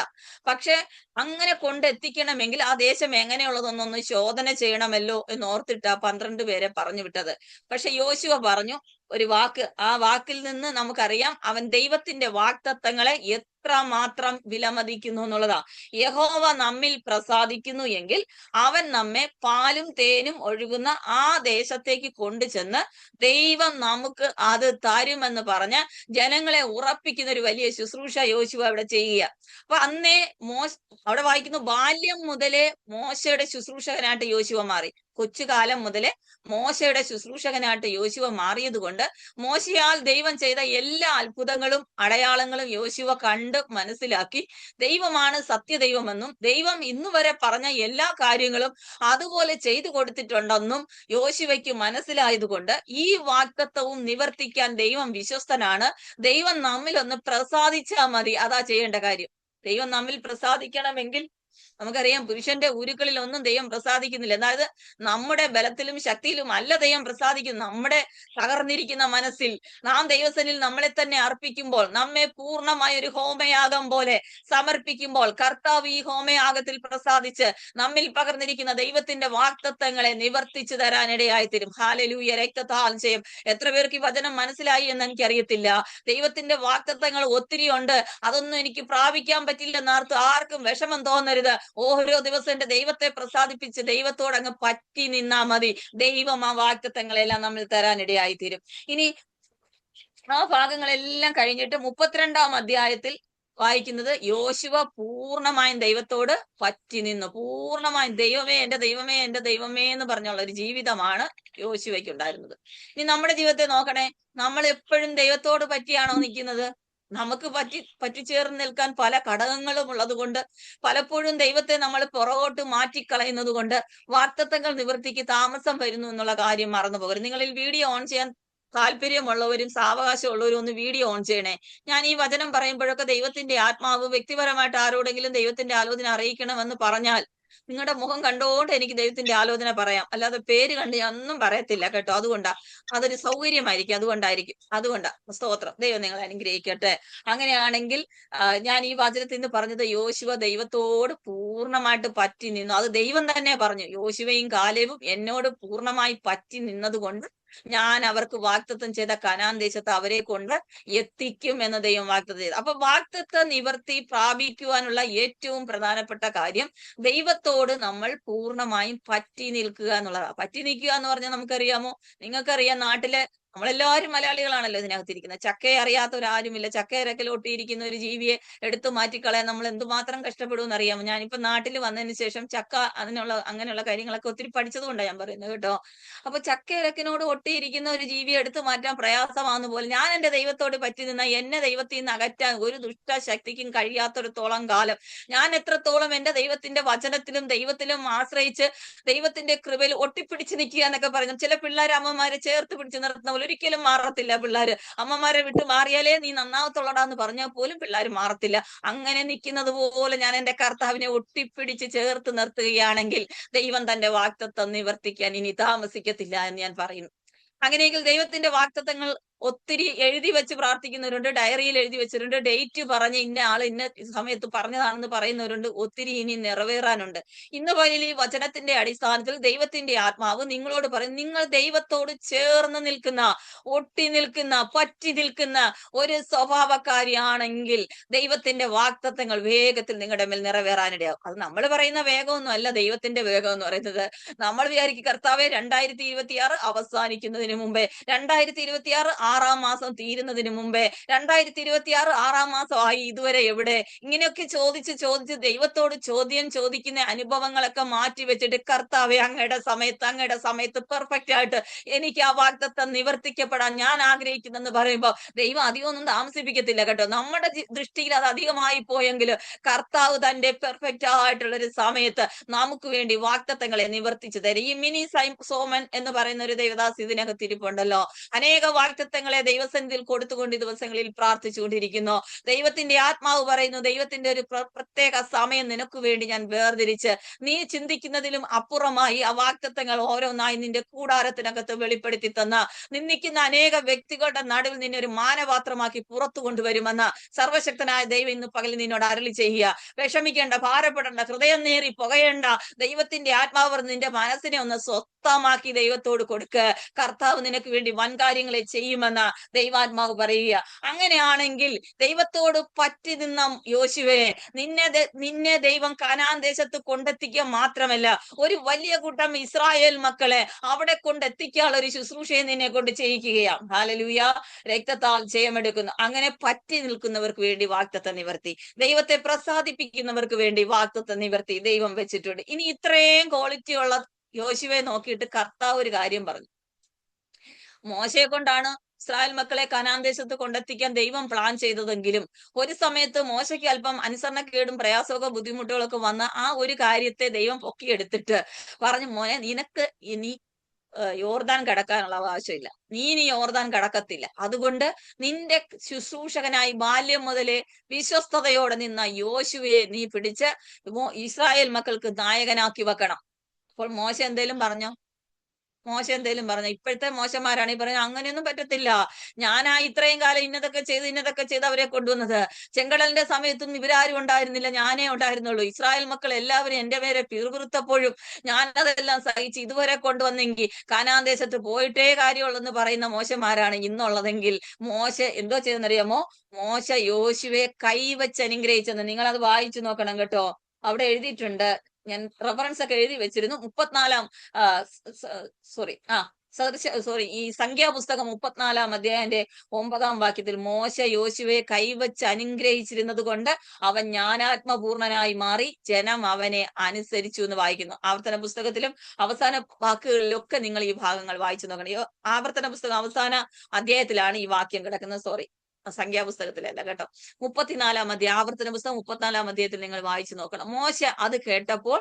പക്ഷെ അങ്ങനെ കൊണ്ടെത്തിക്കണമെങ്കിൽ ആ ദേശം എങ്ങനെയുള്ളതെന്നൊന്ന് ശോധന ചെയ്യണമല്ലോ എന്ന് ഓർത്തിട്ട് ആ 12 പേരെ പറഞ്ഞു വിട്ടത്. പക്ഷെ യോശുവ പറഞ്ഞു ഒരു വാക്ക്, ആ വാക്കിൽ നിന്ന് നമുക്കറിയാം അവൻ ദൈവത്തിന്റെ വാഗ്ദത്തങ്ങളെ എത്രമാത്രം വിലമതിക്കുന്നു എന്നുള്ളതാ. യഹോവ നമ്മിൽ പ്രസാദിക്കുന്നു എങ്കിൽ അവൻ നമ്മെ പാലും തേനും ഒഴുകുന്ന ആ ദേശത്തേക്ക് കൊണ്ടുചെന്ന് ദൈവം നമുക്ക് അത് തരുമെന്ന് പറഞ്ഞ് ജനങ്ങളെ ഉറപ്പിക്കുന്ന ഒരു വലിയ ശുശ്രൂഷ യോശുവ അവിടെ ചെയ്യുക. അപ്പൊ അന്നേ അവിടെ വായിക്കുന്നു, ബാല്യം മുതലേ മോശയുടെ ശുശ്രൂഷകനായിട്ട് യോശുവ മാറി. കൊച്ചുകാലം മുതലേ മോശയുടെ ശുശ്രൂഷകനായിട്ട് യോശുവ മാറിയത് കൊണ്ട് മോശയാൽ ദൈവം ചെയ്ത എല്ലാ അത്ഭുതങ്ങളും അടയാളങ്ങളും യോശുവ കണ്ട് മനസ്സിലാക്കി ദൈവമാണ് സത്യദൈവമെന്നും ദൈവം ഇന്നുവരെ പറഞ്ഞ എല്ലാ കാര്യങ്ങളും അതുപോലെ ചെയ്തു കൊടുത്തിട്ടുണ്ടെന്നും യോശുവയ്ക്ക് മനസ്സിലായതുകൊണ്ട് ഈ വാഗ്ദത്തവും നിവർത്തിക്കാൻ ദൈവം വിശ്വസ്തനാണ്. ദൈവം നമ്മിൽ ഒന്ന് പ്രസാദിച്ചാൽ മതി, അതാ ചെയ്യേണ്ട കാര്യം. ദൈവം നമ്മിൽ പ്രസാദിക്കണമെങ്കിൽ നമുക്കറിയാം പുരുഷന്റെ ഉരുക്കളിൽ ഒന്നും ദൈവം പ്രസാദിക്കുന്നില്ല. അതായത് നമ്മുടെ ബലത്തിലും ശക്തിയിലും അല്ല ദൈവം പ്രസാദിക്കുന്നു. നമ്മുടെ തകർന്നിരിക്കുന്ന മനസ്സിൽ നാം ദൈവസന്നിധിയിൽ നമ്മളെ തന്നെ അർപ്പിക്കുമ്പോൾ, നമ്മെ പൂർണ്ണമായ ഒരു ഹോമയാഗം പോലെ സമർപ്പിക്കുമ്പോൾ കർത്താവ് ഈ ഹോമയാഗത്തിൽ പ്രസാദിച്ച് നമ്മിൽ പകർന്നിരിക്കുന്ന ദൈവത്തിന്റെ വാഗ്ദത്തങ്ങളെ നിവർത്തിച്ചു തരാനിടയായി തീരും. ഹല്ലേലൂയ. രക്തത്താൽ ചെയ്യും. എത്ര പേർക്ക് ഈ വചനം മനസ്സിലായി എന്ന് എനിക്കറിയത്തില്ല. ദൈവത്തിന്റെ വാഗ്ദത്തങ്ങൾ ഒത്തിരി ഉണ്ട്, അതൊന്നും എനിക്ക് പ്രാപിക്കാൻ പറ്റില്ലെന്നർത്ഥം ആർക്കും വിഷമം തോന്നരുത്. ഓരോ ദിവസം എന്റെ ദൈവത്തെ പ്രസാദിപ്പിച്ച് ദൈവത്തോട് അങ്ങ് പറ്റി നിന്നാ മതി. ദൈവം ആ വാഗ്ദത്തങ്ങളെല്ലാം നമ്മൾ തരാനിടയായി തീരും. ഇനി ആ ഭാഗങ്ങളെല്ലാം കഴിഞ്ഞിട്ട് 32-ാം അധ്യായത്തിൽ വായിക്കുന്നത് യോശുവ പൂർണ്ണമായും ദൈവത്തോട് പറ്റി നിന്നു. പൂർണ്ണമായും ദൈവമേ എന്റെ ദൈവമേ എന്റെ ദൈവമേ എന്ന് പറഞ്ഞുള്ള ഒരു ജീവിതമാണ് യോശുവയ്ക്ക് ഉണ്ടായിരുന്നത്. ഇനി നമ്മുടെ ജീവിതത്തെ നോക്കണേ, നമ്മൾ എപ്പോഴും ദൈവത്തോട് പറ്റിയാണോ നിൽക്കുന്നത്? നമുക്ക് പറ്റിച്ചേർന്ന് നിൽക്കാൻ പല ഘടകങ്ങളും ഉള്ളത് കൊണ്ട് പലപ്പോഴും ദൈവത്തെ നമ്മൾ പുറകോട്ട് മാറ്റിക്കളയുന്നത് കൊണ്ട് വാഗ്ദത്തങ്ങൾ നിവൃത്തിക്ക് താമസം വരുന്നു എന്നുള്ള കാര്യം മറന്നു പോകരുത്. നിങ്ങളിൽ വീഡിയോ ഓൺ ചെയ്യാൻ താല്പര്യമുള്ളവരും സാവകാശമുള്ളവരും ഒന്ന് വീഡിയോ ഓൺ ചെയ്യണേ. ഞാൻ ഈ വചനം പറയുമ്പോഴൊക്കെ ദൈവത്തിന്റെ ആത്മാവ് വ്യക്തിപരമായിട്ട് ആരോടെങ്കിലും ദൈവത്തിന്റെ ആലോചന അറിയിക്കണമെന്ന് പറഞ്ഞാൽ നിങ്ങളുടെ മുഖം കണ്ടോണ്ട് എനിക്ക് ദൈവത്തിന്റെ ആലോചന പറയാം, അല്ലാതെ പേര് കണ്ട് ഞാൻ ഒന്നും പറയത്തില്ല കേട്ടോ. അതൊരു സൗകര്യമായിരിക്കും, അതുകൊണ്ടാ. സ്തോത്രം. ദൈവം നിങ്ങളെ അനുഗ്രഹിക്കട്ടെ. അങ്ങനെയാണെങ്കിൽ ഞാൻ ഈ വചനത്തിൽ നിന്ന് പറഞ്ഞത് യോശുവ ദൈവത്തോട് പൂർണ്ണമായിട്ട് പറ്റി നിന്നു. അത് ദൈവം തന്നെ പറഞ്ഞു, യോശുവയും കാലേബും എന്നോട് പൂർണ്ണമായി പറ്റി നിന്നത് കൊണ്ട് ഞാൻ അവർക്ക് വാഗ്ദത്തം ചെയ്ത കനാൻ ദേശത്ത് അവരെ കൊണ്ട് എത്തിക്കും എന്ന് ദൈവം വാഗ്ദത്തം ചെയ്തു. അപ്പൊ വാഗ്ദത്ത നിവർത്തി പ്രാപിക്കുവാനുള്ള ഏറ്റവും പ്രധാനപ്പെട്ട കാര്യം ദൈവത്തോട് നമ്മൾ പൂർണ്ണമായും പറ്റി നിൽക്കുക എന്നുള്ളതാണ്. പറ്റി നിൽക്കുക എന്ന് പറഞ്ഞാൽ നമുക്കറിയാമോ? നിങ്ങൾക്കറിയാം, നാട്ടിലെ നമ്മളെല്ലാവരും മലയാളികളാണല്ലോ ഇതിനകത്തിരിക്കുന്നത്. ചക്കയെ അറിയാത്തവരാരുമില്ല. ചക്കയിരക്കിൽ ഒട്ടിയിരിക്കുന്ന ഒരു ജീവിയെ എടുത്തു മാറ്റിക്കളയാൻ നമ്മൾ എന്തുമാത്രം കഷ്ടപ്പെടുമെന്ന് അറിയാമോ? ഞാനിപ്പോ നാട്ടിൽ വന്നതിന് ശേഷം ചക്ക അങ്ങനെയുള്ള കാര്യങ്ങളൊക്കെ ഒത്തിരി പഠിച്ചത് കൊണ്ടാണ് ഞാൻ പറയുന്നത് കേട്ടോ. അപ്പൊ ചക്കയിരക്കിനോട് ഒട്ടിയിരിക്കുന്ന ഒരു ജീവിയെ എടുത്തു മാറ്റാൻ പ്രയാസമാകുന്ന പോലെ ഞാൻ എന്റെ ദൈവത്തോട് പറ്റി നിന്ന എന്നെ ദൈവത്തിൽ നിന്ന് അകറ്റാൻ ഒരു ദുഷ്ടശക്തിക്കും കഴിയാത്തൊരുത്തോളം കാലം ഞാൻ എത്രത്തോളം എന്റെ ദൈവത്തിന്റെ വചനത്തിലും ദൈവത്തിലും ആശ്രയിച്ച് ദൈവത്തിന്റെ കൃപയിൽ ഒട്ടിപ്പിടിച്ച് നിൽക്കുക എന്നൊക്കെ പറയുന്നു. ചില പിള്ളേർ അമ്മമാരെ ചേർത്ത് പിടിച്ച് നിർത്തുന്ന പോലെ ഒരിക്കലും മാറത്തില്ല പിള്ളേര്. അമ്മമാരെ വിട്ട് മാറിയാലേ നീ നന്നാവത്തുള്ളടാന്ന് പറഞ്ഞാൽ പോലും പിള്ളേർ മാറത്തില്ല. അങ്ങനെ നിൽക്കുന്നത് പോലെ ഞാൻ എന്റെ കർത്താവിനെ ഒട്ടിപ്പിടിച്ച് ചേർത്ത് നിർത്തുകയാണെങ്കിൽ ദൈവം തന്റെ വാഗ്ദത്തം നിവർത്തിക്കാൻ ഇനി താമസിക്കത്തില്ല എന്ന് ഞാൻ പറയുന്നു. അങ്ങനെയെങ്കിൽ ദൈവത്തിന്റെ വാഗ്ദത്തങ്ങൾ ഒത്തിരി എഴുതി വെച്ച് പ്രാർത്ഥിക്കുന്നവരുണ്ട്, ഡയറിയിൽ എഴുതി വെച്ചിട്ടുണ്ട്, ഡേറ്റ് പറഞ്ഞ് ഇന്ന ആള് ഇന്ന സമയത്ത് പറഞ്ഞതാണെന്ന് പറയുന്നവരുണ്ട്. ഒത്തിരി ഇനി നിറവേറാനുണ്ട്. ഇന്ന് പകലിൽ ഈ വചനത്തിന്റെ അടിസ്ഥാനത്തിൽ ദൈവത്തിന്റെ ആത്മാവ് നിങ്ങളോട് പറയും, നിങ്ങൾ ദൈവത്തോട് ചേർന്ന് നിൽക്കുന്ന, ഒട്ടി നിൽക്കുന്ന, പറ്റി നിൽക്കുന്ന ഒരു സ്വഭാവക്കാരിയാണെങ്കിൽ ദൈവത്തിന്റെ വാഗ്ദത്തങ്ങൾ വേഗത്തിൽ നിങ്ങളുടെ മേൽ നിറവേറാനിടയാവും. അത് നമ്മൾ പറയുന്ന വേഗമൊന്നും അല്ല ദൈവത്തിന്റെ വേഗം എന്ന് പറയുന്നത്. നമ്മൾ വിചാരിക്കും കർത്താവെ 2026 അവസാനിക്കുന്നതിന് മുമ്പേ, 2026 6 മാസം തീരുന്നതിന് മുമ്പേ, 2026 6 മാസമായി ഇതുവരെ എവിടെ? ഇങ്ങനെയൊക്കെ ചോദിച്ച് ദൈവത്തോട് ചോദ്യം ചോദിക്കുന്ന അനുഭവങ്ങളൊക്കെ മാറ്റി വെച്ചിട്ട് കർത്താവെ അങ്ങയുടെ സമയത്ത് പെർഫെക്റ്റ് ആയിട്ട് എനിക്ക് ആ വാഗ്ദത്തം നിവർത്തിക്കപ്പെടാൻ ഞാൻ ആഗ്രഹിക്കുന്നെന്ന് പറയുമ്പോൾ ദൈവം അധികമൊന്നും താമസിപ്പിക്കത്തില്ല കേട്ടോ. നമ്മുടെ ദൃഷ്ടിയിൽ അത് അധികമായി പോയെങ്കിൽ കർത്താവ് തന്റെ പെർഫെക്റ്റ് ആയിട്ടുള്ള ഒരു സമയത്ത് നമുക്ക് വേണ്ടി വാഗ്ദത്തങ്ങളെ നിവർത്തിച്ചു തരും. ഈ മിനി സോമൻ എന്ന് പറയുന്ന ഒരു ദേവദാസ് ഇതിനകത്ത് ഇരിപ്പുണ്ടല്ലോ. അനേക വാഗ്ദത്തങ്ങളെ ദൈവസന്നിധിയിൽ കൊടുത്തുകൊണ്ട് ഈ ദിവസങ്ങളിൽ പ്രാർത്ഥിച്ചുകൊണ്ടിരിക്കുന്നു. ദൈവത്തിന്റെ ആത്മാവ് പറയുന്നു, ദൈവത്തിന്റെ ഒരു പ്രത്യേക സമയം നിനക്ക് വേണ്ടി ഞാൻ വേർതിരിച്ച് നീ ചിന്തിക്കുന്നതിലും അപ്പുറമായി ആ വാഗ്ദത്തങ്ങൾ ഓരോന്നായി നിന്റെ കൂടാരത്തിനകത്ത് വെളിപ്പെടുത്തി തന്ന നിന്ദിക്കുന്ന അനേക വ്യക്തികളുടെ നടുവിൽ നിന്നെ ഒരു മാനപാത്രമാക്കി പുറത്തു കൊണ്ടുവരുമെന്ന് സർവശക്തനായ ദൈവം ഇന്ന് പകൽ നിന്നോട് അരുളി ചെയ്യുക. വിഷമിക്കേണ്ട, ഭാരപ്പെടേണ്ട, ഹൃദയം നേറി പുകയേണ്ട. ദൈവത്തിന്റെ ആത്മാവ് നിന്റെ മനസ്സിനെ ഒന്ന് സ്വസ്ഥമാക്കി ദൈവത്തോട് കൊടുക്കുക. കർത്താവ് നിനക്ക് വേണ്ടി വൻകാര്യങ്ങളെ ചെയ്യുമെന്ന് ദൈവാത്മാവ് പറയുക. അങ്ങനെയാണെങ്കിൽ ദൈവത്തോട് പറ്റി നിന്ന യോശുവേ, നിന്നെ ദൈവം കനാൻ ദേശത്ത് കൊണ്ടെത്തിക്കുക മാത്രമല്ല, ഒരു വലിയ കൂട്ടം ഇസ്രായേൽ മക്കളെ അവിടെ കൊണ്ടെത്തിക്കാനുള്ള ഒരു ശുശ്രൂഷയെ നിന്നെ കൊണ്ട് ചെയ്യിക്കുകയാണ്. ഹല്ലേലൂയ. രക്തത്താൽ ജയമെടുക്കുന്നു. അങ്ങനെ പറ്റി നിൽക്കുന്നവർക്ക് വേണ്ടി വാഗ്ദത്തം നിവർത്തി, ദൈവത്തെ പ്രസാദിപ്പിക്കുന്നവർക്ക് വേണ്ടി വാഗ്ദത്തം നിവർത്തി ദൈവം വെച്ചിട്ടുണ്ട്. ഇനി ഇത്രയും ക്വാളിറ്റി ഉള്ള യോശുവയെ നോക്കിയിട്ട് കർത്താവ് ഒരു കാര്യം പറഞ്ഞു. മോശയെ കൊണ്ടാണ് ഇസ്രായേൽ മക്കളെ കനാൻ ദേശത്ത് കൊണ്ടെത്തിക്കാൻ ദൈവം പ്ലാൻ ചെയ്തതെങ്കിലും ഒരു സമയത്ത് മോശയ്ക്ക് അല്പം അനുസരണക്കേടും പ്രയാസമൊക്കെ ബുദ്ധിമുട്ടുകളൊക്കെ വന്ന ആ ഒരു കാര്യത്തെ ദൈവം പൊക്കിയെടുത്തിട്ട് പറഞ്ഞു, മോനെ നിനക്ക് ഇനി യോർദാൻ കടക്കാനുള്ള അവകാശമില്ല, നീ ഇനി യോർദാൻ കടക്കത്തില്ല. അതുകൊണ്ട് നിന്റെ ശുശ്രൂഷകനായി ബാല്യം മുതലേ വിശ്വസ്തയോടെ നിന്ന യോശുവയെ നീ പിടിച്ച് ഇസ്രായേൽ മക്കൾക്ക് നായകനാക്കി വെക്കണം. അപ്പോൾ മോശ എന്തേലും പറഞ്ഞോ? ഇപ്പോഴത്തെ മോശന്മാരാണ് ഈ പറഞ്ഞത് അങ്ങനെയൊന്നും പറ്റത്തില്ല, ഞാനാ ഇത്രയും കാലം ഇന്നതൊക്കെ ചെയ്ത് അവരെ കൊണ്ടുവന്നത്. ചെങ്കടലിന്റെ സമയത്തും ഇവരാരും ഉണ്ടായിരുന്നില്ല, ഞാനേ ഉണ്ടായിരുന്നുള്ളൂ. ഇസ്രായേൽ മക്കൾ എല്ലാവരും എന്റെ പേരെ പിറുപിറുത്തപ്പോഴും ഞാനതെല്ലാം സഹിച്ച് ഇതുവരെ കൊണ്ടുവന്നെങ്കിൽ കാനാൻ ദേശത്ത് പോയിട്ടേ കാര്യമുള്ളെന്ന് പറയുന്ന മോശന്മാരാണ് ഇന്നുള്ളതെങ്കിൽ മോശ എന്തോ ചെയ്തെന്നറിയാമോ? മോശ യോശുവയെ കൈവച്ച് അനുഗ്രഹിച്ചെന്ന്. നിങ്ങൾ അത് വായിച്ചു നോക്കണം കേട്ടോ. അവിടെ എഴുതിയിട്ടുണ്ട്, ഞാൻ റെഫറൻസ് ഒക്കെ എഴുതി വെച്ചിരുന്നു. ഈ സംഖ്യാപുസ്തകം 34 അധ്യായന്റെ 9 വാക്യത്തിൽ മോശ യോശുവയെ കൈവച്ച് അനുഗ്രഹിച്ചിരുന്നത് കൊണ്ട് അവൻ ജ്ഞാനാത്മപൂർണനായി മാറി, ജനം അവനെ അനുസരിച്ചു എന്ന് വായിക്കുന്നു. ആവർത്തന പുസ്തകത്തിലും അവസാന വാക്കുകളിലൊക്കെ നിങ്ങൾ ഈ ഭാഗങ്ങൾ വായിച്ചു നോക്കണം. ആവർത്തന പുസ്തകം അവസാന അധ്യായത്തിലാണ് ഈ വാക്യം കിടക്കുന്നത്. സംഖ്യാപുസ്തകത്തിലല്ല കേട്ടോ. 34 അധ്യായം, ആവർത്തന പുസ്തകം 34 അധ്യായത്തിൽ നിങ്ങൾ വായിച്ചു നോക്കണം. മോശ അത് കേട്ടപ്പോൾ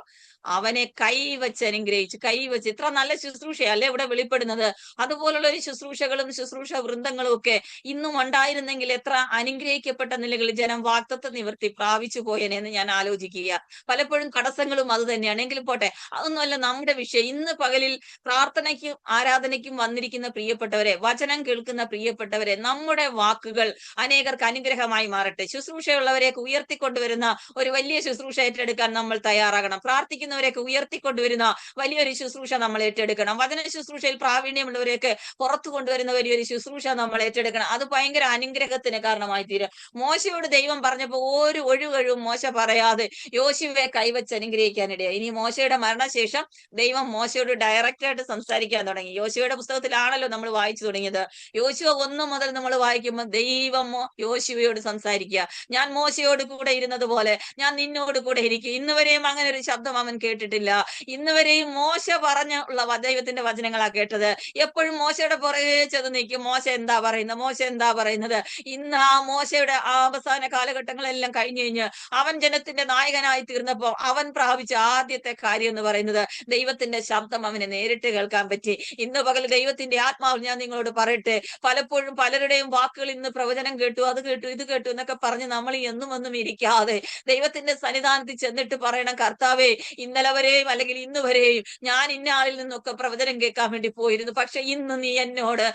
അവനെ കൈവച്ച് അനുഗ്രഹിച്ചു. കൈവച്ച്, ഇത്ര നല്ല ശുശ്രൂഷയല്ലേ ഇവിടെ വെളിപ്പെടുന്നത്. അതുപോലുള്ള ഒരു ശുശ്രൂഷ വൃന്ദങ്ങളും ഒക്കെ ഇന്നും ഉണ്ടായിരുന്നെങ്കിൽ എത്ര അനുഗ്രഹിക്കപ്പെട്ട നിലകളിൽ ജനം വാഗ്ദത്ത നിവർത്തി പ്രാപിച്ചു പോയനെന്ന് ഞാൻ ആലോചിക്കുക. പലപ്പോഴും തടസ്സങ്ങളും അത് തന്നെയാണ്. എങ്കിലും പോട്ടെ, അതൊന്നുമല്ല നമ്മുടെ വിഷയം. ഇന്ന് പകലിൽ പ്രാർത്ഥനയ്ക്കും ആരാധനയ്ക്കും വന്നിരിക്കുന്ന പ്രിയപ്പെട്ടവരെ, വചനം കേൾക്കുന്ന പ്രിയപ്പെട്ടവരെ, നമ്മുടെ വാക്കുകൾ അനേകർക്ക് അനുഗ്രഹമായി മാറട്ടെ. ശുശ്രൂഷയുള്ളവരെയൊക്കെ ഉയർത്തിക്കൊണ്ടുവരുന്ന ഒരു വലിയ ശുശ്രൂഷ ഏറ്റെടുക്കാൻ നമ്മൾ തയ്യാറാകണം. പ്രാർത്ഥിക്കുന്നവരെയൊക്കെ ഉയർത്തിക്കൊണ്ടുവരുന്ന വലിയൊരു ശുശ്രൂഷ നമ്മൾ ഏറ്റെടുക്കണം. വചന ശുശ്രൂഷയിൽ പ്രാവീണ്യമുള്ളവരെയൊക്കെ പുറത്തു കൊണ്ടുവരുന്ന വലിയൊരു ശുശ്രൂഷ നമ്മൾ ഏറ്റെടുക്കണം. അത് ഭയങ്കര അനുഗ്രഹത്തിന് കാരണമായി തീരും. മോശയോട് ദൈവം പറഞ്ഞപ്പോ ഒരു ഒഴിവൊഴിവും മോശ പറയാതെ യോശുവയെ കൈവച്ച് അനുഗ്രഹിക്കാനിടയായി. ഇനി മോശയുടെ മരണശേഷം ദൈവം മോശയോട് ഡയറക്റ്റ് ആയിട്ട് സംസാരിക്കാൻ തുടങ്ങി. യോശുവയുടെ പുസ്തകത്തിലാണല്ലോ നമ്മൾ വായിച്ചു തുടങ്ങിയത്. യോശുവ 1 മുതൽ നമ്മൾ വായിക്കുമ്പോൾ ദൈവം യോശുവയോട് സംസാരിക്കുക. ഞാൻ മോശയോട് കൂടെ ഇരുന്നത് പോലെ ഞാൻ നിന്നോട് കൂടെ ഇരിക്കും. ഇന്നുവരെയും അങ്ങനെ ഒരു ശബ്ദം അവൻ കേട്ടിട്ടില്ല. ഇന്നുവരെയും മോശ പറഞ്ഞുള്ള ദൈവത്തിന്റെ വചനങ്ങളാ കേട്ടത്. എപ്പോഴും മോശയുടെ പുറകെ ചെന്ന് നിൽക്കും. മോശ എന്താ പറയുന്നത്, മോശ എന്താ പറയുന്നത്. ഇന്ന് ആ മോശയുടെ അവസാന കാലഘട്ടങ്ങളെല്ലാം കഴിഞ്ഞ് അവൻ ജനത്തിന്റെ നായകനായി തീർന്നപ്പോ അവൻ പ്രാപിച്ച ആദ്യത്തെ കാര്യം എന്ന് പറയുന്നത് ദൈവത്തിന്റെ ശബ്ദം അവന് നേരിട്ട് കേൾക്കാൻ പറ്റി. ഇന്ന് പകൽ ദൈവത്തിന്റെ ആത്മാവ് ഞാൻ നിങ്ങളോട് പറയട്ടെ, പലപ്പോഴും പലരുടെയും വാക്കുകൾ ഇന്ന് പ്രവചനം കേട്ടു, അത് കേട്ടു, ഇത് കേട്ടു എന്നൊക്കെ പറഞ്ഞ് നമ്മൾ ഒന്നും ഇരിക്കാതെ ദൈവത്തിന്റെ സന്നിധാനത്തിൽ ചെന്നിട്ട് പറയണം, കർത്താവേ, ഇന്നലെ വരെയും അല്ലെങ്കിൽ ഇന്ന് വരെയും ഞാൻ ഇന്ന ആളിൽ നിന്നൊക്കെ പ്രവചനം കേൾക്കാൻ വേണ്ടി പോയിരുന്നു. പക്ഷെ ഇന്ന് നീ എന്നോട്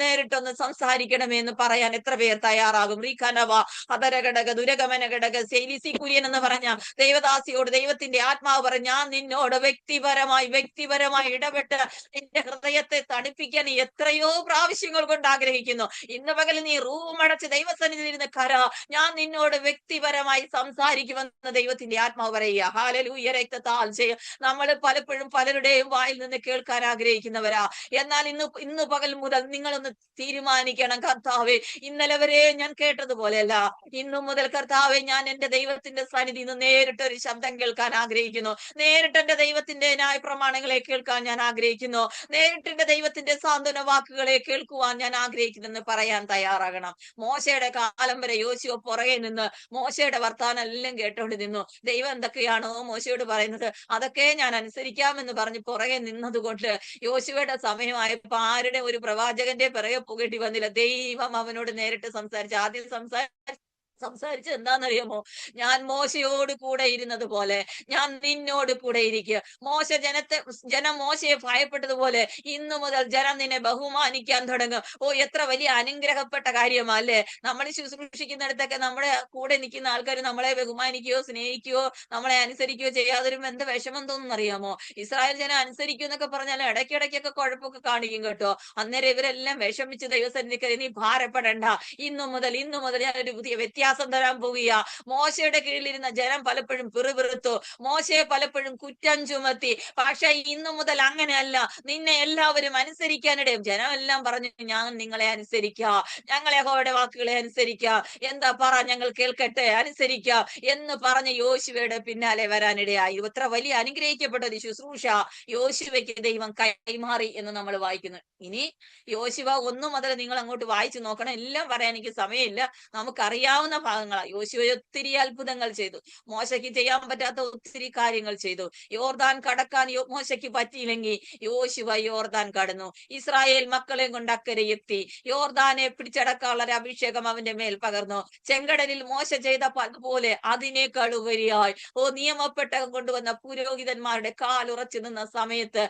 നേരിട്ടൊന്ന് സംസാരിക്കണമേ എന്ന് പറയാൻ എത്ര പേർ തയ്യാറാകും? റീഖനവ അതരഘടക ദുരഗമന ഘടക സെയിലിസി കുര്യൻ എന്ന് പറഞ്ഞ ദൈവദാസിയോട് ദൈവത്തിന്റെ ആത്മാവ് പറഞ്ഞ, ഞാൻ നിന്നോട് വ്യക്തിപരമായി ഇടപെട്ട് നിന്റെ ഹൃദയത്തെ തണുപ്പിക്കാൻ എത്രയോ പ്രാവശ്യങ്ങൾ കൊണ്ട് ആഗ്രഹിക്കുന്നു. ഇന്ന് പകൽ നീ റൂം അടച്ച് ദൈവസന്നിധിയിൽ ഇരുന്ന് ഞാൻ നിന്നോട് വ്യക്തിപരമായി സംസാരിക്കുമെന്ന് ദൈവത്തിന്റെ ആത്മാവ് പറയുക. ഹല്ലേലൂയ. രക്തത്താൽ നമ്മൾ പലപ്പോഴും പലരുടെയും വായിൽ നിന്ന് കേൾക്കാൻ ആഗ്രഹിക്കുന്നവരാ. എന്നാൽ ഇന്ന് പകൽ മുതൽ നിങ്ങളൊന്ന് തീരുമാനിക്കണം, കർത്താവേ, ഇന്നലെ വരെ ഞാൻ കേട്ടതുപോലെയല്ല, ഇന്നു മുതൽ കർത്താവെ ഞാൻ എന്റെ ദൈവത്തിന്റെ സന്നിധിയിൽ നിന്ന് നേരിട്ടൊരു ശബ്ദം കേൾക്കാൻ ആഗ്രഹിക്കുന്നു. നേരിട്ട് എന്റെ ദൈവത്തിന്റെ ന്യായപ്രമാണങ്ങളെ കേൾക്കാൻ ഞാൻ ആഗ്രഹിക്കുന്നു. നേരിട്ട് എന്റെ ദൈവത്തിന്റെ സാന്ത്വന വാക്കുകളെ കേൾക്കുവാൻ ഞാൻ ആഗ്രഹിക്കുന്നെന്ന് പറയാൻ തയ്യാറാകണം. മോശയുടെ കാലം വരെ യോശുവ പുറകെ നിന്ന് മോശയുടെ വർത്താനം എല്ലാം കേട്ടോണ്ട് നിന്നു. ദൈവം എന്തൊക്കെയാണോ മോശയോട് പറയുന്നത് അതൊക്കെ ഞാൻ അനുസരിക്കാമെന്ന് പറഞ്ഞ് പുറകെ നിന്നത് കൊണ്ട് യോശുവയുടെ സമയമായപ്പോ ആരുടെ ഒരു പ്രവാചകന്റെ പിറകെ പോകേണ്ടി വന്നില്ല. ദൈവം അവനോട് നേരിട്ട് സംസാരിച്ചു. ആദ്യം സംസാരിച്ചത് എന്താണെന്നറിയാമോ? ഞാൻ മോശയോട് കൂടെ ഇരുന്നത് പോലെ ഞാൻ നിന്നോട് കൂടെ ഇരിക്കുക. ജനം മോശയെ ഭയപ്പെട്ടതുപോലെ ഇന്നു മുതൽ ജനം നിന്നെ ബഹുമാനിക്കാൻ തുടങ്ങും. എത്ര വലിയ അനുഗ്രഹപ്പെട്ട കാര്യമല്ലേ? നമ്മൾ ശുശ്രൂഷിക്കുന്നിടത്തൊക്കെ നമ്മുടെ കൂടെ നിൽക്കുന്ന ആൾക്കാർ നമ്മളെ ബഹുമാനിക്കുകയോ സ്നേഹിക്കുകയോ നമ്മളെ അനുസരിക്കുകയോ ചെയ്യാതൊരു എന്ത് വിഷമം തോന്നുന്നറിയാമോ? ഇസ്രായേൽ ജനം അനുസരിക്കും എന്നൊക്കെ പറഞ്ഞാൽ ഇടയ്ക്കിടയ്ക്കൊക്കെ കുഴപ്പമൊക്കെ കാണിക്കും കേട്ടോ. അന്നേരം ഇവരെല്ലാം വിഷമിച്ച് ദൈവസന്നിധിക്ക് നീ ഭാരപ്പെടണ്ട, ഇന്നു മുതൽ ഞാനൊരു പുതിയ വ്യത്യാസം തരാൻ പോവുക. മോശയുടെ കീഴിലിരുന്ന ജനം പലപ്പോഴും പിറുപിറുത്തു, മോശയെ പലപ്പോഴും കുറ്റം ചുമത്തി. പക്ഷെ ഇന്നു മുതൽ അങ്ങനെയല്ല, നിന്നെ എല്ലാവരും അനുസരിക്കാനിടയും. ജനം എല്ലാം പറഞ്ഞു, ഞാൻ നിങ്ങളെ അനുസരിക്കാം, ഞങ്ങൾ യഹോവയുടെ വാക്കുകളെ അനുസരിക്കാം, എന്താ പറ, ഞങ്ങൾ കേൾക്കട്ടെ, അനുസരിക്കാം എന്ന് പറഞ്ഞ് യോശുവയുടെ പിന്നാലെ വരാനിടയായി. ഇത്ര വലിയ അനുഗ്രഹിക്കപ്പെട്ട ഒരു ശുശ്രൂഷ യോശുവയ്ക്ക് ദൈവം കൈമാറി എന്ന് നമ്മൾ വായിക്കുന്നു. ഇനി യോശുവ 1 മുതൽ നിങ്ങൾ അങ്ങോട്ട് വായിച്ചു നോക്കണം. എല്ലാം പറയാൻ എനിക്ക് സമയമില്ല, നമുക്കറിയാവുന്ന ഭാഗങ്ങളാ. യോശുവ ഒത്തിരി അത്ഭുതങ്ങൾ ചെയ്തു, മോശയ്ക്ക് ചെയ്യാൻ പറ്റാത്ത ഒത്തിരി കാര്യങ്ങൾ ചെയ്തു. യോർദാൻ കടക്കാൻ മോശയ്ക്ക് പറ്റിയില്ലെങ്കിൽ യോശുവ യോർദാൻ കടന്നു. ഇസ്രായേൽ മക്കളെ കൊണ്ട് അക്കരെ എത്തി. യോർദാനെ പിടിച്ചടക്കാനുള്ള ഒരു അഭിഷേകം അവന്റെ മേൽ പകർന്നു. ചെങ്കടലിൽ മോശ ചെയ്ത പോലെ അതിനേക്കാൾ ഉപരിയായി നിയമപ്പെട്ടകം കൊണ്ടുവന്ന പുരോഹിതന്മാരുടെ കാലുറച്ചു നിന്ന സമയത്ത്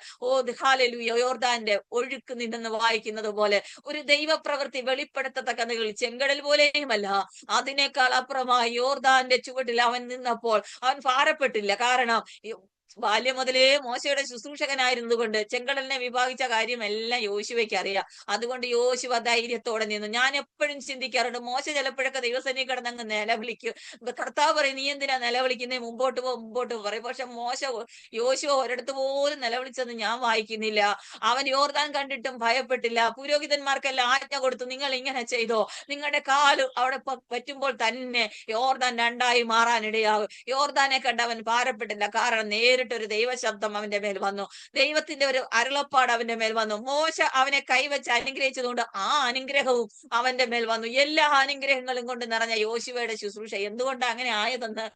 ഹല്ലേലൂയ, യോർദാന്റെ ഒഴുക്ക് നിന്നെന്ന് വായിക്കുന്നത് പോലെ ഒരു ദൈവപ്രവൃത്തി വെളിപ്പെടുത്തത്തക്ക ചെങ്കടൽ പോലെയുമല്ല, അതിനേക്കാൾ അപ്പുറമായി യോർദാന്റെ ചുവട്ടിൽ അവൻ നിന്നപ്പോൾ അവൻ ഭാരപ്പെട്ടില്ല. കാരണം ബാല്യം മുതലേ മോശയുടെ ശുശ്രൂഷകനായിരുന്നത് കൊണ്ട് ചെങ്കടലിനെ വിഭാഗിച്ച കാര്യം എല്ലാം യോശുവയ്ക്ക് അറിയാം. അതുകൊണ്ട് യോശുവ ധൈര്യത്തോടെ നിന്നു. ഞാൻ എപ്പോഴും ചിന്തിക്കാറുണ്ട്, മോശ ചിലപ്പോഴൊക്കെ ദൈവസന്നിധി കിടന്നങ്ങ് നിലവിളിക്കും. കർത്താവ് പറയും, നീ എന്തിനാ നിലവിളിക്കുന്നേ, മുമ്പോട്ട് പോ പറയും. പക്ഷെ യോശുവ ഒരിടത്ത് പോലും നിലവിളിച്ചെന്ന് ഞാൻ വായിക്കുന്നില്ല. അവൻ യോർദാൻ കണ്ടിട്ടും ഭയപ്പെട്ടില്ല. പുരോഹിതന്മാർക്കെല്ലാം ആജ്ഞ കൊടുത്തു, നിങ്ങൾ ഇങ്ങനെ ചെയ്തോ, നിങ്ങളുടെ കാല് അവിടെ പറ്റുമ്പോൾ തന്നെ യോർദാൻ 2ആയി മാറാനിടയാകും. യോർദാനെ കണ്ട് അവൻ ഭാരപ്പെട്ടില്ല. കാരണം നേരിട്ടൊരു ദൈവശബ്ദം അവന്റെ മേൽ വന്നു, ദൈവത്തിന്റെ ഒരു അരുളപ്പാട് അവന്റെ മേൽ വന്നു. മോശ അവനെ കൈവച്ച് അനുഗ്രഹിച്ചതുകൊണ്ട് ആ അനുഗ്രഹവും അവന്റെ മേൽ വന്നു. എല്ലാ അനുഗ്രഹങ്ങളും കൊണ്ട് നിറഞ്ഞ യോശുവയുടെ ശുശ്രൂഷ എന്തുകൊണ്ടാണ് അങ്ങനെ ആയതെന്ന്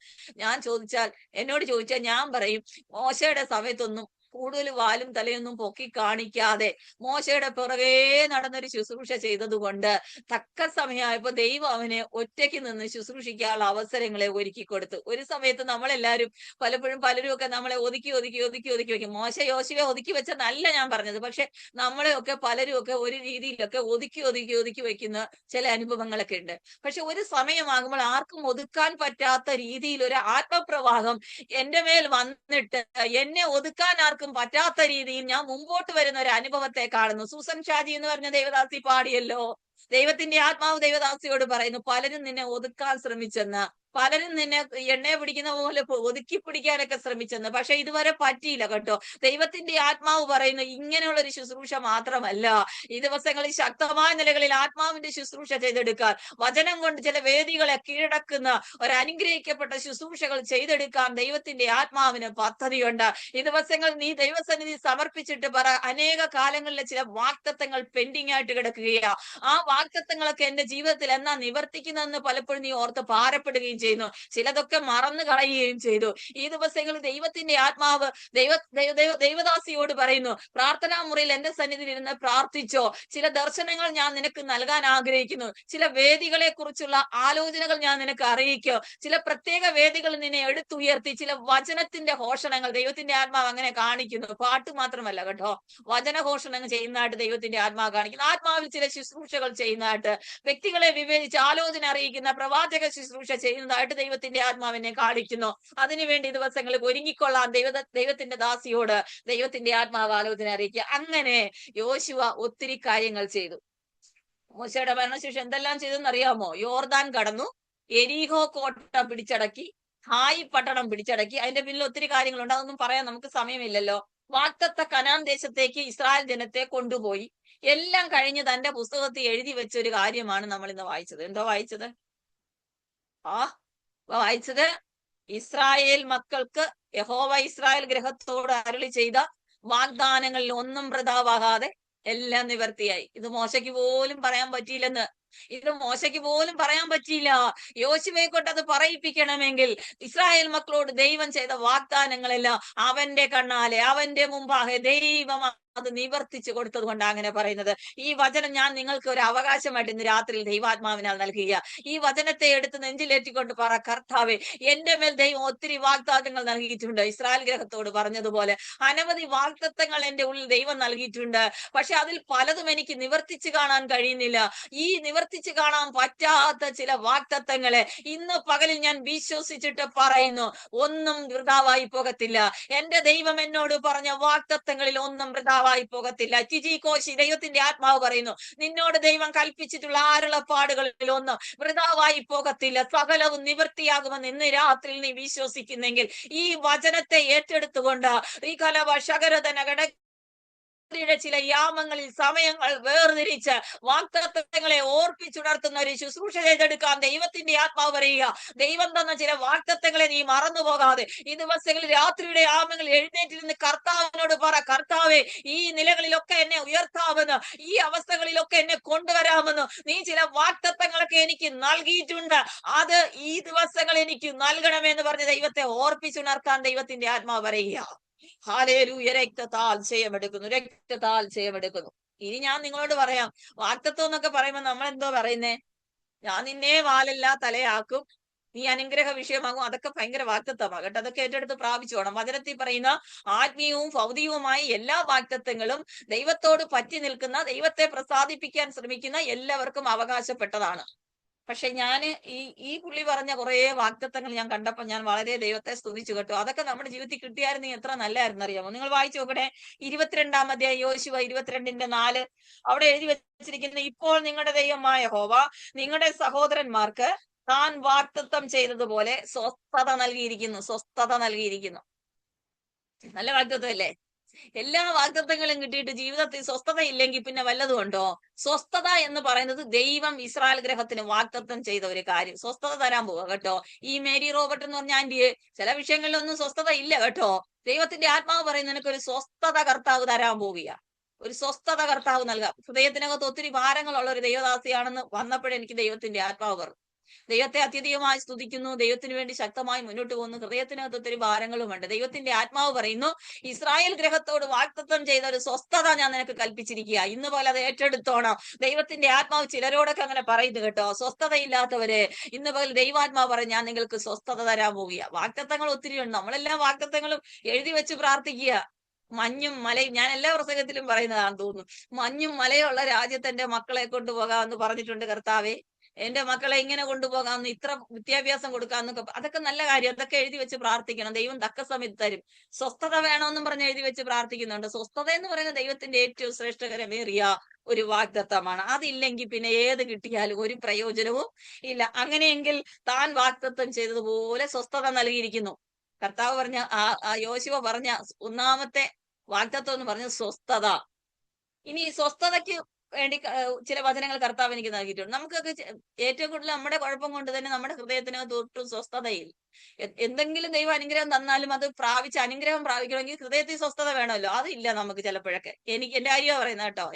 എന്നോട് ചോദിച്ചാൽ ഞാൻ പറയും, മോശയുടെ സമയത്തൊന്നും കൂടുതൽ വാലും തലയൊന്നും പൊക്കി കാണിക്കാതെ മോശയുടെ പുറകെ നടന്നൊരു ശുശ്രൂഷ ചെയ്തതുകൊണ്ട് തക്ക സമയമായപ്പോ ദൈവം അവനെ ഒറ്റയ്ക്ക് നിന്ന് ശുശ്രൂഷിക്കാനുള്ള അവസരങ്ങളെ ഒരുക്കി കൊടുത്തു. ഒരു സമയത്ത് നമ്മളെല്ലാരും പലരും ഒക്കെ നമ്മളെ ഒതുക്കി വെക്കും. മോശ യോശുവെ ഒതുക്കി വെച്ചതല്ല ഞാൻ പറഞ്ഞത്, പക്ഷെ നമ്മളെയൊക്കെ പലരും ഒക്കെ ഒരു രീതിയിലൊക്കെ ഒതുക്കി വെക്കുന്ന ചില അനുഭവങ്ങളൊക്കെ ഉണ്ട്. പക്ഷെ ഒരു സമയമാകുമ്പോൾ ആർക്കും ഒതുക്കാൻ പറ്റാത്ത രീതിയിൽ ഒരു ആത്മപ്രവാഹം എന്റെ മേൽ വന്നിട്ട് എന്നെ ഒതുക്കാൻ ആർക്കും പറ്റാത്ത രീതിയിൽ ഞാൻ മുമ്പോട്ട് വരുന്ന ഒരു അനുഭവത്തെ കാണുന്നു. സൂസൻ ഷാജി എന്ന് പറഞ്ഞ ദേവദാസി പാടിയല്ലോ, ദൈവത്തിന്റെ ആത്മാവ് ദൈവദാസിയോട് പറയുന്നു, പലരും നിന്നെ ഒതുക്കാൻ ശ്രമിച്ചെന്ന്, പലരും നിന്നെ എണ്ണയെ പിടിക്കുന്ന പോലെ ഒതുക്കി പിടിക്കാനൊക്കെ ശ്രമിച്ചെന്ന്, പക്ഷെ ഇതുവരെ പറ്റിയില്ല കേട്ടോ. ദൈവത്തിന്റെ ആത്മാവ് പറയുന്നു, ഇങ്ങനെയുള്ള ഒരു ശുശ്രൂഷ മാത്രമല്ല, ഈ ദിവസങ്ങളിൽ ശക്തമായ നിലകളിൽ ആത്മാവിന്റെ ശുശ്രൂഷ ചെയ്തെടുക്കാൻ, വചനം കൊണ്ട് ചില വേദികളെ കീഴടക്കുന്ന ഒരു അനുഗ്രഹിക്കപ്പെട്ട ശുശ്രൂഷകൾ ചെയ്തെടുക്കാൻ ദൈവത്തിന്റെ ആത്മാവിന് പദ്ധതിയുണ്ട്. ഈ ദിവസങ്ങൾ നീ ദൈവസന്നിധി സമർപ്പിച്ചിട്ട് പറ, അനേക കാലങ്ങളിലെ ചില വാഗ്ദത്തങ്ങൾ പെൻഡിങ് ആയിട്ട് കിടക്കുകയാ. ആ വാഗ്ദത്തങ്ങളൊക്കെ എന്റെ ജീവിതത്തിൽ എന്നാ നിവർത്തിക്കുന്നതെന്ന് പലപ്പോഴും നീ ഓർത്ത് ഭാരപ്പെടുകയും ചെയ്യുന്നു. ചിലതൊക്കെ മറന്നു കളയുകയും ചെയ്തു. ഈ ദിവസങ്ങളിൽ ദൈവത്തിന്റെ ആത്മാവ് ദൈവദാസിയോട് പറയുന്നു, പ്രാർത്ഥനാ മുറിയിൽ എന്റെ സന്നിധിയിൽ ഇരുന്ന് പ്രാർത്ഥിച്ചോ. ചില ദർശനങ്ങൾ ഞാൻ നിനക്ക് നൽകാൻ ആഗ്രഹിക്കുന്നു. ചില വേദികളെ കുറിച്ചുള്ള ആലോചനകൾ ഞാൻ നിനക്ക് അറിയിക്കോ. ചില പ്രത്യേക വേദികൾ നിന്നെ എടുത്തുയർത്തി ചില വചനത്തിന്റെ ഘോഷണങ്ങൾ ദൈവത്തിന്റെ ആത്മാവ് അങ്ങനെ കാണിക്കുന്നു. പാട്ട് മാത്രമല്ല കേട്ടോ, വചനഘോഷണങ്ങൾ ചെയ്യുന്നതായിട്ട് ദൈവത്തിന്റെ ആത്മാവ് കാണിക്കുന്നു. ആത്മാവിൽ ചില ശുശ്രൂഷകൾ ചെയ്യുന്നതായിട്ട്, വ്യക്തികളെ വിവേചിച്ച് ആലോചന അറിയിക്കുന്ന പ്രവാചക ശുശ്രൂഷ ചെയ്യുന്നതായിട്ട് ദൈവത്തിന്റെ ആത്മാവിനെ കാണിക്കുന്നു. അതിനുവേണ്ടി ദിവസങ്ങളിൽ ഒരുങ്ങിക്കൊള്ളാൻ ദൈവത്തിന്റെ ദാസിയോട് ദൈവത്തിന്റെ ആത്മാവ് ആലോചന അറിയിക്കുക. അങ്ങനെ യോശുവ ഒത്തിരി കാര്യങ്ങൾ ചെയ്തു. മോശയുടെ ഭരണശേഷം എന്തെല്ലാം ചെയ്തെന്ന് അറിയാമോ? യോർദാൻ കടന്നു, എരീഹോ കോട്ട പിടിച്ചടക്കി, ഹായി പട്ടണം പിടിച്ചടക്കി. അതിന്റെ പിന്നിൽ ഒത്തിരി കാര്യങ്ങളുണ്ട്, അതൊന്നും പറയാൻ നമുക്ക് സമയമില്ലല്ലോ. വാഗ്ദത്ത കനാൻ ദേശത്തേക്ക് ഇസ്രായേൽ ജനത്തെ കൊണ്ടുപോയി. എല്ലാം കഴിഞ്ഞ് തന്റെ പുസ്തകത്തിൽ എഴുതി വെച്ച ഒരു കാര്യമാണ് നമ്മൾ ഇന്ന് വായിച്ചത്. എന്തോ വായിച്ചത്? വായിച്ചത് ഇസ്രായേൽ മക്കൾക്ക് യഹോവ ഇസ്രായേൽ ഗ്രഹത്തോട് അരുളി ചെയ്ത വാഗ്ദാനങ്ങളിൽ ഒന്നും വൃഥാവാകാതെ എല്ലാം നിവർത്തിയായി. ഇത് മോശയ്ക്ക് പോലും പറയാൻ പറ്റിയില്ലെന്ന്. യോശുവയെ കൊണ്ട് അത് പറയിപ്പിക്കണമെങ്കിൽ ഇസ്രായേൽ മക്കളോട് ദൈവം ചെയ്ത വാഗ്ദാനങ്ങളെല്ലാം അവന്റെ കണ്ണാലെ അവന്റെ മുമ്പാകെ ദൈവം അത് നിവർത്തിച്ചു കൊടുത്തത് കൊണ്ടാണ് അങ്ങനെ പറയുന്നത്. ഈ വചനം ഞാൻ നിങ്ങൾക്ക് ഒരു അവകാശമായിട്ട് ഇന്ന് രാത്രിയിൽ ദൈവാത്മാവിനാൽ നൽകുക. ഈ വചനത്തെ എടുത്ത് നെഞ്ചിലേറ്റിക്കൊണ്ട് പറ, കർത്താവേ, എന്റെ മേൽ ദൈവം ഒത്തിരി വാഗ്ദാനങ്ങൾ നൽകിയിട്ടുണ്ട്. ഇസ്രായേൽ ഗ്രഹത്തോട് പറഞ്ഞതുപോലെ അനവധി വാഗ്ദത്തങ്ങൾ എന്റെ ഉള്ളിൽ ദൈവം നൽകിയിട്ടുണ്ട്. പക്ഷെ അതിൽ പലതും എനിക്ക് നിവർത്തിച്ചു കാണാൻ കഴിയുന്നില്ല. ഈ നിവർത്തിച്ചു കാണാൻ പറ്റാത്ത ചില വാഗ്ദത്തങ്ങളെ ഇന്ന് പകലിൽ ഞാൻ വിശ്വസിച്ചിട്ട് പറയുന്നു, ഒന്നും വൃഥാവായി പോകത്തില്ല. എന്റെ ദൈവം എന്നോട് പറഞ്ഞ വാഗ്ദത്തങ്ങളിൽ ഒന്നും വൃഥാവായി പോകത്തില്ല. ടിജി കോശി, ദൈവത്തിന്റെ ആത്മാവ് പറയുന്നു, നിന്നോട് ദൈവം കൽപ്പിച്ചിട്ടുള്ള ആരുളപ്പാടുകളിൽ ഒന്നും വൃഥാവായി പോകത്തില്ല. സകലവും നിവൃത്തിയാകുമെന്ന് ഇന്ന് രാത്രിയിൽ നീ വിശ്വസിക്കുന്നെങ്കിൽ ഈ വചനത്തെ ഏറ്റെടുത്തുകൊണ്ട് ഈ കലവശകരതനകട ചില യാമങ്ങളിൽ സമയങ്ങൾ വേർതിരിച്ച് വാഗ്ദത്തങ്ങളെ ഓർപ്പിച്ചുണർത്തുന്ന ഒരു ശുശ്രൂഷ ചെയ്തെടുക്കാൻ ദൈവത്തിന്റെ ആത്മാവ് പറയുക. ദൈവം തന്ന ചില വാഗ്ദത്തങ്ങളെ നീ മറന്നു പോകാതെ ഈ ദിവസങ്ങളിൽ രാത്രിയുടെ യാമങ്ങളിൽ എഴുന്നേറ്റിരുന്ന് കർത്താവിനോട് പറ, കർത്താവെ, ഈ നിലകളിലൊക്കെ എന്നെ ഉയർത്താമെന്ന്, ഈ അവസ്ഥകളിലൊക്കെ എന്നെ കൊണ്ടുവരാമെന്ന് നീ ചില വാഗ്ദത്തങ്ങളൊക്കെ എനിക്ക് നൽകിയിട്ടുണ്ട്. അത് ഈ ദിവസങ്ങൾ എനിക്ക് നൽകണമെന്ന് പറഞ്ഞ് ദൈവത്തെ ഓർപ്പിച്ചുണർത്താൻ ദൈവത്തിന്റെ ആത്മാവ് പറയുക. ഹല്ലേലൂയ. രക്തത്താൽ ജയമെടുക്കുന്നു. ഇനി ഞാൻ നിങ്ങളോട് പറയാം, വാഗ്ദത്തം എന്നൊക്കെ പറയുമ്പോ നമ്മൾ എന്തോ പറയുന്നേ? ഞാൻ നിന്നെ വാലല്ല തലയാക്കും, നീ അനുഗ്രഹ വിഷയമാകും. അതൊക്കെ ഭയങ്കര വാഗ്ദത്തമാണ് കേട്ടോ. അതൊക്കെ ഏറ്റെടുത്ത് പ്രാപിച്ചു വേണം. വചനത്തിൽ പറയുന്ന ആത്മീയവും ഭൗതികവുമായി എല്ലാ വാഗ്ദത്തങ്ങളും ദൈവത്തോട് പറ്റി നിൽക്കുന്ന, ദൈവത്തെ പ്രസാദിപ്പിക്കാൻ ശ്രമിക്കുന്ന എല്ലാവർക്കും അവകാശപ്പെട്ടതാണ്. പക്ഷെ ഞാൻ ഈ പുള്ളി പറഞ്ഞ കുറെ വാഗ്ദത്തങ്ങൾ ഞാൻ കണ്ടപ്പോൾ ഞാൻ വളരെ ദൈവത്തെ സ്തുതിച്ചു കേട്ടോ. അതൊക്കെ നമ്മുടെ ജീവിതത്തിൽ കിട്ടിയായിരുന്നെങ്കിൽ എത്ര നല്ലായിരുന്നു അറിയാമോ? നിങ്ങൾ വായിച്ചു നോക്കണേ, 22-ാം അധ്യായം യോശുവ 22:4 അവിടെ എഴുതി വെച്ചിരിക്കുന്നത്, ഇപ്പോൾ നിങ്ങളുടെ ദൈവമായ യഹോവ നിങ്ങളുടെ സഹോദരന്മാർക്ക് താൻ വാഗ്ദത്തം ചെയ്തതുപോലെ സ്വസ്ഥത നൽകിയിരിക്കുന്നു. നല്ല വാഗ്ദത്തമല്ലേ? എല്ലാ വാഗ്ദത്തങ്ങളും കിട്ടിയിട്ട് ജീവിതത്തിൽ സ്വസ്ഥത ഇല്ലെങ്കിൽ പിന്നെ വല്ലതും ഉണ്ടോ? സ്വസ്ഥത എന്ന് പറയുന്നത് ദൈവം ഇസ്രായേൽ ഗ്രഹത്തിന് വാഗ്ദത്തം ചെയ്ത ഒരു കാര്യം. സ്വസ്ഥത തരാൻ പോവുക കേട്ടോ. ഈ മേരി റോബർട്ട് എന്ന് പറഞ്ഞ ആന്റിയെ ചില വിഷയങ്ങളിലൊന്നും സ്വസ്ഥത ഇല്ല കേട്ടോ. ദൈവത്തിന്റെ ആത്മാവ് പറയുന്ന നിനക്കൊരു സ്വസ്ഥത കർത്താവ് തരാൻ പോവുക. ഒരു സ്വസ്ഥത കർത്താവ് നൽകാം. ഹൃദയത്തിനകത്ത് ഒത്തിരി ഭാരങ്ങളുള്ള ഒരു ദൈവദാസിയാണെന്ന് വന്നപ്പോഴെനിക്ക് ദൈവത്തിന്റെ ആത്മാവ് പറഞ്ഞു. ദൈവത്തെ അത്യധികമായി സ്തുതിക്കുന്നു, ദൈവത്തിന് വേണ്ടി ശക്തമായി മുന്നോട്ട് പോകുന്നു. ഹൃദയത്തിനകത്ത് ഒത്തിരി ഭാരങ്ങളുമുണ്ട്. ദൈവത്തിന്റെ ആത്മാവ് പറയുന്നു, ഇസ്രായേൽ ഗ്രഹത്തോട് വാഗ്ദത്തം ചെയ്ത ഒരു സ്വസ്ഥത ഞാൻ നിനക്ക് കൽപ്പിച്ചിരിക്കുക, ഇന്ന് പോലെ അത് ഏറ്റെടുത്തോണം. ദൈവത്തിന്റെ ആത്മാവ് ചിലരോടൊക്കെ അങ്ങനെ പറയുന്നു കേട്ടോ, സ്വസ്ഥതയില്ലാത്തവരെ ഇന്ന് പോലെ ദൈവാത്മാവ് പറയും, ഞാൻ നിങ്ങൾക്ക് സ്വസ്ഥത തരാൻ പോവുക. വാഗ്ദത്തങ്ങൾ ഒത്തിരി ഉണ്ട്. നമ്മളെല്ലാം വാഗ്ദത്തങ്ങളും എഴുതി വെച്ച് പ്രാർത്ഥിക്കുക. മഞ്ഞും മലയും, ഞാൻ എല്ലാ പ്രസംഗത്തിലും പറയുന്നതാണെന്ന് തോന്നുന്നു, മഞ്ഞും മലയുള്ള രാജ്യത്ത് എന്റെ മക്കളെ കൊണ്ടുപോകാമെന്ന് പറഞ്ഞിട്ടുണ്ട് കർത്താവേ. എന്റെ മക്കളെ ഇങ്ങനെ കൊണ്ടുപോകാമെന്ന്, ഇത്ര വിദ്യാഭ്യാസം കൊടുക്കാമെന്നൊക്കെ, അതൊക്കെ നല്ല കാര്യം. അതൊക്കെ എഴുതി വെച്ച് പ്രാർത്ഥിക്കണം. ദൈവം തക്ക സമയത്ത് തരും. സ്വസ്ഥത വേണമെന്നും പറഞ്ഞ് എഴുതി വെച്ച് പ്രാർത്ഥിക്കുന്നുണ്ട്. സ്വസ്ഥത എന്ന് പറയുന്നത് ദൈവത്തിന്റെ ഏറ്റവും ശ്രേഷ്ഠകരമേറിയ ഒരു വാഗ്ദത്തമാണ്. അതില്ലെങ്കിൽ പിന്നെ ഏത് കിട്ടിയാലും ഒരു പ്രയോജനവും ഇല്ല. അങ്ങനെയെങ്കിൽ താൻ വാഗ്ദത്തം ചെയ്തതുപോലെ സ്വസ്ഥത നൽകിയിരിക്കുന്നു. കർത്താവ് പറഞ്ഞ യോശുവ പറഞ്ഞ ഒന്നാമത്തെ വാഗ്ദത്തം എന്ന് പറഞ്ഞ സ്വസ്ഥത. ഇനി സ്വസ്ഥതയ്ക്ക് വേണ്ടി ചില വചനങ്ങൾ കർത്താവ് എനിക്ക് നൽകിയിട്ടുണ്ട്. നമുക്കൊക്കെ ഏറ്റവും കൂടുതൽ നമ്മുടെ കുഴപ്പം കൊണ്ട് തന്നെ നമ്മുടെ ഹൃദയത്തിനകത്ത് ഒട്ടും സ്വസ്ഥതയില്ല. എന്തെങ്കിലും ദൈവം അനുഗ്രഹം തന്നാലും അത് അനുഗ്രഹം പ്രാപിക്കണമെങ്കിൽ ഹൃദയത്തിൽ സ്വസ്ഥത വേണമല്ലോ. അതില്ല നമുക്ക് ചിലപ്പോഴൊക്കെ. എന്റെ കാര്യമാണ് പറയുന്നത് കേട്ടോ,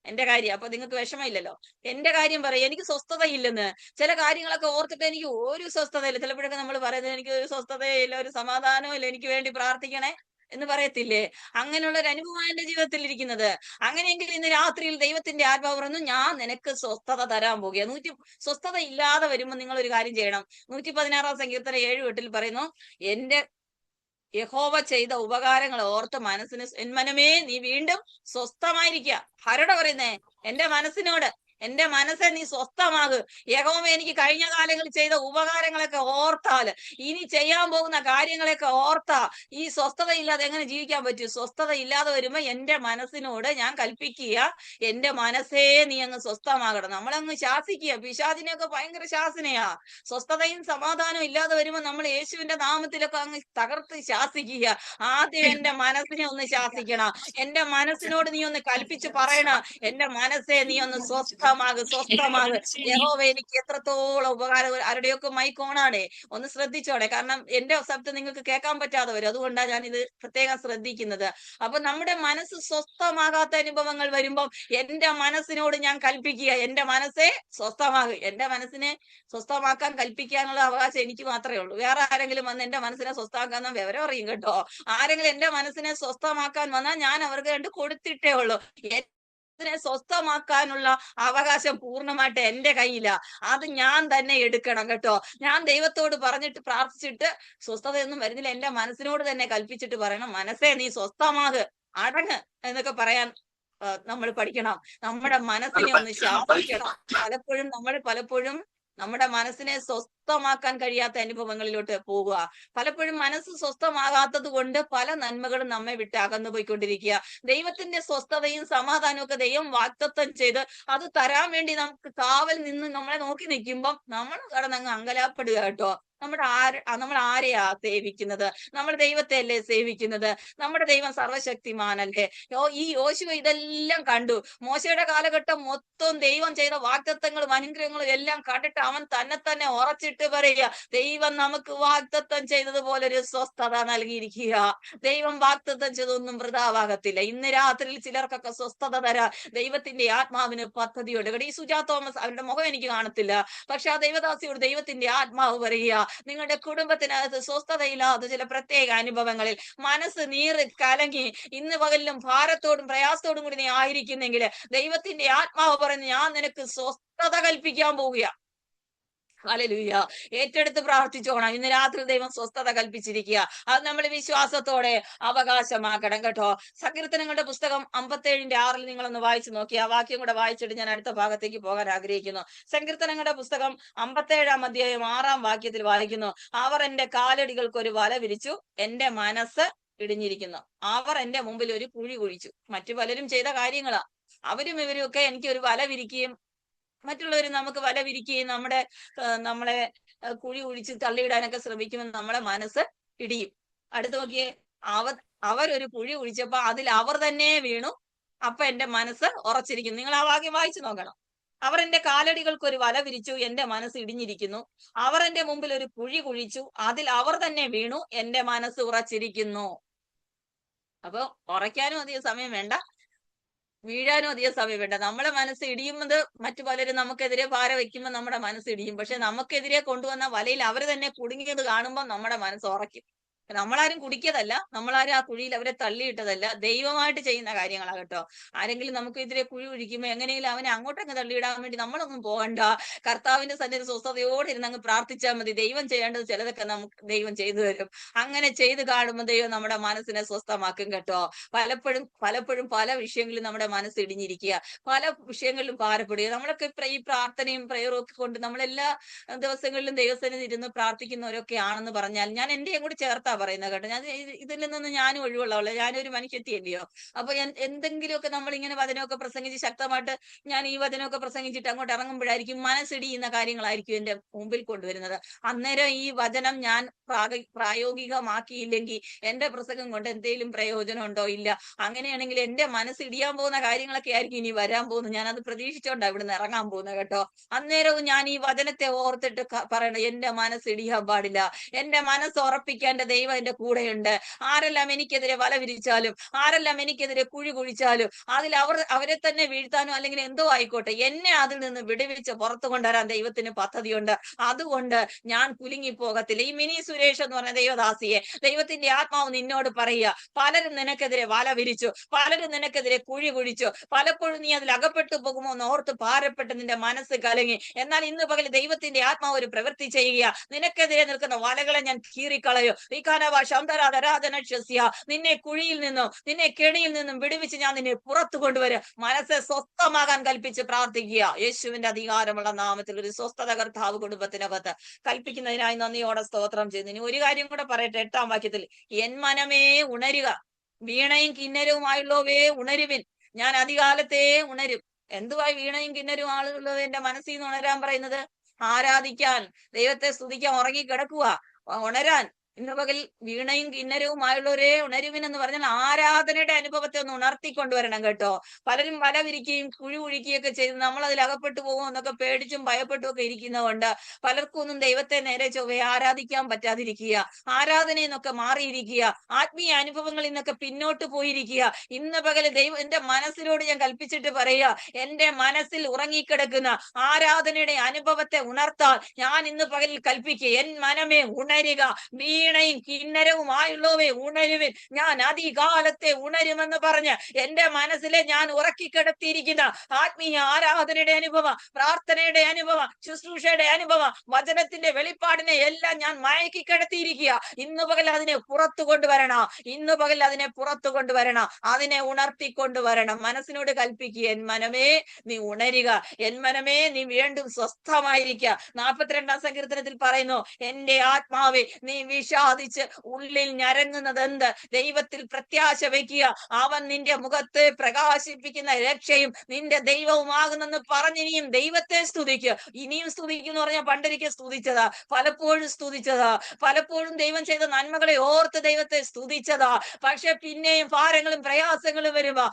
എന്റെ കാര്യം. അപ്പൊ നിങ്ങൾക്ക് വിഷമമില്ലല്ലോ. എന്റെ കാര്യം പറയാം, എനിക്ക് സ്വസ്ഥതയില്ലെന്ന്. ചില കാര്യങ്ങളൊക്കെ ഓർത്തിട്ട് എനിക്ക് ഒരു സ്വസ്ഥതയില്ല. ചിലപ്പോഴൊക്കെ നമ്മൾ പറയുന്നത് എനിക്ക് ഒരു സ്വസ്ഥതയില്ല, ഒരു സമാധാനവും ഇല്ല, എനിക്ക് വേണ്ടി പ്രാർത്ഥിക്കണേ എന്ന് പറയത്തില്ലേ? അങ്ങനെയുള്ള ഒരു അനുഭവമാണ് എന്റെ ജീവിതത്തിൽ ഇരിക്കുന്നത്. അങ്ങനെയെങ്കിൽ ഇന്ന് രാത്രിയിൽ ദൈവത്തിന്റെ ആത്മാവ് പറഞ്ഞു, ഞാൻ നിനക്ക് സ്വസ്ഥത തരാൻ പോകുക. സ്വസ്ഥത ഇല്ലാതെ വരുമ്പോൾ നിങ്ങൾ ഒരു കാര്യം ചെയ്യണം. 116 സങ്കീർത്തനം 7:8 പറയുന്നു, എന്റെ യഹോവ ചെയ്ത ഉപകാരങ്ങൾ ഓർത്ത് മനസ്സിന്, എൻ മനമേ നീ വീണ്ടും സ്വസ്ഥമായിരിക്കുക. ആരോടാ പറയുന്നേ? എന്റെ മനസ്സിനോട്. എന്റെ മനസ്സെ നീ സ്വസ്ഥമാകു. യഹോവ എനിക്ക് കഴിഞ്ഞ കാലങ്ങളിൽ ചെയ്ത ഉപകാരങ്ങളൊക്കെ ഓർത്താൽ, ഇനി ചെയ്യാൻ പോകുന്ന കാര്യങ്ങളൊക്കെ ഓർത്താ ഈ സ്വസ്ഥതയില്ലാതെ എങ്ങനെ ജീവിക്കാൻ പറ്റും? സ്വസ്ഥത ഇല്ലാതെ വരുമ്പോ എന്റെ മനസ്സിനോട് ഞാൻ കൽപ്പിക്കുക, എന്റെ മനസ്സേ നീ അങ്ങ് സ്വസ്ഥമാകണം. നമ്മളങ്ങ് ശാസിക്കുക. പിശാചിനെയൊക്കെ ഭയങ്കര ശാസനയാ. സ്വസ്ഥതയും സമാധാനവും ഇല്ലാതെ വരുമ്പോ നമ്മൾ യേശുവിന്റെ നാമത്തിലൊക്കെ അങ്ങ് തകർത്ത് ശാസിക്കുക. ആദ്യം എന്റെ മനസ്സിനെ ഒന്ന് ശാസിക്കണം. എന്റെ മനസ്സിനോട് നീ ഒന്ന് കൽപ്പിച്ച് പറയണം, എന്റെ മനസ്സേ നീ ഒന്ന് സ്വസ്ഥമാക്. യഹോവ എനിക്ക് എത്രത്തോളം ഉപകാരം. ആരുടെയൊക്കെ മൈക്കോണാണേ, ഒന്ന് ശ്രദ്ധിച്ചോടെ. കാരണം എന്റെ ശബ്ദം നിങ്ങൾക്ക് കേൾക്കാൻ പറ്റാതെ വരും. അതുകൊണ്ടാണ് ഞാൻ ഇത് പ്രത്യേകം ശ്രദ്ധിക്കുന്നത്. അപ്പൊ നമ്മുടെ മനസ്സ് സ്വസ്ഥമാകാത്ത അനുഭവങ്ങൾ വരുമ്പം എന്റെ മനസ്സിനോട് ഞാൻ കൽപ്പിക്കുക, എന്റെ മനസ്സെ സ്വസ്ഥമാകും. എന്റെ മനസ്സിനെ സ്വസ്ഥമാക്കാൻ കൽപ്പിക്കാനുള്ള അവകാശം എനിക്ക് മാത്രമേ ഉള്ളൂ. വേറെ ആരെങ്കിലും വന്ന് എന്റെ മനസ്സിനെ സ്വസ്ഥമാക്കാൻ വിവരം അറിയും കേട്ടോ. ആരെങ്കിലും എന്റെ മനസ്സിനെ സ്വസ്ഥമാക്കാൻ വന്നാൽ ഞാൻ അവർക്ക് കണ്ട് കൊടുത്തിട്ടേ ഉള്ളൂ. നെ സ്വസ്ഥമാക്കാനുള്ള അവകാശം പൂർണ്ണമായിട്ട് എന്റെ കയ്യില. അത് ഞാൻ തന്നെ എടുക്കണം കേട്ടോ. ഞാൻ ദൈവത്തോട് പറഞ്ഞിട്ട് പ്രാർത്ഥിച്ചിട്ട് സ്വസ്ഥതയൊന്നും വരുന്നില്ല, എന്റെ മനസ്സിനോട് തന്നെ കൽപ്പിച്ചിട്ട് പറയണം, മനസ്സേ നീ സ്വസ്ഥമാക്, അടങ്ങ് എന്നൊക്കെ പറയാൻ നമ്മൾ പഠിക്കണം. നമ്മുടെ മനസ്സിനെ ഒന്ന് ശാസിക്കണം. പലപ്പോഴും നമ്മുടെ മനസ്സിനെ സ്വസ്ഥമാക്കാൻ കഴിയാത്ത അനുഭവങ്ങളിലോട്ട് പോവുക. പലപ്പോഴും മനസ്സ് സ്വസ്ഥമാകാത്തത് കൊണ്ട് പല നന്മകളും നമ്മെ വിട്ട് അകന്നു പോയിക്കൊണ്ടിരിക്കുക. ദൈവത്തിന്റെ സ്വസ്ഥതയും സമാധാനവും ഒക്കെ ദൈവം വാഗ്ദത്തം ചെയ്ത് അത് തരാൻ വേണ്ടി നമുക്ക് കാവൽ നിന്ന് നമ്മളെ നോക്കി നിൽക്കുമ്പം നമ്മൾ കടന്നങ്ങ് അങ്കലാപ്പെടുക കേട്ടോ. നമ്മൾ ആരെയാ സേവിക്കുന്നത്? നമ്മൾ ദൈവത്തെ അല്ലേ സേവിക്കുന്നത്? നമ്മുടെ ദൈവം സർവശക്തിമാനല്ലേ? ഈ യോശുവ ഇതെല്ലാം കണ്ടു. മോശയുടെ കാലഘട്ടം മൊത്തം ദൈവം ചെയ്ത വാഗ്ദത്തങ്ങളും അനുഗ്രഹങ്ങളും എല്ലാം കണ്ടിട്ട് അവൻ തന്നെ ഉറച്ചിട്ട് പറയുക, ദൈവം നമുക്ക് വാഗ്ദത്തം ചെയ്തതുപോലെ ഒരു സ്വസ്ഥത നൽകിയിരിക്കുക. ദൈവം വാഗ്ദത്തം ചെയ്തൊന്നും വൃഥാവാകത്തില്ല. ഇന്ന് രാത്രിയിൽ ചിലർക്കൊക്കെ സ്വസ്ഥത തരാ ദൈവത്തിന്റെ ആത്മാവിന് പദ്ധതിയുണ്ട്. ഈ സുജാ തോമസ്, അവരുടെ മുഖം എനിക്ക് കാണത്തില്ല, പക്ഷെ ആ ദൈവദാസിയോട് ദൈവത്തിന്റെ ആത്മാവ് പറയുക, നിങ്ങളുടെ കുടുംബത്തിനകത്ത് സ്വസ്ഥതയില്ലാത്ത ചില പ്രത്യേക അനുഭവങ്ങളിൽ മനസ്സ് നീറി കലങ്ങി ഇന്ന് പകലിലും ഭാരത്തോടും പ്രയാസത്തോടും കൂടി നീ ആയിരിക്കുന്നെങ്കിൽ ദൈവത്തിന്റെ ആത്മാവ് പറയുന്നു, ഞാൻ നിനക്ക് സ്വസ്ഥത കൽപ്പിക്കാൻ പോവുക. ഹല്ലേലൂയ. ഏറ്റെടുത്ത് പ്രാർത്ഥിച്ചോണം. ഇന്ന് രാത്രി ദൈവം സ്വസ്ഥത കൽപ്പിച്ചിരിക്കുക. അത് നമ്മൾ വിശ്വാസത്തോടെ അവകാശമാക്കണം കേട്ടോ. സങ്കീർത്തനങ്ങളുടെ പുസ്തകം 57:6 നിങ്ങളൊന്ന് വായിച്ചു നോക്കി. ആ വാക്യം കൂടെ വായിച്ചിട്ട് ഞാൻ അടുത്ത ഭാഗത്തേക്ക് പോകാൻ ആഗ്രഹിക്കുന്നു. സങ്കീർത്തനങ്ങളുടെ പുസ്തകം 57-ാം അധ്യായം 6-ാം വാക്യത്തിൽ വായിക്കുന്നു, അവർ എന്റെ കാലടികൾക്ക് ഒരു വല വിരിച്ചു, എന്റെ മനസ്സ് ഇടിഞ്ഞിരിക്കുന്നു. അവർ എന്റെ മുമ്പിൽ ഒരു കുഴി കുഴിച്ചു. മറ്റു പലരും ചെയ്ത കാര്യങ്ങളാ. അവരും ഇവരും ഒക്കെ എനിക്ക് ഒരു വല വിരിക്കുകയും മറ്റുള്ളവർ നമുക്ക് വല വിരിക്കുകയും നമ്മളെ കുഴി കുഴിച്ച് തള്ളിയിടാനൊക്കെ ശ്രമിക്കുമെന്ന് നമ്മളെ മനസ്സ് ഇടിയും. അടുത്ത് നോക്കിയേ, അവരൊരു കുഴി കുഴിച്ചപ്പോ അതിൽ അവർ തന്നെ വീണു, അപ്പൊ എന്റെ മനസ്സ് ഉറച്ചിരിക്കുന്നു. നിങ്ങൾ ആ വാക്യം വായിച്ചു നോക്കണം. അവർ എന്റെ കാലടികൾക്ക് ഒരു വല വിരിച്ചു, എന്റെ മനസ്സ് ഇടിഞ്ഞിരിക്കുന്നു. അവർ എന്റെ മുമ്പിൽ ഒരു കുഴി കുഴിച്ചു, അതിൽ അവർ തന്നെ വീണു, എന്റെ മനസ്സ് ഉറച്ചിരിക്കുന്നു. അപ്പൊ ഉറയ്ക്കാനും അധികം സമയം വേണ്ട. വീഴാനും അധികം സമയം വേണ്ട. നമ്മളെ മനസ്സ് ഇടിയുന്നത് മറ്റു പലരും നമുക്കെതിരെ പാര വെക്കുമ്പോൾ നമ്മുടെ മനസ്സ് ഇടിയും. പക്ഷെ നമുക്കെതിരെ കൊണ്ടുവന്ന വലയിൽ അവർ തന്നെ കുടുങ്ങിയത് കാണുമ്പോൾ നമ്മുടെ മനസ്സ് ഉറയ്ക്കും. നമ്മളാരും കുടിക്കതല്ല, നമ്മളാരും ആ കുഴിയിൽ അവരെ തള്ളിയിട്ടതല്ല, ദൈവമായിട്ട് ചെയ്യുന്ന കാര്യങ്ങളാ കേട്ടോ. ആരെങ്കിലും നമുക്കെതിരെ കുഴി കുഴിക്കുമ്പോൾ എങ്ങനെയെങ്കിലും അവനെ അങ്ങോട്ടങ്ങ് തള്ളിയിടാൻ വേണ്ടി നമ്മളൊന്നും പോകണ്ട. കർത്താവിന്റെ സന്നിധി സ്വസ്ഥതയോടെ ഇരുന്ന് അങ്ങ് പ്രാർത്ഥിച്ചാൽ മതി. ദൈവം ചെയ്യേണ്ടത് ചിലതൊക്കെ നമുക്ക് ദൈവം ചെയ്തു തരും. അങ്ങനെ ചെയ്ത് കാണുമ്പോൾ ദൈവം നമ്മുടെ മനസ്സിനെ സ്വസ്ഥമാക്കും കേട്ടോ. പലപ്പോഴും പലപ്പോഴും പല വിഷയങ്ങളിലും നമ്മുടെ മനസ്സ് ഇടിഞ്ഞിരിക്കുക, പല വിഷയങ്ങളിലും ഭാരപ്പെടുക. നമ്മളൊക്കെ ഈ പ്രാർത്ഥനയും പ്രയറും ഒക്കെ കൊണ്ട് നമ്മളെല്ലാ ദിവസങ്ങളിലും ദൈവസന്നിധി ഇരുന്ന് പ്രാർത്ഥിക്കുന്നവരൊക്കെ ആണെന്ന് പറഞ്ഞാൽ ഞാൻ എന്റെയും കൂടി ചേർത്താ പറയുന്നത് കേട്ടോ. ഞാൻ ഇതിൽ നിന്നൊന്നും ഞാനും ഒഴിവുള്ളവളെ, ഞാനൊരു മനുഷ്യത്തിയല്ലയോ. അപ്പൊ എന്തെങ്കിലുമൊക്കെ നമ്മൾ ഇങ്ങനെ വചനമൊക്കെ പ്രസംഗിച്ച് ശക്തമായിട്ട് ഞാൻ ഈ വചനമൊക്കെ പ്രസംഗിച്ചിട്ട് അങ്ങോട്ട് ഇറങ്ങുമ്പോഴായിരിക്കും മനസ്സിടിയുന്ന കാര്യങ്ങളായിരിക്കും എന്റെ മുമ്പിൽ കൊണ്ടുവരുന്നത്. അന്നേരം ഈ വചനം ഞാൻ പ്രായോഗികമാക്കിയില്ലെങ്കിൽ എന്റെ പ്രസംഗം കൊണ്ട് എന്തെങ്കിലും പ്രയോജനം ഉണ്ടോ? ഇല്ല. അങ്ങനെയാണെങ്കിൽ എന്റെ മനസ്സ് ഇടിയാൻ പോകുന്ന കാര്യങ്ങളൊക്കെ ആയിരിക്കും ഇനി വരാൻ പോകുന്നത്. ഞാൻ അത് പ്രതീക്ഷിച്ചോണ്ടാ ഇവിടുന്ന് ഇറങ്ങാൻ പോകുന്നത് കേട്ടോ. അന്നേരവും ഞാൻ ഈ വചനത്തെ ഓർത്തിട്ട് പറയണം, എന്റെ മനസ്സ് ഇടിയാൻ പാടില്ല. എന്റെ മനസ്സ് ഉറപ്പിക്കാൻ എന്റെ ദൈവം എന്റെ കൂടെയുണ്ട്. ആരെല്ലാം എനിക്കെതിരെ വല വിരിച്ചാലും, ആരെല്ലാം എനിക്കെതിരെ കുഴി കുഴിച്ചാലും, അതിൽ അവരെ തന്നെ വീഴ്ത്താനോ അല്ലെങ്കിൽ എന്തോ ആയിക്കോട്ടെ, എന്നെ അതിൽ നിന്ന് വിടുവിച്ച് പുറത്തു കൊണ്ടുവരാൻ ദൈവത്തിന് പദ്ധതിയുണ്ട്. അതുകൊണ്ട് ഞാൻ കുലുങ്ങിപ്പോകത്തില്ല. ഈ മിനി സുരേഷ് എന്ന് പറഞ്ഞ ദൈവദാസിയെ ദൈവത്തിന്റെ ആത്മാവ് നിന്നോട് പറയുക, പലരും നിനക്കെതിരെ വല വിരിച്ചു, പലരും നിനക്കെതിരെ കുഴി കുഴിച്ചു, പലപ്പോഴും നീ അതിൽ അകപ്പെട്ടു പോകുമോ എന്ന് ഓർത്ത് ഭാരപ്പെട്ട് നിന്റെ മനസ്സ് കലങ്ങി. എന്നാൽ ഇന്ന് പകൽ ദൈവത്തിന്റെ ആത്മാവ് ഒരു പ്രവൃത്തി ചെയ്യുക. നിനക്കെതിരെ നിൽക്കുന്ന വലകളെ ഞാൻ കീറിക്കളയോ. നിന്നെ കുഴിയിൽ നിന്നും നിന്നെ കെണിയിൽ നിന്നും വിടുവിച്ച് ഞാൻ നിന്നെ പുറത്തു കൊണ്ടുവരും. മനസ്സെ സ്വസ്ഥമാകാൻ കൽപ്പിച്ച് പ്രാർത്ഥിക്കുക. യേശുവിന്റെ അധികാരമുള്ള നാമത്തിൽ ഒരു സ്വസ്ഥത കർത്താവ് കുടുംബത്തിനകത്ത് കൽപ്പിക്കുന്നതിനായി നന്ദിയോടെ സ്തോത്രം ചെയ്യുന്നു. ഇനി ഒരു കാര്യം കൂടെ പറയട്ടെ, 8-ാം വാക്യത്തിൽ, എൻ മനമേ ഉണരുക, വീണയും കിന്നരവുമായുള്ളവേ ഉണരുവിൻ, ഞാൻ അധികാലത്തെ ഉണരും. എന്തുവായി വീണയും കിന്നരും ആളുള്ളത് എന്റെ മനസ്സിൽ നിന്ന് ഉണരാൻ പറയുന്നത്? ആരാധിക്കാൻ, ദൈവത്തെ സ്തുതിക്കാൻ ഉറങ്ങിക്കിടക്കുക, ഉണരാൻ. ഇന്ന് പകൽ വീണയും കിന്നരവുമായുള്ളവരെ ഉണരുവിനെന്ന് പറഞ്ഞാൽ ആരാധനയുടെ അനുഭവത്തെ ഒന്ന് ഉണർത്തിക്കൊണ്ടുവരണം കേട്ടോ. പലരും വല വിരിക്കുകയും കുഴി കുഴിക്കുകയൊക്കെ ചെയ്ത് നമ്മൾ അതിൽ അകപ്പെട്ടു പോകും എന്നൊക്കെ പേടിച്ചും ഭയപ്പെട്ടും ഒക്കെ ഇരിക്കുന്നതുകൊണ്ട് പലർക്കും ഒന്നും ദൈവത്തെ നേരെ ചൊവ്വേ ആരാധിക്കാൻ പറ്റാതിരിക്കുക, ആരാധനയിൽ നിന്നൊക്കെ മാറിയിരിക്കുക, ആത്മീയ അനുഭവങ്ങളിൽ നിന്നൊക്കെ പിന്നോട്ട് പോയിരിക്കുക. ഇന്ന് പകൽ ദൈവം എന്റെ മനസ്സിനോട് ഞാൻ കൽപ്പിച്ചിട്ട് പറയുക, എന്റെ മനസ്സിൽ ഉറങ്ങിക്കിടക്കുന്ന ആരാധനയുടെ അനുഭവത്തെ ഉണർത്താൻ ഞാൻ ഇന്ന് പകലിൽ കൽപ്പിക്കുക. എൻ മനമേ ഉണരുക, വീണയും കിന്നരവുമായുള്ളവേ ഉണരുവിൻ, ഞാൻ അധികാലത്തെ ഉണരുമെന്ന് പറഞ്ഞ് എന്റെ മനസ്സിലെ ഞാൻ ഉറക്കിക്കിടത്തിയിരിക്കുന്ന ആത്മീയ ആരാധനയുടെ അനുഭവം, പ്രാർത്ഥനയുടെ അനുഭവം, ശുശ്രൂഷയുടെ അനുഭവം, വചനത്തിന്റെ വെളിപ്പാടിനെ എല്ലാം ഞാൻ മയക്കിക്കിടത്തിയിരിക്കുക. ഇന്ന് പകൽ അതിനെ പുറത്തു കൊണ്ടുവരണം, ഇന്ന് പകൽ അതിനെ പുറത്തു കൊണ്ടുവരണം, അതിനെ ഉണർത്തിക്കൊണ്ടുവരണം. മനസ്സിനോട് കൽപ്പിക്കുക, എൻ മനമേ നീ ഉണരുക, എൻ മനമേ നീ വീണ്ടും സ്വസ്ഥമായിരിക്കുക. 42-ാം സങ്കീർത്തനത്തിൽ പറയുന്നു, എന്റെ ആത്മാവെ നീ വിഷാദിച്ച് ഉള്ളിൽ ഞരങ്ങുന്നത് എന്ത്? ദൈവത്തിൽ പ്രത്യാശ വയ്ക്കുക, അവൻ നിന്റെ മുഖത്തെ പ്രകാശിപ്പിക്കുന്ന രക്ഷയും നിന്റെ ദൈവവുമാകുന്നെന്ന് പറഞ്ഞിനിയും ദൈവത്തെ സ്തുതിക്കുക. ഇനിയും സ്തുതിക്കുന്നു പറഞ്ഞാൽ പണ്ടൊരിക്കൽ സ്തുതിച്ചതാ, പലപ്പോഴും സ്തുതിച്ചതാ, പലപ്പോഴും ദൈവം ചെയ്ത നന്മകളെ ഓർത്ത് ദൈവത്തെ സ്തുതിച്ചതാ. പക്ഷെ പിന്നെയും ഭാരങ്ങളും പ്രയാസങ്ങളും വരുമ്പോ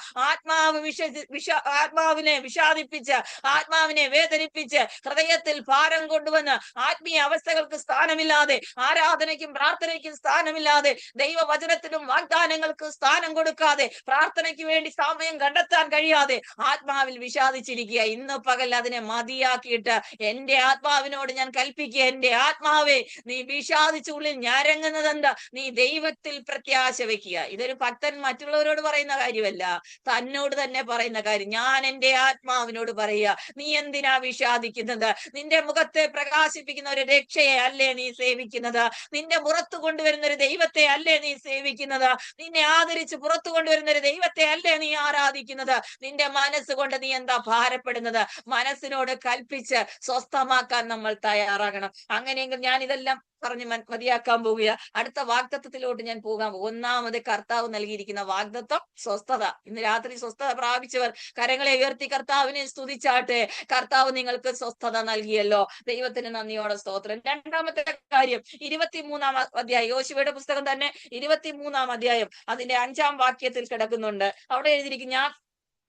ആത്മാവിനെ വിഷാദിപ്പിച്ച്, ആത്മാവിനെ വേദനിപ്പിച്ച്, ഹൃദയത്തിൽ ഭാരം കൊണ്ടുവന്ന്, ആത്മീയ അവസ്ഥകൾക്ക് സ്ഥാനമില്ലാതെ, ആരാധനയ്ക്കും പ്രാർത്ഥനയ്ക്കും സ്ഥാനമില്ലാതെ, ദൈവവചനത്തിനും വാഗ്ദാനങ്ങൾക്ക് സ്ഥാനം കൊടുക്കാതെ, പ്രാർത്ഥനയ്ക്ക് വേണ്ടി സമയം കണ്ടെത്താൻ കഴിയാതെ ആത്മാവിൽ വിഷാദിച്ചിരിക്കുക. ഇന്ന് പകൽ അതിനെ മതിയാക്കിയിട്ട് എന്റെ ആത്മാവിനോട് ഞാൻ കൽപ്പിക്കുക, എന്റെ ആത്മാവെ നീ വിഷാദിച്ചുള്ളിൽ ഞരങ്ങുന്നത് എന്താ? നീ ദൈവത്തിൽ പ്രത്യാശ വെക്കുക. ഇതൊരു ഭക്തൻ മറ്റുള്ളവരോട് പറയുന്ന കാര്യമല്ല, തന്നോട് തന്നെ പറയുന്ന കാര്യം. ഞാൻ എന്റെ ആത്മാവിനോട് പറയുക, നീ എന്തിനാ വിഷാദിക്കുന്നത്? നിന്റെ മുഖത്തെ പ്രകാശിപ്പിക്കുന്ന ഒരു രക്ഷയെ അല്ലേ നീ സേവിക്കുന്നത്? നിന്റെ പുറത്തു കൊണ്ടുവരുന്ന ഒരു ദൈവത്തെ അല്ലേ നീ സേവിക്കുന്നത്? നിന്നെ ആദരിച്ച് പുറത്തു കൊണ്ടുവരുന്ന ഒരു ദൈവത്തെ അല്ലേ നീ ആരാധിക്കുന്നത്? നിന്റെ മനസ്സുകൊണ്ട് നീ എന്താ ഭാരപ്പെടുന്നത്? മനസ്സിനോട് കൽപ്പിച്ച് സ്വസ്ഥമാക്കാൻ നമ്മൾ തയ്യാറാകണം. അങ്ങനെയെങ്കിൽ ഞാൻ ഇതെല്ലാം പറഞ്ഞ് മതിയാക്കാൻ പോവുക. അടുത്ത വാഗ്ദത്തത്തിലോട്ട് ഞാൻ പോകാൻ പോകും. ഒന്നാമത് കർത്താവ് നൽകിയിരിക്കുന്ന വാഗ്ദത്തം സ്വസ്ഥത. ഇന്ന് രാത്രി സ്വസ്ഥത പ്രാപിച്ചവർ കരങ്ങളെ ഉയർത്തി കർത്താവിനെ സ്തുതിച്ചാട്ടെ. കർത്താവ് നിങ്ങൾക്ക് സ്വസ്ഥത നൽകിയല്ലോ, ദൈവത്തിന് നന്ദിയോടെ സ്തോത്രം. രണ്ടാമത്തെ കാര്യം 23-ാം അധ്യായം, യോശുവയുടെ പുസ്തകം തന്നെ 23-ാം അധ്യായം അതിന്റെ 5-ാം വാക്യത്തിൽ കിടക്കുന്നുണ്ട്. അവിടെ എഴുതിയിരിക്കും, ഞാൻ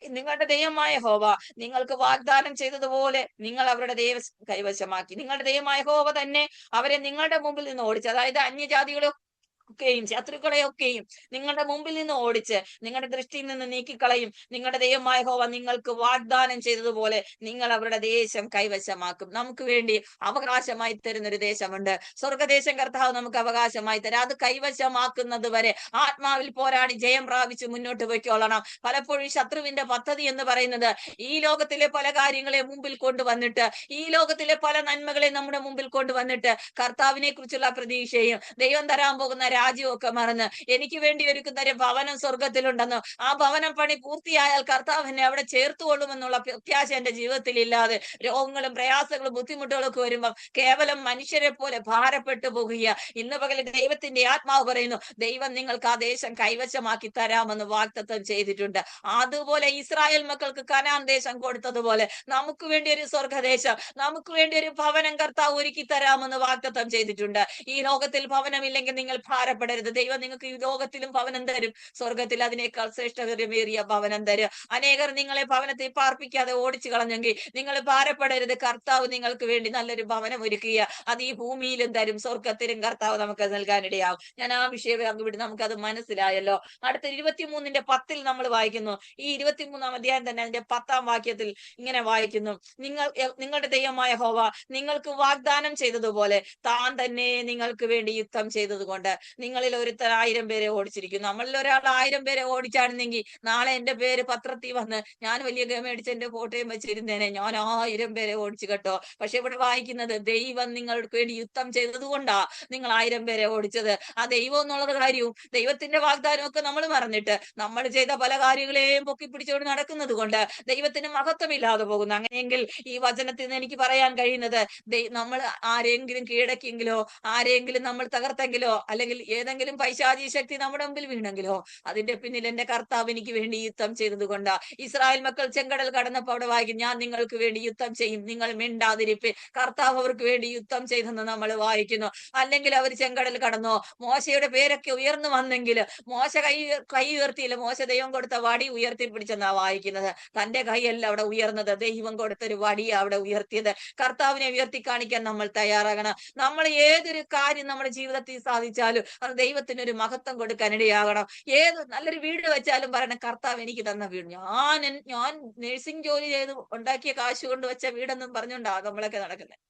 നിങ്ങളുടെ ദൈവമായ യഹോവ നിങ്ങൾക്ക് വാഗ്ദാനം ചെയ്തതുപോലെ നിങ്ങൾ അവരുടെ ദൈവ കൈവശമാക്കി. നിങ്ങളുടെ ദൈവമായ യഹോവ തന്നെ അവരെ നിങ്ങളുടെ മുമ്പിൽ നിന്ന് ഓടിച്ചു. അതായത് അന്യജാതികളും ശത്രുക്കളെയൊക്കെയും നിങ്ങളുടെ മുമ്പിൽ നിന്ന് ഓടിച്ച് നിങ്ങളുടെ ദൃഷ്ടിയിൽ നിന്ന് നീക്കിക്കളയും. നിങ്ങളുടെ ദൈവമായ യഹോവ നിങ്ങൾക്ക് വാഗ്ദാനം ചെയ്തതുപോലെ നിങ്ങൾ അവരുടെ ദേശം കൈവശമാക്കും. നമുക്ക് വേണ്ടി അവകാശമായി തരുന്നൊരു ദേശമുണ്ട്. സ്വർഗദേശം കർത്താവ് നമുക്ക് അവകാശമായി തരാം. അത് കൈവശമാക്കുന്നത് വരെ ആത്മാവിൽ പോരാടി ജയം പ്രാപിച്ച് മുന്നോട്ട് പോയിക്കൊള്ളണം. പലപ്പോഴും ശത്രുവിന്റെ പദ്ധതി എന്ന് പറയുന്നത് ഈ ലോകത്തിലെ പല കാര്യങ്ങളെ മുമ്പിൽ കൊണ്ടുവന്നിട്ട്, ഈ ലോകത്തിലെ പല നന്മകളെ നമ്മുടെ മുമ്പിൽ കൊണ്ടുവന്നിട്ട് കർത്താവിനെ കുറിച്ചുള്ള പ്രതീക്ഷയും ദൈവം തരാൻ പോകുന്ന രാജ്യവും ഒക്കെ മറന്ന് എനിക്ക് വേണ്ടി ഒരുക്കുന്ന ഒരു ഭവനം സ്വർഗത്തിലുണ്ടെന്നോ ആ ഭവനം പണി പൂർത്തിയായാൽ കർത്താവ് എന്നെ അവിടെ ചേർത്തുകൊള്ളുമെന്നുള്ള പ്രത്യാശ എന്റെ ജീവിതത്തിൽ ഇല്ലാതെ രോഗങ്ങളും പ്രയാസങ്ങളും ബുദ്ധിമുട്ടുകളും ഒക്കെ വരുമ്പോൾ കേവലം മനുഷ്യരെ പോലെ ഭാരപ്പെട്ടു പോകുക. ഇന്ന് പകൽ ദൈവത്തിന്റെ ആത്മാവ് പറയുന്നു, ദൈവം നിങ്ങൾക്ക് ആ ദേശം കൈവശമാക്കി തരാമെന്ന് വാഗ്ദത്തം ചെയ്തിട്ടുണ്ട്. അതുപോലെ ഇസ്രായേൽ മക്കൾക്ക് കനാൻ ദേശം കൊടുത്തതുപോലെ നമുക്ക് വേണ്ടി ഒരു സ്വർഗദേശം, നമുക്ക് വേണ്ടി ഒരു ഭവനം കർത്താവ് ഒരുക്കി തരാമെന്ന് വാഗ്ദത്തം ചെയ്തിട്ടുണ്ട്. ഈ ലോകത്തിൽ ഭവനമില്ലെങ്കിൽ നിങ്ങൾ ഭാരപ്പെടരുത്. ദൈവം നിങ്ങൾക്ക് ഈ ലോകത്തിലും ഭവനം തരും, സ്വർഗത്തിൽ അതിനേക്കാൾ ശ്രേഷ്ഠകരമേറിയ ഭവനം തരും. അനേകർ നിങ്ങളെ ഭവനത്തിൽ പാർപ്പിക്കാതെ ഓടിച്ചു കളഞ്ഞെങ്കിൽ നിങ്ങൾ ഭാരപ്പെടരുത്. കർത്താവ് നിങ്ങൾക്ക് വേണ്ടി നല്ലൊരു ഭവനം ഒരുക്കുക. അത് ഈ ഭൂമിയിലും തരും, സ്വർഗത്തിലും കർത്താവ് നമുക്ക് നൽകാനിടയാവും. ഞാൻ ആ വിഷയം വിട്ട് നമുക്കത് മനസ്സിലായല്ലോ. അടുത്ത 23:10 നമ്മൾ വായിക്കുന്നു. ഈ 23-ാം അധ്യായം തന്നെ അതിന്റെ 10-ാം വാക്യത്തിൽ ഇങ്ങനെ വായിക്കുന്നു, നിങ്ങളുടെ ദൈവമായ യഹോവ നിങ്ങൾക്ക് വാഗ്ദാനം ചെയ്തതുപോലെ താൻ തന്നെ നിങ്ങൾക്ക് വേണ്ടി യുദ്ധം ചെയ്തത് കൊണ്ട് നിങ്ങളിൽ ഒരുത്തൻ 1000 പേരെ ഓടിച്ചിരിക്കുന്നു. നമ്മളിൽ ഒരാൾ 1000 പേരെ ഓടിച്ചാണെന്നെങ്കിൽ നാളെ എന്റെ പേര് പത്രത്തിൽ വന്ന് ഞാൻ വലിയ മേടിച്ച് എന്റെ ഫോട്ടോയും വെച്ചിരുന്നേനെ, ഞാൻ 1000 പേരെ ഓടിച്ചു കേട്ടോ. പക്ഷെ ഇവിടെ വായിക്കുന്നത് ദൈവം നിങ്ങൾക്ക് വേണ്ടി യുദ്ധം ചെയ്തത് കൊണ്ടാ നിങ്ങൾ 1000 പേരെ ഓടിച്ചത്. ആ ദൈവം എന്നുള്ളത് കാര്യവും ദൈവത്തിന്റെ വാഗ്ദാനവും ഒക്കെ നമ്മൾ മറന്നിട്ട് നമ്മൾ ചെയ്ത പല കാര്യങ്ങളെയും പൊക്കി പിടിച്ചുകൊണ്ട് നടക്കുന്നത് കൊണ്ട് ദൈവത്തിന് മഹത്വമില്ലാതെ പോകുന്നു. അങ്ങനെയെങ്കിൽ ഈ വചനത്തിൽ നിന്ന് എനിക്ക് പറയാൻ കഴിയുന്നത്, നമ്മൾ ആരെങ്കിലും കീഴടക്കിയെങ്കിലോ ആരെങ്കിലും നമ്മൾ തകർത്തെങ്കിലോ അല്ലെങ്കിൽ ഏതെങ്കിലും പൈശാചിക ശക്തി നമ്മുടെ മുമ്പിൽ വീണെങ്കിലോ അതിന്റെ പിന്നിൽ എന്റെ കർത്താവ് എനിക്ക് വേണ്ടി യുദ്ധം ചെയ്തത് കൊണ്ടാ. ഇസ്രായേൽ മക്കൾ ചെങ്കടൽ കടന്നപ്പോൾ അവിടെ വായിക്കും, ഞാൻ നിങ്ങൾക്ക് വേണ്ടി യുദ്ധം ചെയ്യും, നിങ്ങൾ മിണ്ടാതിരിപ്പ്. കർത്താവ് അവർക്ക് വേണ്ടി യുദ്ധം ചെയ്തെന്ന് നമ്മൾ വായിക്കുന്നു. അല്ലെങ്കിൽ അവർ ചെങ്കടൽ കടന്നോ, മോശയുടെ പേരൊക്കെ ഉയർന്നു വന്നെങ്കിൽ മോശ കൈ ഉയർത്തിയില്ല, മോശ ദൈവം കൊടുത്ത വടി ഉയർത്തി പിടിച്ചെന്നാ വായിക്കുന്നത്. തന്റെ കൈയല്ല അവിടെ ഉയർന്നത്, ദൈവം കൊടുത്തൊരു വടിയാ അവിടെ ഉയർത്തിയത്. കർത്താവിനെ ഉയർത്തി കാണിക്കാൻ നമ്മൾ തയ്യാറാകണം. നമ്മൾ ഏതൊരു കാര്യം നമ്മുടെ ജീവിതത്തിൽ സാധിച്ചാലും അത് ദൈവത്തിനൊരു മഹത്വം കൊടുക്കാനിടയാകണം. ഏത് നല്ലൊരു വീട് വെച്ചാലും പറയണം, കർത്താവ് എനിക്ക് തന്ന വീട്, ഞാൻ നഴ്സിംഗ് ജോലി ചെയ്ത് ഉണ്ടാക്കിയ കാശ് കൊണ്ട് വെച്ച വീടെന്നും പറഞ്ഞുകൊണ്ടാ നമ്മളൊക്കെ നടക്കുന്നത്.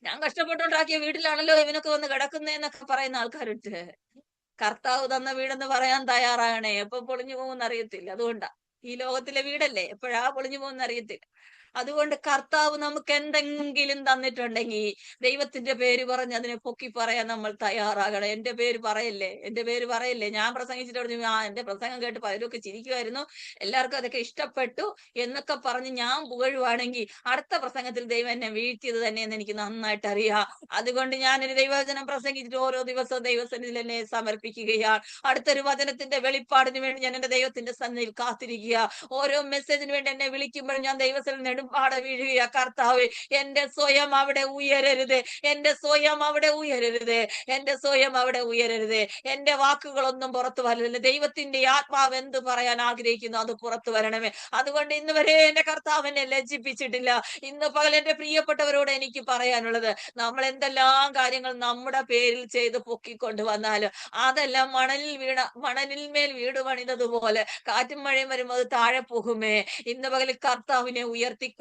ഞാൻ കഷ്ടപ്പെട്ടുണ്ടാക്കിയ വീട്ടിലാണല്ലോ ഇവനൊക്കെ വന്ന് കിടക്കുന്നതെന്നൊക്കെ പറയുന്ന ആൾക്കാരുണ്ട്. കർത്താവ് തന്ന വീടെന്ന് പറയാൻ തയ്യാറാകണേ. എപ്പോ പൊളിഞ്ഞു പോകുമെന്ന് അറിയത്തില്ല. അതുകൊണ്ടാ, ഈ ലോകത്തിലെ വീടല്ലേ, എപ്പോഴാ പൊളിഞ്ഞു പോകുമെന്ന് അറിയത്തില്ല. അതുകൊണ്ട് കർത്താവ് നമുക്ക് എന്തെങ്കിലും തന്നിട്ടുണ്ടെങ്കിൽ ദൈവത്തിന്റെ പേര് പറഞ്ഞ് അതിനെ പൊക്കി പറയാൻ നമ്മൾ തയ്യാറാകണം. എന്റെ പേര് പറയല്ലേ, എന്റെ പേര് പറയല്ലേ. ഞാൻ പ്രസംഗിച്ചിട്ട് പറഞ്ഞു, എന്റെ പ്രസംഗം കേട്ട് പലരൊക്കെ ചിരിക്കുമായിരുന്നു, എല്ലാവർക്കും അതൊക്കെ ഇഷ്ടപ്പെട്ടു എന്നൊക്കെ പറഞ്ഞ് ഞാൻ പുകഴുവാണെങ്കിൽ അടുത്ത പ്രസംഗത്തിൽ ദൈവം എന്നെ വീഴ്ത്തിയത് തന്നെയെന്ന് എനിക്ക് നന്നായിട്ട് അറിയാം. അതുകൊണ്ട് ഞാനൊരു ദൈവവചനം പ്രസംഗിച്ചിട്ട് ഓരോ ദിവസവും ദൈവസന്നിധിയിൽ എന്നെ സമർപ്പിക്കുകയാണ്. അടുത്തൊരു വചനത്തിന്റെ വെളിപ്പാടിന് വേണ്ടി ഞാൻ എന്റെ ദൈവത്തിന്റെ സന്നിധിയിൽ കാത്തിരിക്കുക. ഓരോ മെസ്സേജിന് വേണ്ടി എന്നെ വിളിക്കുമ്പോൾ ഞാൻ ദൈവത്തിൽ പാടെ വീഴുക. കർത്താവ്, എന്റെ സ്വയം അവിടെ ഉയരരുത്, എന്റെ സ്വയം അവിടെ ഉയരരുത്, എന്റെ സ്വയം അവിടെ ഉയരരുത്. എന്റെ വാക്കുകളൊന്നും പുറത്തു വരരുത്. ദൈവത്തിന്റെ ആത്മാവ് എന്ത് പറയാൻ ആഗ്രഹിക്കുന്നു അത് പുറത്തു വരണമേ. അതുകൊണ്ട് ഇന്ന് വരെ എന്റെ കർത്താവ് എന്നെ ലജ്ജിപ്പിച്ചിട്ടില്ല. ഇന്ന് പകൽ എന്റെ പ്രിയപ്പെട്ടവരോട് എനിക്ക് പറയാനുള്ളത്, നമ്മൾ എന്തെല്ലാം കാര്യങ്ങൾ നമ്മുടെ പേരിൽ ചെയ്ത് പൊക്കിക്കൊണ്ട് വന്നാലും അതെല്ലാം മണലിന്മേൽ വീട് പണിതതുപോലെ കാറ്റും മഴയും വരുമ്പോൾ അത് താഴെ പോകുമേ. ഇന്ന് പകൽ കർത്താവിനെ ഉയർത്തിക്കാട്ടാൻ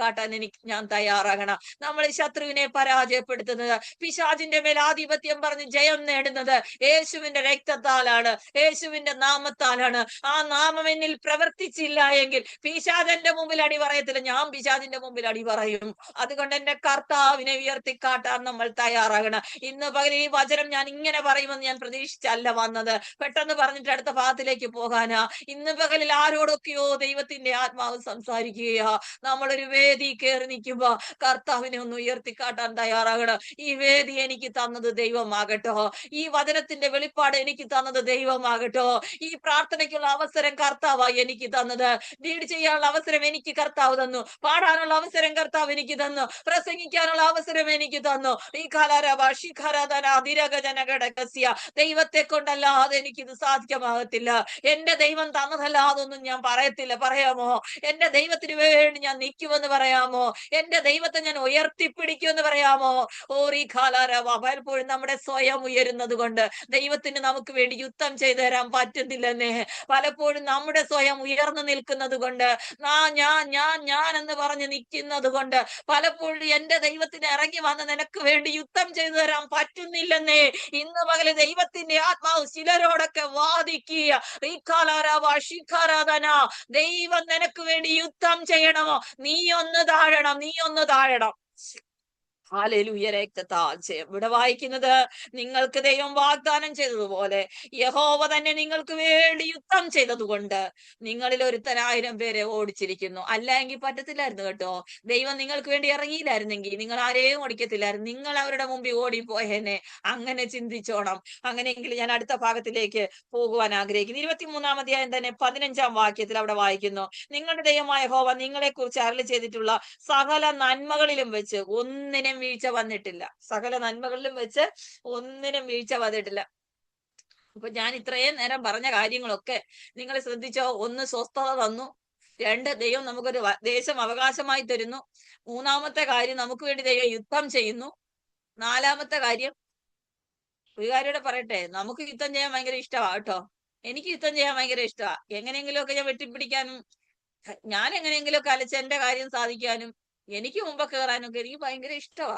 ഞാൻ തയ്യാറാകണം. നമ്മൾ ശത്രുവിനെ പരാജയപ്പെടുത്തുന്നത്, പിശാചിന്റെ മേൽ ആധിപത്യം പറഞ്ഞ് ജയം നേടുന്നത് യേശുവിന്റെ രക്തത്താലാണ്, യേശുവിന്റെ നാമത്താലാണ്. ആ നാമം എന്നിൽ പ്രവർത്തിച്ചില്ല എങ്കിൽ പിശാചിന്റെ മുമ്പിൽ അടി പറയത്തില്ല, ഞാൻ പിശാചിന്റെ മുമ്പിൽ അടി പറയും. അതുകൊണ്ട് എന്റെ കർത്താവിനെ ഉയർത്തിക്കാട്ടാൻ നമ്മൾ തയ്യാറാകണം. ഇന്ന് പകൽ ഈ വചനം ഞാൻ ഇങ്ങനെ പറയുമെന്ന് ഞാൻ പ്രതീക്ഷിച്ചല്ല വന്നത്, പെട്ടെന്ന് പറഞ്ഞിട്ട് അടുത്ത ഭാഗത്തിലേക്ക് പോകാനാ. ഇന്ന് പകലിൽ ആരോടൊക്കെയോ ദൈവത്തിന്റെ ആത്മാവ് സംസാരിക്കുകയാ. നമ്മളൊരു വേദി കയറി നിൽക്കുമ്പോ കർത്താവിനെ ഒന്ന് ഉയർത്തിക്കാട്ടാൻ തയ്യാറാകണം. ഈ വേദി എനിക്ക് തന്നത് ദൈവമാകട്ടോ, ഈ വചനത്തിന്റെ വെളിപ്പാട് എനിക്ക് തന്നത് ദൈവമാകട്ടോ, ഈ പ്രാർത്ഥനയ്ക്കുള്ള അവസരം കർത്താവായി എനിക്ക് തന്നത്, ലീഡ് ചെയ്യാനുള്ള അവസരം എനിക്ക് കർത്താവ് തന്നു, പാടാനുള്ള അവസരം കർത്താവ് എനിക്ക് തന്നു, പ്രസംഗിക്കാനുള്ള അവസരം എനിക്ക് തന്നു. ഈ ദൈവത്തെ കൊണ്ടല്ലാതെ എനിക്കിത് സാധ്യമാകത്തില്ല. എന്റെ ദൈവം തന്നതല്ലാതൊന്നും ഞാൻ പറയത്തില്ല. പറയാമോ? എന്റെ ദൈവത്തിന് വേണ്ടി ഞാൻ നിൽക്കുമെന്ന് എന്ന് പറയാമോ? എന്റെ ദൈവത്തെ ഞാൻ ഉയർത്തിപ്പിടിക്കും എന്ന് പറയാമോ? ഓറി ഖാലാരവ. പലപ്പോഴും നമ്മുടെ സ്വയം ഉയരുന്നത് കൊണ്ട് ദൈവത്തിന് നമുക്ക് വേണ്ടി യുദ്ധം ചെയ്തു തരാൻ പറ്റുന്നില്ലെന്നേ. പലപ്പോഴും നമ്മുടെ സ്വയം ഉയർന്നു നിൽക്കുന്നത് കൊണ്ട് ഞാൻ എന്ന് പറഞ്ഞ് നിൽക്കുന്നത് കൊണ്ട് പലപ്പോഴും എന്റെ ദൈവത്തിന് ഇറങ്ങി വന്ന് നിനക്ക് വേണ്ടി യുദ്ധം ചെയ്തു തരാൻ പറ്റുന്നില്ലെന്നേ. ഇന്ന് പകല് ദൈവത്തിന്റെ ആത്മാവ് ചിലരോടൊക്കെ വാദിക്കുക. ദൈവം നിനക്ക് വേണ്ടി യുദ്ധം ചെയ്യണമോ? നീ ഒന്ന് താഴണം. ഹല്ലേലൂയ. രക്തത്താൽ ജയം. ഇവിടെ വായിക്കുന്നത്, നിങ്ങൾക്ക് ദൈവം വാഗ്ദാനം ചെയ്തതുപോലെ യഹോവ തന്നെ നിങ്ങൾക്ക് വേണ്ടി യുദ്ധം ചെയ്തതുകൊണ്ട് നിങ്ങളിൽ 1,000 പേരെ ഓടിച്ചിരിക്കുന്നു. അല്ലെങ്കിൽ പറ്റത്തില്ലായിരുന്നു കേട്ടോ. ദൈവം നിങ്ങൾക്ക് വേണ്ടി ഇറങ്ങിയില്ലായിരുന്നെങ്കിൽ നിങ്ങൾ ആരെയും ഓടിക്കത്തില്ലായിരുന്നു. നിങ്ങൾ അവരുടെ മുമ്പിൽ ഓടിപ്പോയേനെ. അങ്ങനെ ചിന്തിച്ചോണം. അങ്ങനെയെങ്കിൽ ഞാൻ അടുത്ത ഭാഗത്തിലേക്ക് പോകുവാൻ ആഗ്രഹിക്കുന്നു. 23-ാം അധ്യായം തന്നെ 15-ാം വാക്യത്തിൽ അവിടെ വായിക്കുന്നു, നിങ്ങളുടെ ദൈവമായ യഹോവ നിങ്ങളെ കുറിച്ച് അരുളി ചെയ്തിട്ടുള്ള സകല നന്മകളിലും വെച്ച് ഒന്നിനും വീഴ്ച വന്നിട്ടില്ല. സകല നന്മകളിലും വെച്ച് ഒന്നിനും വീഴ്ച വന്നിട്ടില്ല. അപ്പൊ ഞാൻ ഇത്രയും നേരം പറഞ്ഞ കാര്യങ്ങളൊക്കെ നിങ്ങൾ ശ്രദ്ധിച്ചോ? 1, സ്വസ്ഥത തന്നു. 2, ദൈവം നമുക്കൊരു ദേശം അവകാശമായി തരുന്നു. 3-ാമത്തെ കാര്യം, നമുക്ക് വേണ്ടി ദൈവം യുദ്ധം ചെയ്യുന്നു. 4-ാമത്തെ കാര്യം, ഒരു കാര്യം പറയട്ടെ, നമുക്ക് യുദ്ധം ചെയ്യാൻ ഭയങ്കര ഇഷ്ടമാണ് കേട്ടോ. എനിക്ക് യുദ്ധം ചെയ്യാൻ ഭയങ്കര ഇഷ്ടമാണ്. എങ്ങനെയെങ്കിലുമൊക്കെ ഞാൻ വെട്ടിപ്പിടിക്കാനും, ഞാൻ എങ്ങനെയെങ്കിലുമൊക്കെ അലച്ച് എന്റെ കാര്യം സാധിക്കാനും, എനിക്ക് മുമ്പ് കയറാനൊക്കെ എനിക്ക് ഭയങ്കര ഇഷ്ടമാ.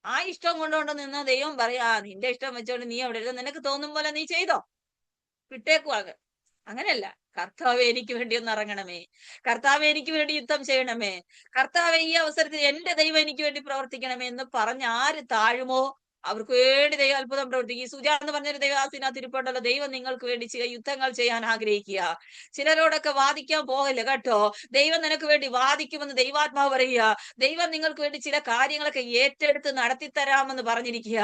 ആ ഇഷ്ടം കൊണ്ടുകൊണ്ട് നിന്ന് ദൈവം പറയാ, നിന്റെ ഇഷ്ടം വെച്ചോണ്ട് നീ അവിടെ നിനക്ക് തോന്നും പോലെ നീ ചെയ്തോ, വിട്ടേക്കുവാക. അങ്ങനെയല്ല. കർത്താവെ എനിക്ക് വേണ്ടി ഒന്ന് ഇറങ്ങണമേ, കർത്താവെ എനിക്ക് വേണ്ടി യുദ്ധം ചെയ്യണമേ, കർത്താവെ ഈ അവസരത്തിൽ എന്റെ ദൈവം എനിക്ക് വേണ്ടി പ്രവർത്തിക്കണമേ എന്ന് പറഞ്ഞ് ആര് താഴുമോ അവർക്ക് വേണ്ടി ദൈവം അത്ഭുതം പ്രവർത്തിക്കും. സുജ എന്ന് പറഞ്ഞൊരു ദൈവദാസിനകത്ത് ഇരിപ്പുണ്ടല്ലോ, ദൈവം നിങ്ങൾക്ക് വേണ്ടി ചില യുദ്ധങ്ങൾ ചെയ്യാൻ ആഗ്രഹിക്കുക. ചിലരോടൊക്കെ വാദിക്കാൻ പോകല്ല കേട്ടോ. ദൈവം നിനക്ക് വേണ്ടി വാദിക്കുമെന്ന് ദൈവാത്മാവ് പറയുക. ദൈവം നിങ്ങൾക്ക് വേണ്ടി ചില കാര്യങ്ങളൊക്കെ ഏറ്റെടുത്ത് നടത്തിത്തരാമെന്ന് പറഞ്ഞിരിക്കുക.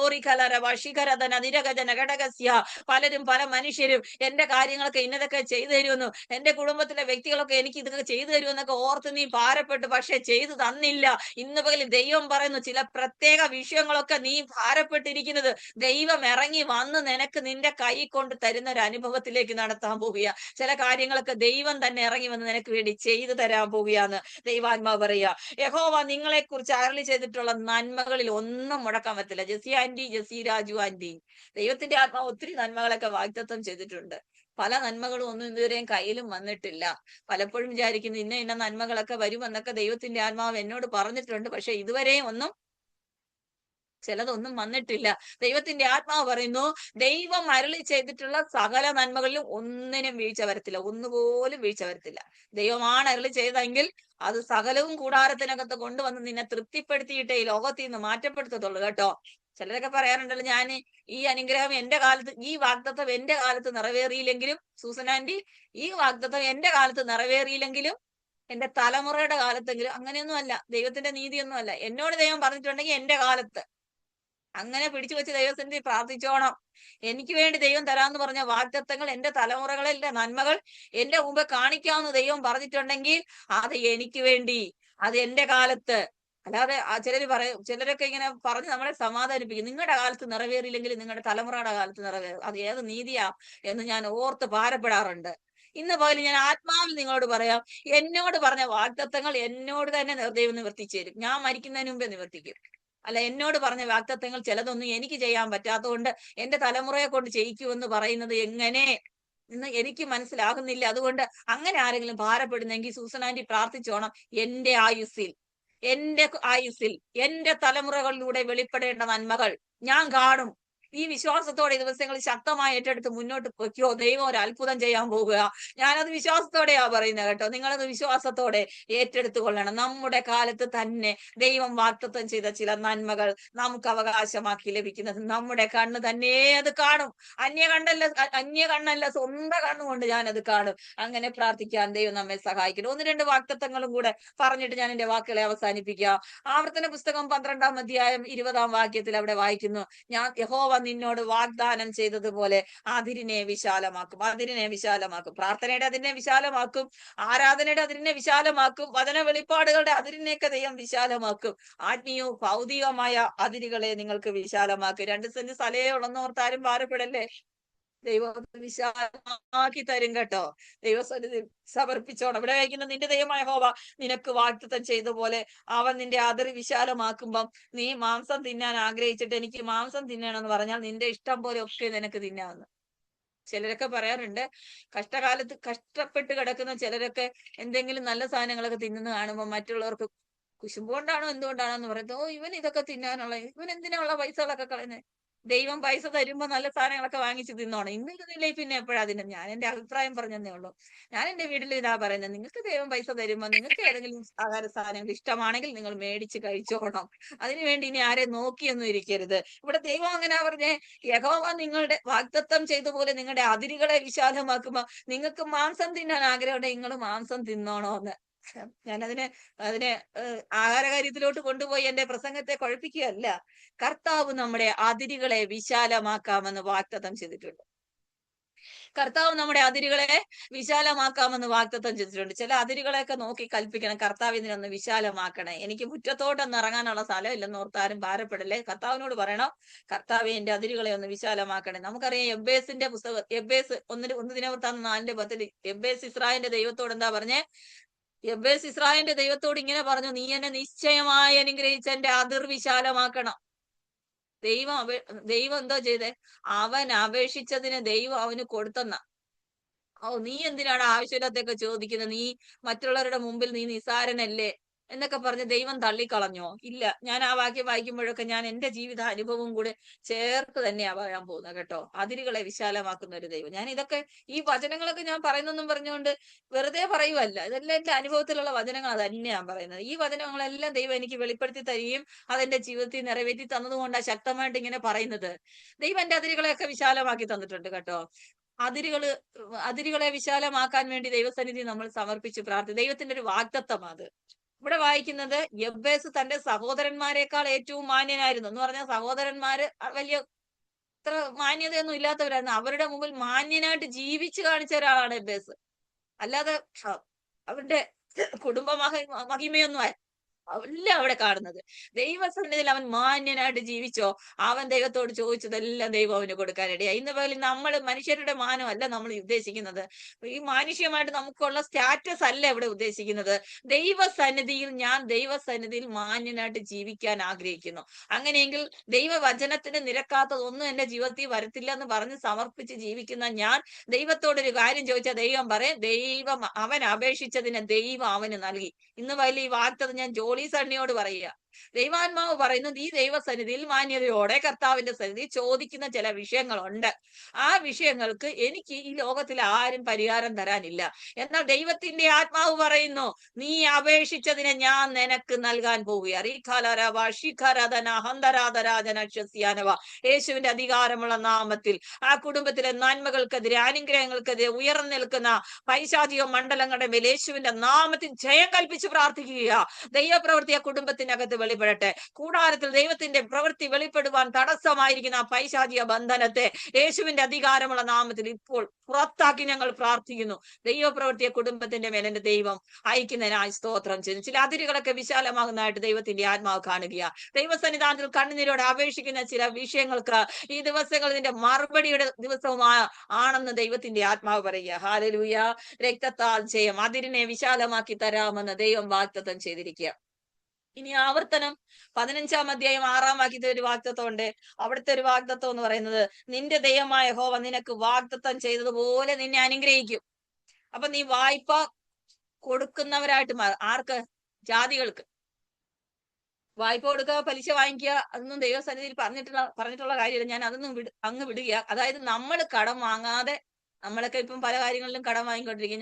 ഓറിഖലര വഷിഖരധന നിരകജന ഘടകസ്യ. പലരും പല മനുഷ്യരും എന്റെ കാര്യങ്ങളൊക്കെ ഇന്നതൊക്കെ ചെയ്തു തരുമെന്നു, എന്റെ കുടുംബത്തിലെ വ്യക്തികളൊക്കെ എനിക്ക് ഇതൊക്കെ ചെയ്തു തരുമെന്നൊക്കെ ഓർത്ത് നീ ഭാരപ്പെട്ടു, പക്ഷെ ചെയ്തു തന്നില്ല. ഇന്ന് പകൽ ദൈവം പറയുന്നു, ചില പ്രത്യേക വിഷയങ്ങളൊക്കെ നീ ഭാരപ്പെട്ടിരിക്കുന്നത് ദൈവം ഇറങ്ങി വന്ന് നിനക്ക് നിന്റെ കൈ കൊണ്ട് തരുന്ന ഒരു അനുഭവത്തിലേക്ക് നടത്താൻ പോവുക. ചില കാര്യങ്ങളൊക്കെ ദൈവം തന്നെ ഇറങ്ങി വന്ന് നിനക്ക് വേണ്ടി ചെയ്തു തരാൻ പോവുകയാന്ന് ദൈവാത്മാവ് പറയുക. യഹോവ നിങ്ങളെ കുറിച്ച് അരുളി ചെയ്തിട്ടുള്ള നന്മകളിൽ ഒന്നും മുടക്കാൻ പറ്റില്ല. ജെസി ആന്റി, ജെസി രാജു ആന്റി, ദൈവത്തിന്റെ ആത്മാവ് ഒത്തിരി നന്മകളൊക്കെ വാഗ്ദത്തം ചെയ്തിട്ടുണ്ട്. പല നന്മകളും ഒന്നും ഇതുവരെയും കയ്യിലും വന്നിട്ടില്ല. പലപ്പോഴും വിചാരിക്കുന്നു ഇന്ന നന്മകളൊക്കെ വരുമെന്നൊക്കെ ദൈവത്തിന്റെ ആത്മാവ് എന്നോട് പറഞ്ഞിട്ടുണ്ട്, പക്ഷെ ഇതുവരെയും ചിലതൊന്നും വന്നിട്ടില്ല. ദൈവത്തിന്റെ ആത്മാവ് പറയുന്നു, ദൈവം അരുളി ചെയ്തിട്ടുള്ള സകല നന്മകളിലും ഒന്നിനും വീഴ്ച വരത്തില്ല, ഒന്നുപോലും വീഴ്ച വരത്തില്ല. ദൈവമാണ് അരുളി ചെയ്തെങ്കിൽ അത് സകലവും കൂടാരത്തിനകത്ത് കൊണ്ടുവന്ന് നിന്നെ തൃപ്തിപ്പെടുത്തിയിട്ടേ ഈ ലോകത്തിൽ നിന്ന് മാറ്റപ്പെടുത്തത്തുള്ളൂ കേട്ടോ. ചിലരൊക്കെ പറയാറുണ്ടല്ലോ, ഞാൻ ഈ അനുഗ്രഹം എന്റെ കാലത്ത്, ഈ വാഗ്ദത്തം എന്റെ കാലത്ത് നിറവേറിയില്ലെങ്കിലും, സൂസനാന്റി, ഈ വാഗ്ദത്തം എന്റെ കാലത്ത് നിറവേറിയില്ലെങ്കിലും എന്റെ തലമുറയുടെ കാലത്തെങ്കിലും. അങ്ങനെയൊന്നും അല്ല, ദൈവത്തിന്റെ നീതിയൊന്നും അല്ല. എന്നോട് ദൈവം പറഞ്ഞിട്ടുണ്ടെങ്കിൽ എന്റെ കാലത്ത് അങ്ങനെ പിടിച്ചു വെച്ച് ദൈവത്തിന്റെ പ്രാർത്ഥിച്ചോണം. എനിക്ക് വേണ്ടി ദൈവം തരാമെന്ന് പറഞ്ഞ വാഗ്ദത്തങ്ങൾ, എന്റെ തലമുറകളിലെ നന്മകൾ എന്റെ മുമ്പ് കാണിക്കാമെന്ന് ദൈവം പറഞ്ഞിട്ടുണ്ടെങ്കിൽ അത് എനിക്ക് വേണ്ടി, അത് എന്റെ കാലത്ത്. അല്ലാതെ ചിലരൊക്കെ ഇങ്ങനെ പറഞ്ഞ് നമ്മളെ സമാധാനിപ്പിക്കും. നിങ്ങളുടെ കാലത്ത് നിറവേറിയില്ലെങ്കിൽ നിങ്ങളുടെ തലമുറയുടെ കാലത്ത് നിറവേറും. അത് ഏത് നീതിയാ എന്ന് ഞാൻ ഓർത്ത് ഭാരപ്പെടാറുണ്ട്. ഇന്ന് പകൽ ഞാൻ ആത്മാവിൽ നിങ്ങളോട് പറയാം, എന്നോട് പറഞ്ഞ വാഗ്ദത്തങ്ങൾ എന്നോട് തന്നെ ദൈവം നിവർത്തിച്ചു തരും. ഞാൻ മരിക്കുന്നതിന് മുമ്പേ നിവർത്തിക്കും. അല്ല, എന്നോട് പറഞ്ഞ വാഗ്ദത്തങ്ങൾ ചിലതൊന്നും എനിക്ക് ചെയ്യാൻ പറ്റാത്തതുകൊണ്ട് എന്റെ തലമുറയെ കൊണ്ട് ചെയ്യിക്കുമെന്ന് പറയുന്നത് എങ്ങനെ എന്ന് എനിക്ക് മനസ്സിലാകുന്നില്ല. അതുകൊണ്ട് അങ്ങനെ ആരെങ്കിലും ഭാരപ്പെടുന്നെങ്കിൽ സൂസനാന്റി പ്രാർത്ഥിച്ചോണം, എന്റെ ആയുസ്സിൽ എന്റെ തലമുറകളിലൂടെ വെളിപ്പെടേണ്ട നന്മകൾ ഞാൻ കാണും. ഈ വിശ്വാസത്തോടെ ദിവസങ്ങൾ ശക്തമായി ഏറ്റെടുത്ത് മുന്നോട്ട് പൊയ്ക്കോ. ദൈവം ഒരു അത്ഭുതം ചെയ്യാൻ പോകുക. ഞാനത് വിശ്വാസത്തോടെയാ പറയുന്നത് കേട്ടോ. നിങ്ങളത് വിശ്വാസത്തോടെ ഏറ്റെടുത്തു കൊള്ളണം. നമ്മുടെ കാലത്ത് തന്നെ ദൈവം വാഗ്ദത്തം ചെയ്ത ചില നന്മകൾ നമുക്ക് അവകാശമാക്കി ലഭിക്കുന്നത് നമ്മുടെ കണ്ണ് തന്നെ അത് കാണും. അന്യ കണ്ണല്ല, സ്വന്തം കണ്ണുകൊണ്ട് ഞാനത് കാണും. അങ്ങനെ പ്രാർത്ഥിക്കാൻ ദൈവം നമ്മെ സഹായിക്കണം. 1-2 വാഗ്ദത്തങ്ങളും കൂടെ പറഞ്ഞിട്ട് ഞാൻ എന്റെ വാക്കുകളെ അവസാനിപ്പിക്കാം. ആവർത്തന പുസ്തകം 12-ാം അധ്യായം 20-ാം വാക്യത്തിൽ അവിടെ വായിക്കുന്നു, ഞാൻ യഹോവ നിന്നോട് വാഗ്ദാനം ചെയ്തതുപോലെ അതിരിനെ വിശാലമാക്കും. പ്രാർത്ഥനയുടെ അതിരിനെ വിശാലമാക്കും, ആരാധനയുടെ അതിരിനെ വിശാലമാക്കും, വചന വെളിപ്പാടുകളുടെ അതിരിനെയൊക്കെ ദൈവം വിശാലമാക്കും. ആത്മീയവും ഭൗതികമായ അതിരുകളെ നിങ്ങൾക്ക് വിശാലമാക്കും. 2 സെന്റ് സ്ഥലേ ഉള്ളെന്നോർത്താരും ഭാരപ്പെടല്ലേ. ദൈവം വിശാലമാക്കി തരും കേട്ടോ. ദൈവസന്നിധി സമർപ്പിച്ചോണം. ഇവിടെ വായിക്കുന്ന നിന്റെ ദൈവമായ യഹോവ നിനക്ക് വാഗ്ദത്തം ചെയ്ത പോലെ അവൻ നിന്റെ അതിർ വിശാലമാക്കുമ്പം നീ മാംസം തിന്നാൻ ആഗ്രഹിച്ചിട്ട് എനിക്ക് മാംസം തിന്നണമെന്ന് പറഞ്ഞാൽ നിന്റെ ഇഷ്ടം പോലെ ഒക്കെ നിനക്ക് തിന്നാമെന്ന്. ചിലരൊക്കെ പറയാറുണ്ട്, കഷ്ടകാലത്ത് കഷ്ടപ്പെട്ട് കിടക്കുന്ന ചിലരൊക്കെ എന്തെങ്കിലും നല്ല സാധനങ്ങളൊക്കെ തിന്നുന്ന കാണുമ്പോൾ മറ്റുള്ളവർക്ക് കുശുമ്പുകൊണ്ടാണോ എന്തുകൊണ്ടാണോ എന്ന് പറയുന്നത്, ഓ ഇവൻ ഇതൊക്കെ തിന്നാനുള്ള, ഇവൻ എന്തിനുള്ള പൈസകളൊക്കെ കളയുന്നത്. ദൈവം പൈസ തരുമ്പോ നല്ല സാധനങ്ങളൊക്കെ വാങ്ങിച്ച് തിന്നോണം. ഇന്നിരുന്നില്ലേ പിന്നെ എപ്പോഴാ തിന്നും. ഞാൻ എന്റെ അഭിപ്രായം പറഞ്ഞതേ ഉള്ളൂ. ഞാൻ എന്റെ വീട്ടിൽ ഇതാ പറയുന്നത്, നിങ്ങൾക്ക് ദൈവം പൈസ തരുമ്പോ നിങ്ങൾക്ക് ഏതെങ്കിലും ആഹാര സാധനങ്ങൾ ഇഷ്ടമാണെങ്കിൽ നിങ്ങൾ മേടിച്ച് കഴിച്ചോണം. അതിനുവേണ്ടി ഇനി ആരെ നോക്കിയൊന്നും ഇരിക്കരുത്. ഇവിടെ ദൈവം അങ്ങനെ പറഞ്ഞേ, യഹോവ നിങ്ങളുടെ വാഗ്ദത്തം ചെയ്ത പോലെ നിങ്ങളുടെ അതിരുകളെ വിശാലമാക്കുമ്പോ നിങ്ങൾക്ക് മാംസം തിന്നാൻ ആഗ്രഹമുണ്ടെങ്കിൽ നിങ്ങൾ മാംസം തിന്നോണോന്ന്. ഞാനതിനെ അതിനെ ആഹാര കാര്യത്തിലോട്ട് കൊണ്ടുപോയി എന്റെ പ്രസംഗത്തെ കുഴപ്പിക്കുകയല്ല. കർത്താവ് നമ്മുടെ അതിരുകളെ വിശാലമാക്കാമെന്ന് വാഗ്ദത്തം ചെയ്തിട്ടുണ്ട്. കർത്താവ് നമ്മുടെ അതിരുകളെ വിശാലമാക്കാമെന്ന് വാഗ്ദത്തം ചെയ്തിട്ടുണ്ട്. ചില അതിരുകളെയൊക്കെ നോക്കി കൽപ്പിക്കണം, കർത്താവ് ഇതിനൊന്ന് വിശാലമാക്കണേ, എനിക്ക് മുറ്റത്തോട്ടൊന്ന് ഇറങ്ങാനുള്ള സ്ഥലം ഇല്ലെന്ന് ഓർത്താരും ഭാരപ്പെടല്ലേ. കർത്താവിനോട് പറയണം, കർത്താവ് എന്റെ അതിരുകളെ ഒന്ന് വിശാലമാക്കണേ. നമുക്കറിയാം എബ്ബേസിന്റെ പുസ്തകം, എബ്ബേസ് 1 ദിനവൃത്താന്തം 4:10 എബ്ബേസ് ഇസ്രായേലിന്റെ ദൈവത്തോട് എന്താ പറഞ്ഞേ? എബ്ബേസ് ഇസ്രായേലിന്റെ ദൈവത്തോട് ഇങ്ങനെ പറഞ്ഞു, നീ എന്നെ നിശ്ചയമായി അനുഗ്രഹിച്ച് എന്റെ അതിർ വിശാലമാക്കണം. ദൈവം എന്തോ ചെയ്തേ? അവൻ അപേക്ഷിച്ചതിന് ദൈവം അവന് കൊടുത്തെന്ന. നീ എന്തിനാണ് ആവശ്യമില്ലാത്തൊക്കെ ചോദിക്കുന്നത്? നീ മറ്റുള്ളവരുടെ മുമ്പിൽ നീ നിസാരനല്ലേ എന്നൊക്കെ പറഞ്ഞ് ദൈവം തള്ളിക്കളഞ്ഞോ? ഇല്ല. ഞാൻ ആ വാക്യം വായിക്കുമ്പോഴൊക്കെ ഞാൻ എന്റെ ജീവിത അനുഭവം കൂടെ ചേർത്ത് തന്നെയാ പറയാൻ പോകുന്നത് കേട്ടോ. അതിരുകളെ വിശാലമാക്കുന്ന ഒരു ദൈവം. ഞാൻ ഇതൊക്കെ ഈ വചനങ്ങളൊക്കെ ഞാൻ പറയുന്നെന്നും പറഞ്ഞുകൊണ്ട് വെറുതെ പറയുവല്ല. ഇതെല്ലാം എന്റെ അനുഭവത്തിലുള്ള വചനങ്ങൾ തന്നെയാണ് പറയുന്നത്. ഈ വചനങ്ങളെല്ലാം ദൈവം എനിക്ക് വെളിപ്പെടുത്തി തരികയും അതെന്റെ ജീവിതത്തിൽ നിറവേറ്റി തന്നതുകൊണ്ടാണ് ശക്തമായിട്ട് ഇങ്ങനെ പറയുന്നത്. ദൈവം എന്റെ അതിരുകളെയൊക്കെ വിശാലമാക്കി തന്നിട്ടുണ്ട് കേട്ടോ. അതിരുകളെ വിശാലമാക്കാൻ വേണ്ടി ദൈവസന്നിധി നമ്മൾ സമർപ്പിച്ച് പ്രാർത്ഥിക്കും. ദൈവത്തിന്റെ ഒരു വാഗ്ദത്തം അത്. ഇവിടെ വായിക്കുന്നത്, യബ്ബേസ് തന്റെ സഹോദരന്മാരെക്കാൾ ഏറ്റവും മാന്യനായിരുന്നു എന്ന് പറഞ്ഞാൽ സഹോദരന്മാര് വലിയ അത്ര മാന്യതയൊന്നും ഇല്ലാത്തവരായിരുന്നു. അവരുടെ മുമ്പിൽ മാന്യനായിട്ട് ജീവിച്ചു കാണിച്ച ഒരാളാണ് യബ്ബേസ്. അല്ലാതെ അവരുടെ കുടുംബ മഹിമയൊന്നും അല്ല അവിടെ കാണുന്നത്. ദൈവസന്നിധിയിൽ അവൻ മാന്യനായിട്ട് ജീവിച്ചോ, അവൻ ദൈവത്തോട് ചോദിച്ചതെല്ലാം ദൈവം അവന് കൊടുക്കാനിടയായി. ഇന്ന് പോലെ നമ്മൾ മനുഷ്യരുടെ മാനം അല്ല നമ്മൾ ഉദ്ദേശിക്കുന്നത്. ഈ മാനുഷ്യമായിട്ട് നമുക്കുള്ള സ്റ്റാറ്റസ് അല്ല ഇവിടെ ഉദ്ദേശിക്കുന്നത്. ദൈവസന്നിധിയിൽ ഞാൻ ദൈവസന്നിധിയിൽ മാന്യനായിട്ട് ജീവിക്കാൻ ആഗ്രഹിക്കുന്നു. അങ്ങനെയെങ്കിൽ ദൈവവചനത്തിന് നിരക്കാത്തതൊന്നും എന്റെ ജീവിതത്തിൽ വരത്തില്ല എന്ന് പറഞ്ഞ് സമർപ്പിച്ച് ജീവിക്കുന്ന ഞാൻ ദൈവത്തോടൊരു കാര്യം ചോദിച്ചാൽ ദൈവം പറയും, ദൈവം അവൻ അപേക്ഷിച്ചതിന് ദൈവം അവന് നൽകി. ഇന്ന് വലിയ ഈ വാർത്ത ഞാൻ ജോളി സണ്ണിയോട് പറയുക. ദൈവാത്മാവ് പറയുന്നു, നീ ദൈവസന്നിധിയിൽ മാന്യതയോടെ കർത്താവിന്റെ സന്നിധി ചോദിക്കുന്ന ചില വിഷയങ്ങളുണ്ട്. ആ വിഷയങ്ങൾക്ക് എനിക്ക് ഈ ലോകത്തിൽ ആരും പരിഹാരം തരാനില്ല. എന്നാൽ ദൈവത്തിന്റെ ആത്മാവ് പറയുന്നു, നീ അപേക്ഷിച്ചതിനെ ഞാൻ നിനക്ക് നൽകാൻ പോവുകയാണ്. യേശുവിന്റെ അധികാരമുള്ള നാമത്തിൽ ആ കുടുംബത്തിലെ നന്മകൾക്കെതിരെ, അനുഗ്രഹങ്ങൾക്കെതിരെ ഉയർന്നു നിൽക്കുന്ന പൈശാചിക മണ്ഡലങ്ങളുടെ മേൽ യേശുവിന്റെ നാമത്തിൽ ജയം കൽപ്പിച്ച് പ്രാർത്ഥിക്കുക. ദൈവപ്രവൃത്തി ആ കുടുംബത്തിനകത്ത് വെളിപ്പെടട്ടെ. കൂടാരത്തിൽ ദൈവത്തിന്റെ പ്രവൃത്തി വെളിപ്പെടുവാൻ തടസ്സമായിരിക്കുന്ന ആ പൈശാചിക ബന്ധനത്തെ യേശുവിന്റെ അധികാരമുള്ള നാമത്തിൽ ഇപ്പോൾ പുറത്താക്കി ഞങ്ങൾ പ്രാർത്ഥിക്കുന്നു. ദൈവപ്രവൃത്തിയെ കുടുംബത്തിന്റെ മേൽ എന്റെ ദൈവം അയക്കുന്നതിനായി സ്തോത്രം ചെയ്യുന്നു. ചില അതിരുകളൊക്കെ വിശാലമാകുന്നതായിട്ട് ദൈവത്തിന്റെ ആത്മാവ് കാണുക. ദൈവസന്നിധാനത്തിൽ കണ്ണുനീരോടെ അപേക്ഷിക്കുന്ന ചില വിഷയങ്ങൾക്ക് ഈ ദിവസങ്ങൾ ഇതിന്റെ മറുപടിയുടെ ദിവസമാണെന്ന് ദൈവത്തിന്റെ ആത്മാവ് പറയുക. ഹല്ലേലൂയ. രക്തത്താൽ ജയം, അതിരിനെ വിശാലമാക്കി തരാമെന്ന് ദൈവം വാഗ്ദത്തം ചെയ്തിരിക്കുക. ഇനി ആവർത്തനം 15-ാം അധ്യായം 6-ാം വാക്യത്തിൽ ഒരു വാഗ്ദത്തം ഉണ്ട്. അവിടുത്തെ ഒരു വാഗ്ദത്തം എന്ന് പറയുന്നത്, നിന്റെ ദൈവമായ യഹോവ നിനക്ക് വാഗ്ദത്തം ചെയ്തതുപോലെ നിന്നെ അനുഗ്രഹിക്കും. അപ്പൊ നീ വായ്പ കൊടുക്കുന്നവരായിട്ട് ആർക്ക്? ജാതികൾക്ക്. വായ്പ കൊടുക്കുക, പലിശ വാങ്ങിക്കുക, അതൊന്നും ദൈവസന്നിധിയിൽ പറഞ്ഞിട്ടുള്ള കാര്യമില്ല. ഞാൻ അതൊന്നും അങ്ങ് വിടുക. അതായത് നമ്മൾ കടം വാങ്ങാതെ, നമ്മളൊക്കെ ഇപ്പം പല കാര്യങ്ങളിലും കടം വാങ്ങിക്കൊണ്ടിരിക്കും.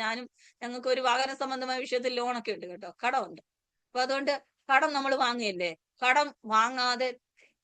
ഞങ്ങൾക്ക് ഒരു വാഹന സംബന്ധമായ വിഷയത്തിൽ ലോണൊക്കെ ഉണ്ട് കേട്ടോ, കടമുണ്ട്. അപ്പൊ അതുകൊണ്ട് കടം നമ്മൾ വാങ്ങുകയല്ലേ. കടം വാങ്ങാതെ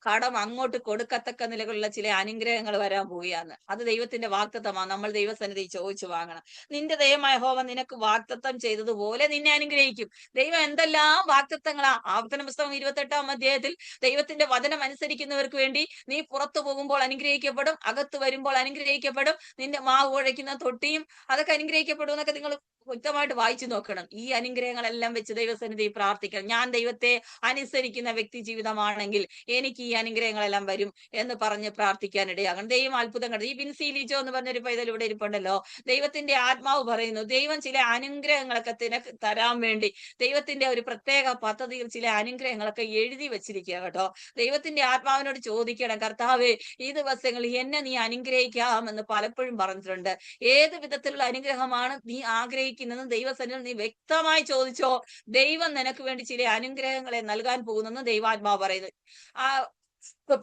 കടം അങ്ങോട്ട് കൊടുക്കത്തക്ക നിലകളുള്ള ചില അനുഗ്രഹങ്ങൾ വരാൻ പോവുകയാണ്. അത് ദൈവത്തിന്റെ വാഗ്ദത്തമാണ്. നമ്മൾ ദൈവസന്നിധി ചോദിച്ചു വാങ്ങണം. നിന്റെ ദൈവമായ യഹോവ നിനക്ക് വാഗ്ദത്തം ചെയ്തതുപോലെ നിന്നെ അനുഗ്രഹിക്കും. ദൈവം എന്തെല്ലാം വാഗ്ദത്തങ്ങളാ. ആവർത്തന പുസ്തകം 28-ാം അധ്യായത്തിൽ ദൈവത്തിന്റെ വചനം അനുസരിക്കുന്നവർക്ക് വേണ്ടി നീ പുറത്തു പോകുമ്പോൾ അനുഗ്രഹിക്കപ്പെടും, അകത്ത് വരുമ്പോൾ അനുഗ്രഹിക്കപ്പെടും, നിന്റെ മാവ് കുഴയ്ക്കുന്ന തൊട്ടിയും അതൊക്കെ അനുഗ്രഹിക്കപ്പെടും എന്നൊക്കെ നിങ്ങൾ വ്യക്തമായിട്ട് വായിച്ചു നോക്കണം. ഈ അനുഗ്രഹങ്ങളെല്ലാം വെച്ച് ദൈവസന്നിധി പ്രാർത്ഥിക്കണം. ഞാൻ ദൈവത്തെ അനുസരിക്കുന്ന വ്യക്തി ജീവിതമാണെങ്കിൽ എനിക്ക് ഈ അനുഗ്രഹങ്ങളെല്ലാം വരും എന്ന് പറഞ്ഞ് പ്രാർത്ഥിക്കാനിടയാകണം. ദൈവം അത്ഭുതം കണ്ടു. ഈ ബിൻസി ലിജോ എന്ന് പറഞ്ഞൊരു പൈതൽ ഇവിടെ ഇരിപ്പുണ്ടല്ലോ. ദൈവത്തിന്റെ ആത്മാവ് പറയുന്നു, ദൈവം ചില അനുഗ്രഹങ്ങളൊക്കെ നിനക്ക് തരാൻ വേണ്ടി ദൈവത്തിന്റെ ഒരു പ്രത്യേക പദ്ധതിയിൽ ചില അനുഗ്രഹങ്ങളൊക്കെ എഴുതി വെച്ചിരിക്കുക കേട്ടോ. ദൈവത്തിന്റെ ആത്മാവിനോട് ചോദിക്കണം, കർത്താവേ ഈ ദിവസങ്ങളിൽ എന്നെ നീ അനുഗ്രഹിക്കാമെന്ന് പലപ്പോഴും പറഞ്ഞിട്ടുണ്ട്. ഏത് വിധത്തിലുള്ള അനുഗ്രഹമാണ് നീ ആഗ്രഹിക്കുന്നതെന്ന് ദൈവസന്നിധിയിൽ നീ വ്യക്തമായി ചോദിച്ചോ. ദൈവം നിനക്ക് വേണ്ടി ചില അനുഗ്രഹങ്ങളെ നൽകാൻ പോകുന്നെന്ന് ദൈവാത്മാവ് പറയുന്നു. ആ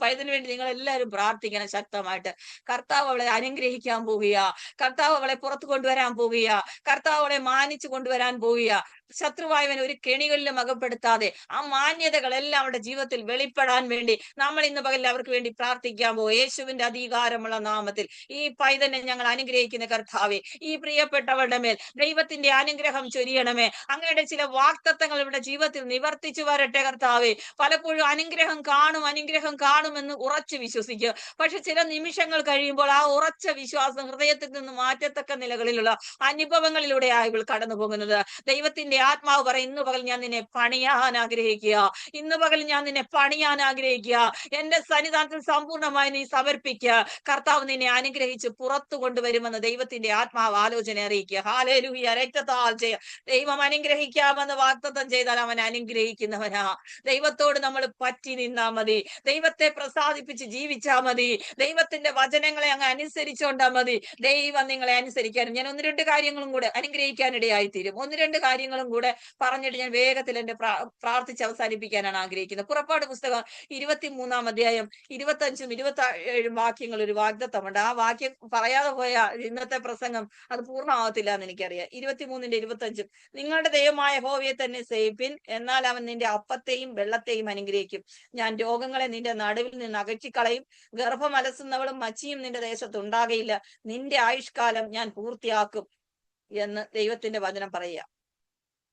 പൈതന് വേണ്ടി നിങ്ങൾ എല്ലാവരും പ്രാർത്ഥിക്കണം ശക്തമായിട്ട്. കർത്താവ് അവളെ അനുഗ്രഹിക്കാൻ പോവുക, കർത്താവ് അവളെ പുറത്തു കൊണ്ടുവരാൻ പോവുക, കർത്താവ് അവളെ മാനിച്ചു കൊണ്ടുവരാൻ പോവുക. ശത്രുവായവൻ ഒരു കെണികളിലും അകപ്പെടുത്താതെ ആ മാന്യതകളെല്ലാം അവരുടെ ജീവിതത്തിൽ വെളിപ്പെടാൻ വേണ്ടി നമ്മൾ ഇന്ന് പകൽ അവർക്ക് വേണ്ടി പ്രാർത്ഥിക്കാൻ പോകും. യേശുവിന്റെ അധികാരമുള്ള നാമത്തിൽ ഈ പൈതനെ ഞങ്ങൾ അനുഗ്രഹിക്കുന്ന കർത്താവേ, ഈ പ്രിയപ്പെട്ടവരുടെ മേൽ ദൈവത്തിന്റെ അനുഗ്രഹം ചൊരിയണമേ. അങ്ങയുടെ ചില വാഗ്ദത്തങ്ങൾ ഇവിടെ ജീവിതത്തിൽ നിവർത്തിച്ചു വരട്ടെ കർത്താവേ. പലപ്പോഴും അനുഗ്രഹം കാണുമെന്ന് ഉറച്ചു വിശ്വസിക്കുക. പക്ഷെ ചില നിമിഷങ്ങൾ കഴിയുമ്പോൾ ആ ഉറച്ച വിശ്വാസം ഹൃദയത്തിൽ നിന്ന് മാറ്റത്തക്ക നിലകളിലുള്ള അനുഭവങ്ങളിലൂടെ ഇവൾ കടന്നു പോകുന്നത്. ദൈവത്തിന്റെ ആത്മാവ് പറയും, ഇന്ന് പകൽ ഞാൻ നിന്നെ പണിയാൻ ആഗ്രഹിക്കുക, ഇന്ന് പകൽ ഞാൻ നിന്നെ പണിയാൻ ആഗ്രഹിക്കുക. എന്റെ സന്നിധാനത്തിൽ സമ്പൂർണ്ണമായി നീ സമർപ്പിക്കുക. കർത്താവ് നിന്നെ അനുഗ്രഹിച്ച് പുറത്തു കൊണ്ടുവരുമെന്ന് ദൈവത്തിന്റെ ആത്മാവ് ആലോചന അറിയിക്കുക. ഹല്ലേലൂയ. രക്തത്താൽ ചെയ്യുക. ദൈവം അനുഗ്രഹിക്കാമെന്ന് വാഗ്ദത്തം ചെയ്താൽ അവൻ അനുഗ്രഹിക്കുന്നവനാ. ദൈവത്തോട് നമ്മൾ പറ്റി നിന്നാ മതി, ദൈവത്തെ പ്രസാദിപ്പിച്ച് ജീവിച്ചാ മതി, ദൈവത്തിന്റെ വചനങ്ങളെ അങ്ങ് അനുസരിച്ചോണ്ടാ മതി. ദൈവം നിങ്ങളെ അനുസരിക്കാനും. ഞാൻ ഒന്ന് രണ്ട് കാര്യങ്ങളും കൂടെ അനുഗ്രഹിക്കാനിടയായി തീരും. ഒന്ന് രണ്ട് കാര്യങ്ങളും കൂടെ പറഞ്ഞിട്ട് ഞാൻ വേഗത്തിൽ എന്റെ പ്രാർത്ഥിച്ച് അവസാനിപ്പിക്കാനാണ് ആഗ്രഹിക്കുന്നത്. പുറപ്പാട് പുസ്തകം 23-ാം അധ്യായം 25-ഉം 27-ഉം വാക്യങ്ങൾ ഒരു വാഗ്ദത്തമുണ്ട്. ആ വാക്യം പറയാതെ പോയ ഇന്നത്തെ പ്രസംഗം അത് പൂർണ്ണമാവത്തില്ല എന്ന് എനിക്കറിയാം. 23-ന്റെ 25-ഉം, നിങ്ങളുടെ ദൈവമായ യഹോവയെ തന്നെ സേവിപ്പിൻ, എന്നാൽ അവൻ നിന്റെ അപ്പത്തെയും വെള്ളത്തെയും അനുഗ്രഹിക്കും. ഞാൻ രോഗങ്ങളെ നിന്റെ നടുവിൽ നിന്ന് അകറ്റിക്കളയും, ഗർഭം അലസുന്നവളും മച്ചിയും നിന്റെ ദേശത്ത് ഉണ്ടാകയില്ല, നിന്റെ ആയുഷ്കാലം ഞാൻ പൂർത്തിയാക്കും എന്ന് ദൈവത്തിന്റെ വചനം പറയുക.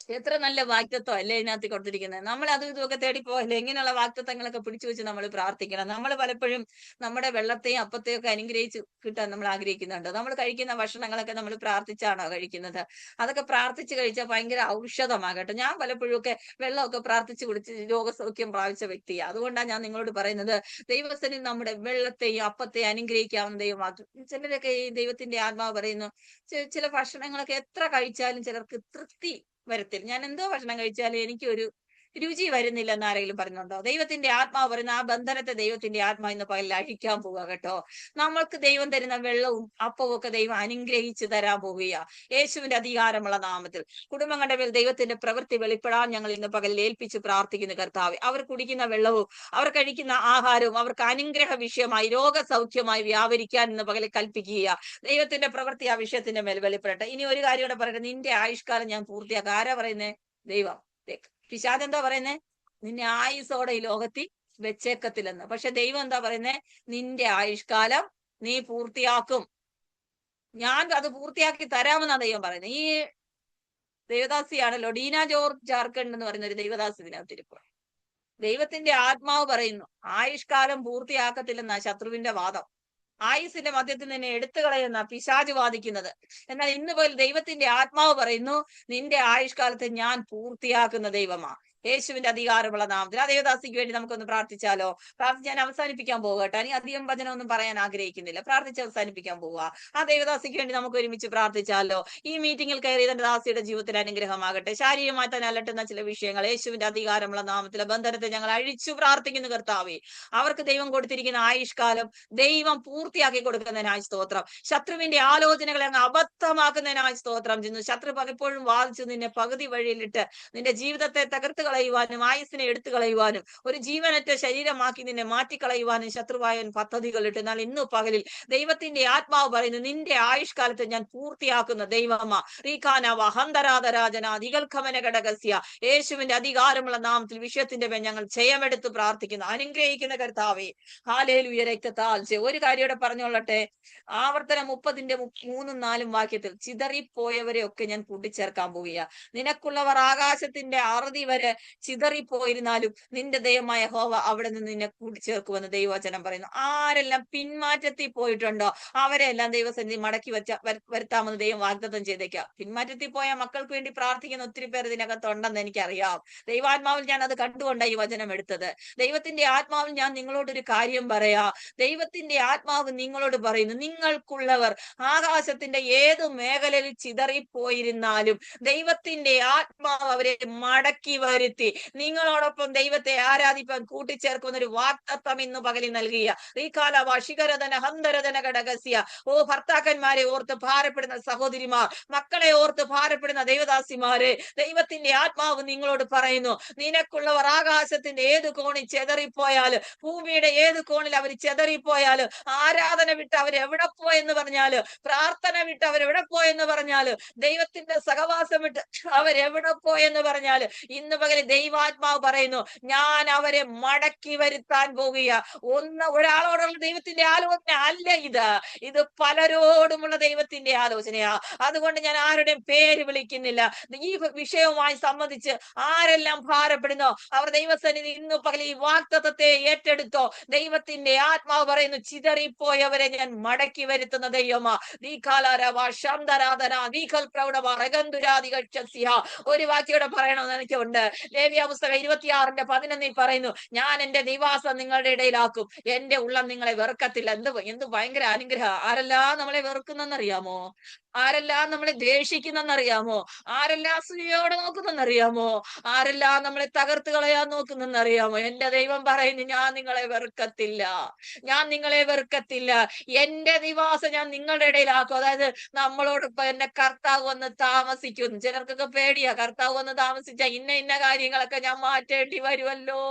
എത്ര നല്ല വാക്തത്വം അല്ലേ ഇതിനകത്ത് കൊടുത്തിരിക്കുന്നത്. നമ്മൾ അതും ഇതുമൊക്കെ തേടിപ്പോയല്ലേ, ഇങ്ങനെയുള്ള വാക്തത്വങ്ങളൊക്കെ പിടിച്ചു വെച്ച് നമ്മൾ പ്രാർത്ഥിക്കണം. നമ്മൾ പലപ്പോഴും നമ്മുടെ വെള്ളത്തെയും അപ്പത്തെയും ഒക്കെ അനുഗ്രഹിച്ച് കിട്ടാൻ നമ്മൾ ആഗ്രഹിക്കുന്നുണ്ട്. നമ്മൾ കഴിക്കുന്ന ഭക്ഷണങ്ങളൊക്കെ നമ്മൾ പ്രാർത്ഥിച്ചാണോ കഴിക്കുന്നത്? അതൊക്കെ പ്രാർത്ഥിച്ച് കഴിച്ചാൽ ഭയങ്കര ഔഷധമാകട്ടെ. ഞാൻ പലപ്പോഴും ഒക്കെ വെള്ളമൊക്കെ പ്രാർത്ഥിച്ച് കുടിച്ച് രോഗസൗഖ്യം പ്രാപിച്ച വ്യക്തിയാണ്. അതുകൊണ്ടാണ് ഞാൻ നിങ്ങളോട് പറയുന്നത്, ദൈവസ്ഥനിൽ നമ്മുടെ വെള്ളത്തെയും അപ്പത്തെയും അനുഗ്രഹിക്കാവുന്ന ദൈവമാക്കും. ചിലരൊക്കെ ഈ ദൈവത്തിന്റെ ആത്മാവ് പറയുന്നു, ചില ഭക്ഷണങ്ങളൊക്കെ എത്ര കഴിച്ചാലും ചിലർക്ക് തൃപ്തി വരത്തില്ല. ഞാൻ എന്തോ ഭക്ഷണം കഴിച്ചാലും എനിക്കൊരു രുചി വരുന്നില്ല എന്ന് ആരെങ്കിലും പറഞ്ഞുണ്ടോ? ദൈവത്തിന്റെ ആത്മാവ് പറയുന്ന ആ ബന്ധനത്തെ ദൈവത്തിന്റെ ആത്മാവ് ഇന്ന് പകൽ അഴിക്കാൻ പോവുക കേട്ടോ. നമ്മൾക്ക് ദൈവം തരുന്ന വെള്ളവും അപ്പവും ഒക്കെ ദൈവം അനുഗ്രഹിച്ച് തരാൻ പോവുക യേശുവിന്റെ അധികാരമുള്ള നാമത്തിൽ. കുടുംബങ്ങളുടെ മേൽ ദൈവത്തിന്റെ പ്രവൃത്തി വെളിപ്പെടാൻ ഞങ്ങൾ ഇന്ന് പകൽ ഏൽപ്പിച്ച് പ്രാർത്ഥിക്കുന്ന കർത്താവ്, അവർ കുടിക്കുന്ന വെള്ളവും അവർ കഴിക്കുന്ന ആഹാരവും അവർക്ക് അനുഗ്രഹ വിഷയമായി രോഗസൗഖ്യമായി വ്യാപരിക്കാൻ ഇന്ന് പകൽ കൽപ്പിക്കുക. ദൈവത്തിന്റെ പ്രവൃത്തി ആ വിഷയത്തിന്റെ മേൽ വെളിപ്പെടട്ടെ. ഇനി ഒരു കാര്യം കൂടെ പറയട്ടെ, നിന്റെ ആയുഷ്കാലം ഞാൻ പൂർത്തിയാക്കാം. ആരാ പറയുന്നേ? ദൈവം. പിശാച് എന്താ പറയുന്നേ? നിന്നെ ആയുസോടെ ഈ ലോകത്തിൽ വെച്ചേക്കത്തില്ലെന്ന്. പക്ഷെ ദൈവം എന്താ പറയുന്നേ? നിന്റെ ആയുഷ്കാലം നീ പൂർത്തിയാക്കും, ഞാൻ അത് പൂർത്തിയാക്കി തരാമെന്നാണ് ദൈവം പറയുന്നത്. ഈ ദേവദാസിയാണല്ലോ ഡീന ജോർജ് ജാർഖണ്ഡ് എന്ന് പറയുന്ന ഒരു ദേവദാസി ഇതിനകത്തിരിപ്പോൾ. ദൈവത്തിന്റെ ആത്മാവ് പറയുന്നു ആയുഷ്കാലം പൂർത്തിയാക്കത്തില്ലെന്നാ ശത്രുവിന്റെ വാദം. ആയുസിന്റെ മധ്യത്തിൽ നിന്നെ എടുത്തു കളയുന്ന പിശാച് വാദിക്കുന്നത്. എന്നാൽ ഇന്ന് പോലും ദൈവത്തിന്റെ ആത്മാവ് പറയുന്നു, നിന്റെ ആയുഷ്കാലത്തെ ഞാൻ പൂർത്തിയാക്കുന്ന ദൈവമാ. യേശുവിന്റെ അധികാരമുള്ള നാമത്തിൽ ആ ദേവദാസിക്ക് വേണ്ടി നമുക്കൊന്ന് പ്രാർത്ഥിച്ചാലോ? പ്രാർത്ഥിച്ച് ഞാൻ അവസാനിപ്പിക്കാൻ പോവുക കേട്ടോ. ഇനി അധികം വചനമൊന്നും പറയാൻ ആഗ്രഹിക്കുന്നില്ല. പ്രാർത്ഥിച്ച് അവസാനിപ്പിക്കാൻ പോവുക. ആ ദേവദാസിക്ക് വേണ്ടി നമുക്ക് ഒരുമിച്ച് പ്രാർത്ഥിച്ചാലോ? ഈ മീറ്റിംഗിൽ കയറി തന്റെ ദാസിയുടെ ജീവിതത്തിൽ അനുഗ്രഹമാകട്ടെ. ശാരീരികമായി തന്നെ അലട്ടുന്ന ചില വിഷയങ്ങൾ യേശുവിന്റെ അധികാരമുള്ള നാമത്തിലെ ബന്ധനത്തെ ഞങ്ങൾ അഴിച്ചു പ്രാർത്ഥിക്കുന്നു കർത്താവേ. അവർക്ക് ദൈവം കൊടുത്തിരിക്കുന്ന ആയുഷ്കാലം ദൈവം പൂർത്തിയാക്കി കൊടുക്കുന്നതിനായി സ്തോത്രം. ശത്രുവിന്റെ ആലോചനകളെ അങ്ങ് അബദ്ധമാക്കുന്നതിനായി സ്തോത്രം ചെയ്യുന്നു. ശത്രു പലപ്പോഴും വാദിച്ചു നിന്നെ പകുതി വഴിയിലിട്ട് നിന്റെ ജീവിതത്തെ തകർത്ത് കളയുവാനും ആയുസിനെ എടുത്തു കളയുവാനും ഒരു ജീവനറ്റ ശരീരമാക്കി നിന്നെ മാറ്റിക്കളയുവാനും ശത്രുവായൻ പദ്ധതികൾ ഇട്ട്. എന്നാൽ ഇന്ന് പകലിൽ ദൈവത്തിന്റെ ആത്മാവ് പറയുന്നു, നിന്റെ ആയുഷ്കാലത്ത് ഞാൻ പൂർത്തിയാക്കുന്ന ദൈവമാ. യേശുവിന്റെ അധികാരമുള്ള നാമത്തിൽ വിഷയത്തിന്റെ മേൽ ഞങ്ങൾ ജയമെടുത്ത് പ്രാർത്ഥിക്കുന്നു. അനുഗ്രഹിക്കുന്ന കർത്താവേ, ഹല്ലേലൂയ. രക്തത്താൽ ഒരു കാര്യം ഇവിടെ പറഞ്ഞുകൊള്ളട്ടെ. ആവർത്തനം 30-ന്റെ 3-4 വാക്യത്തിൽ ചിതറിപ്പോയവരെ ഒക്കെ ഞാൻ കൂട്ടിച്ചേർക്കാൻ പോവുക. നിനക്കുള്ളവർ ആകാശത്തിന്റെ അറുതി വരെ ചിതറിപ്പോയിരുന്നാലും നിന്റെ ദൈവമായ യഹോവ അവിടെ നിന്ന് നിന്നെ കൂട്ടിച്ചേർക്കുമെന്ന് ദൈവവചനം പറയുന്നു. ആരെല്ലാം പിന്മാറ്റത്തിൽ പോയിട്ടുണ്ടോ അവരെല്ലാം ദൈവസന്നിധി മടക്കി വരുത്താമെന്ന് ദൈവം വാഗ്ദത്തം ചെയ്തേക്കാം. പിന്മാറ്റത്തിൽ പോയ മക്കൾക്ക് വേണ്ടി പ്രാർത്ഥിക്കുന്ന ഒത്തിരി പേർ ഇതിനകത്തുണ്ടെന്ന് എനിക്കറിയാം. ദൈവാത്മാവിൽ ഞാൻ അത് കണ്ടുകൊണ്ടാണ് ഈ വചനം എടുത്തത്. ദൈവത്തിന്റെ ആത്മാവിൽ ഞാൻ നിങ്ങളോടൊരു കാര്യം പറയാ. ദൈവത്തിന്റെ ആത്മാവ് നിങ്ങളോട് പറയുന്നു, നിങ്ങൾക്കുള്ളവർ ആകാശത്തിന്റെ ഏത് മേഖലയിൽ ചിതറിപ്പോയിരുന്നാലും ദൈവത്തിന്റെ ആത്മാവ് അവരെ മടക്കി വരുത്തി നിങ്ങളോടൊപ്പം ദൈവത്തെ ആരാധിപ്പാൻ കൂട്ടിച്ചേർക്കുന്ന ഒരു വാഗ്ദത്തം ഇന്ന് പകലിൽ നൽകിയ റീകാല വശികരധന ഹന്തരധന ഘടകസ്യ. ഓ ഭർത്താക്കന്മാരെ ഓർത്ത് ഭാരപ്പെടുന്ന സഹോദരിമാർ, മക്കളെ ഓർത്ത് ഭാരപ്പെടുന്ന ദൈവദാസിമാരെ, ദൈവത്തിന്റെ ആത്മാവ് നിങ്ങളോട് പറയുന്നു, നിനക്കുള്ളവർ ആകാശത്തിന്റെ ഏത് കോണിൽ ചെതറിപ്പോയാല്, ഭൂമിയുടെ ഏത് കോണിൽ അവർ ചെതറിപ്പോയാല്, ആരാധന വിട്ട് അവരെവിടെ പോയെന്ന് പറഞ്ഞാല്, പ്രാർത്ഥന വിട്ട് അവരെവിടെ പോയെന്ന് പറഞ്ഞാല്, ദൈവത്തിന്റെ സഹവാസം വിട്ട് അവരെവിടെ പോയെന്ന് പറഞ്ഞാല്, ഇന്ന് പകല് ദൈവാത്മാവ് പറയുന്നു, ഞാൻ അവരെ മടക്കി വരുത്താൻ പോകുക. ഒരാളോടുള്ള ദൈവത്തിന്റെ ആലോചന അല്ല ഇത് പലരോടുമുള്ള ദൈവത്തിന്റെ ആലോചനയാ. അതുകൊണ്ട് ഞാൻ ആരുടെയും പേര് വിളിക്കുന്നില്ല. ഈ വിഷയവുമായി സംബന്ധിച്ച് ആരെല്ലാം ഭാരപ്പെടുന്നോ അവർ ദൈവസന്നിധി ഇന്ന് പകൽ ഈ വാഗ്ദത്തത്തെ ഏറ്റെടുത്തോ. ദൈവത്തിന്റെ ആത്മാവ് പറയുന്നു, ചിതറിപ്പോയവരെ ഞാൻ മടക്കി വരുത്തുന്ന ദൈവമാ. ഒരു വാക്യോടെ പറയണമെന്ന് എനിക്കുണ്ട്. ലേവ്യ പുസ്തകം 26:11 പറയുന്നു, ഞാൻ എന്റെ നിവാസം നിങ്ങളുടെ ഇടയിലാക്കും, എന്റെ ഉള്ളം നിങ്ങളെ വെറുക്കത്തില്ല. എന്ത് ഭയങ്കര അനുഗ്രഹം. ആരെല്ലാം നമ്മളെ വെറുക്കുന്നെന്നറിയാമോ? ആരെല്ലാം നമ്മളെ ദേഷിക്കുന്നെന്നറിയാമോ? ആരെല്ലാം അസൂയയോടെ നോക്കുന്നെന്നറിയാമോ? ആരെല്ലാം നമ്മളെ തകർത്ത് കളയാൻ നോക്കുന്നെന്നറിയാമോ? എന്റെ ദൈവം പറയുന്നു, ഞാൻ നിങ്ങളെ വെറുക്കത്തില്ല, ഞാൻ നിങ്ങളെ വെറുക്കത്തില്ല, എന്റെ നിവാസം ഞാൻ നിങ്ങളുടെ ഇടയിലാക്കും. അതായത് നമ്മളോടൊപ്പം എന്റെ കർത്താവ് വന്ന് താമസിക്കും. ചിലർക്കൊക്കെ പേടിയാ, കർത്താവ് വന്ന് താമസിച്ച ഇന്ന കാര്യങ്ങളൊക്കെ ഞാൻ മാറ്റേണ്ടി വരുമല്ലോ,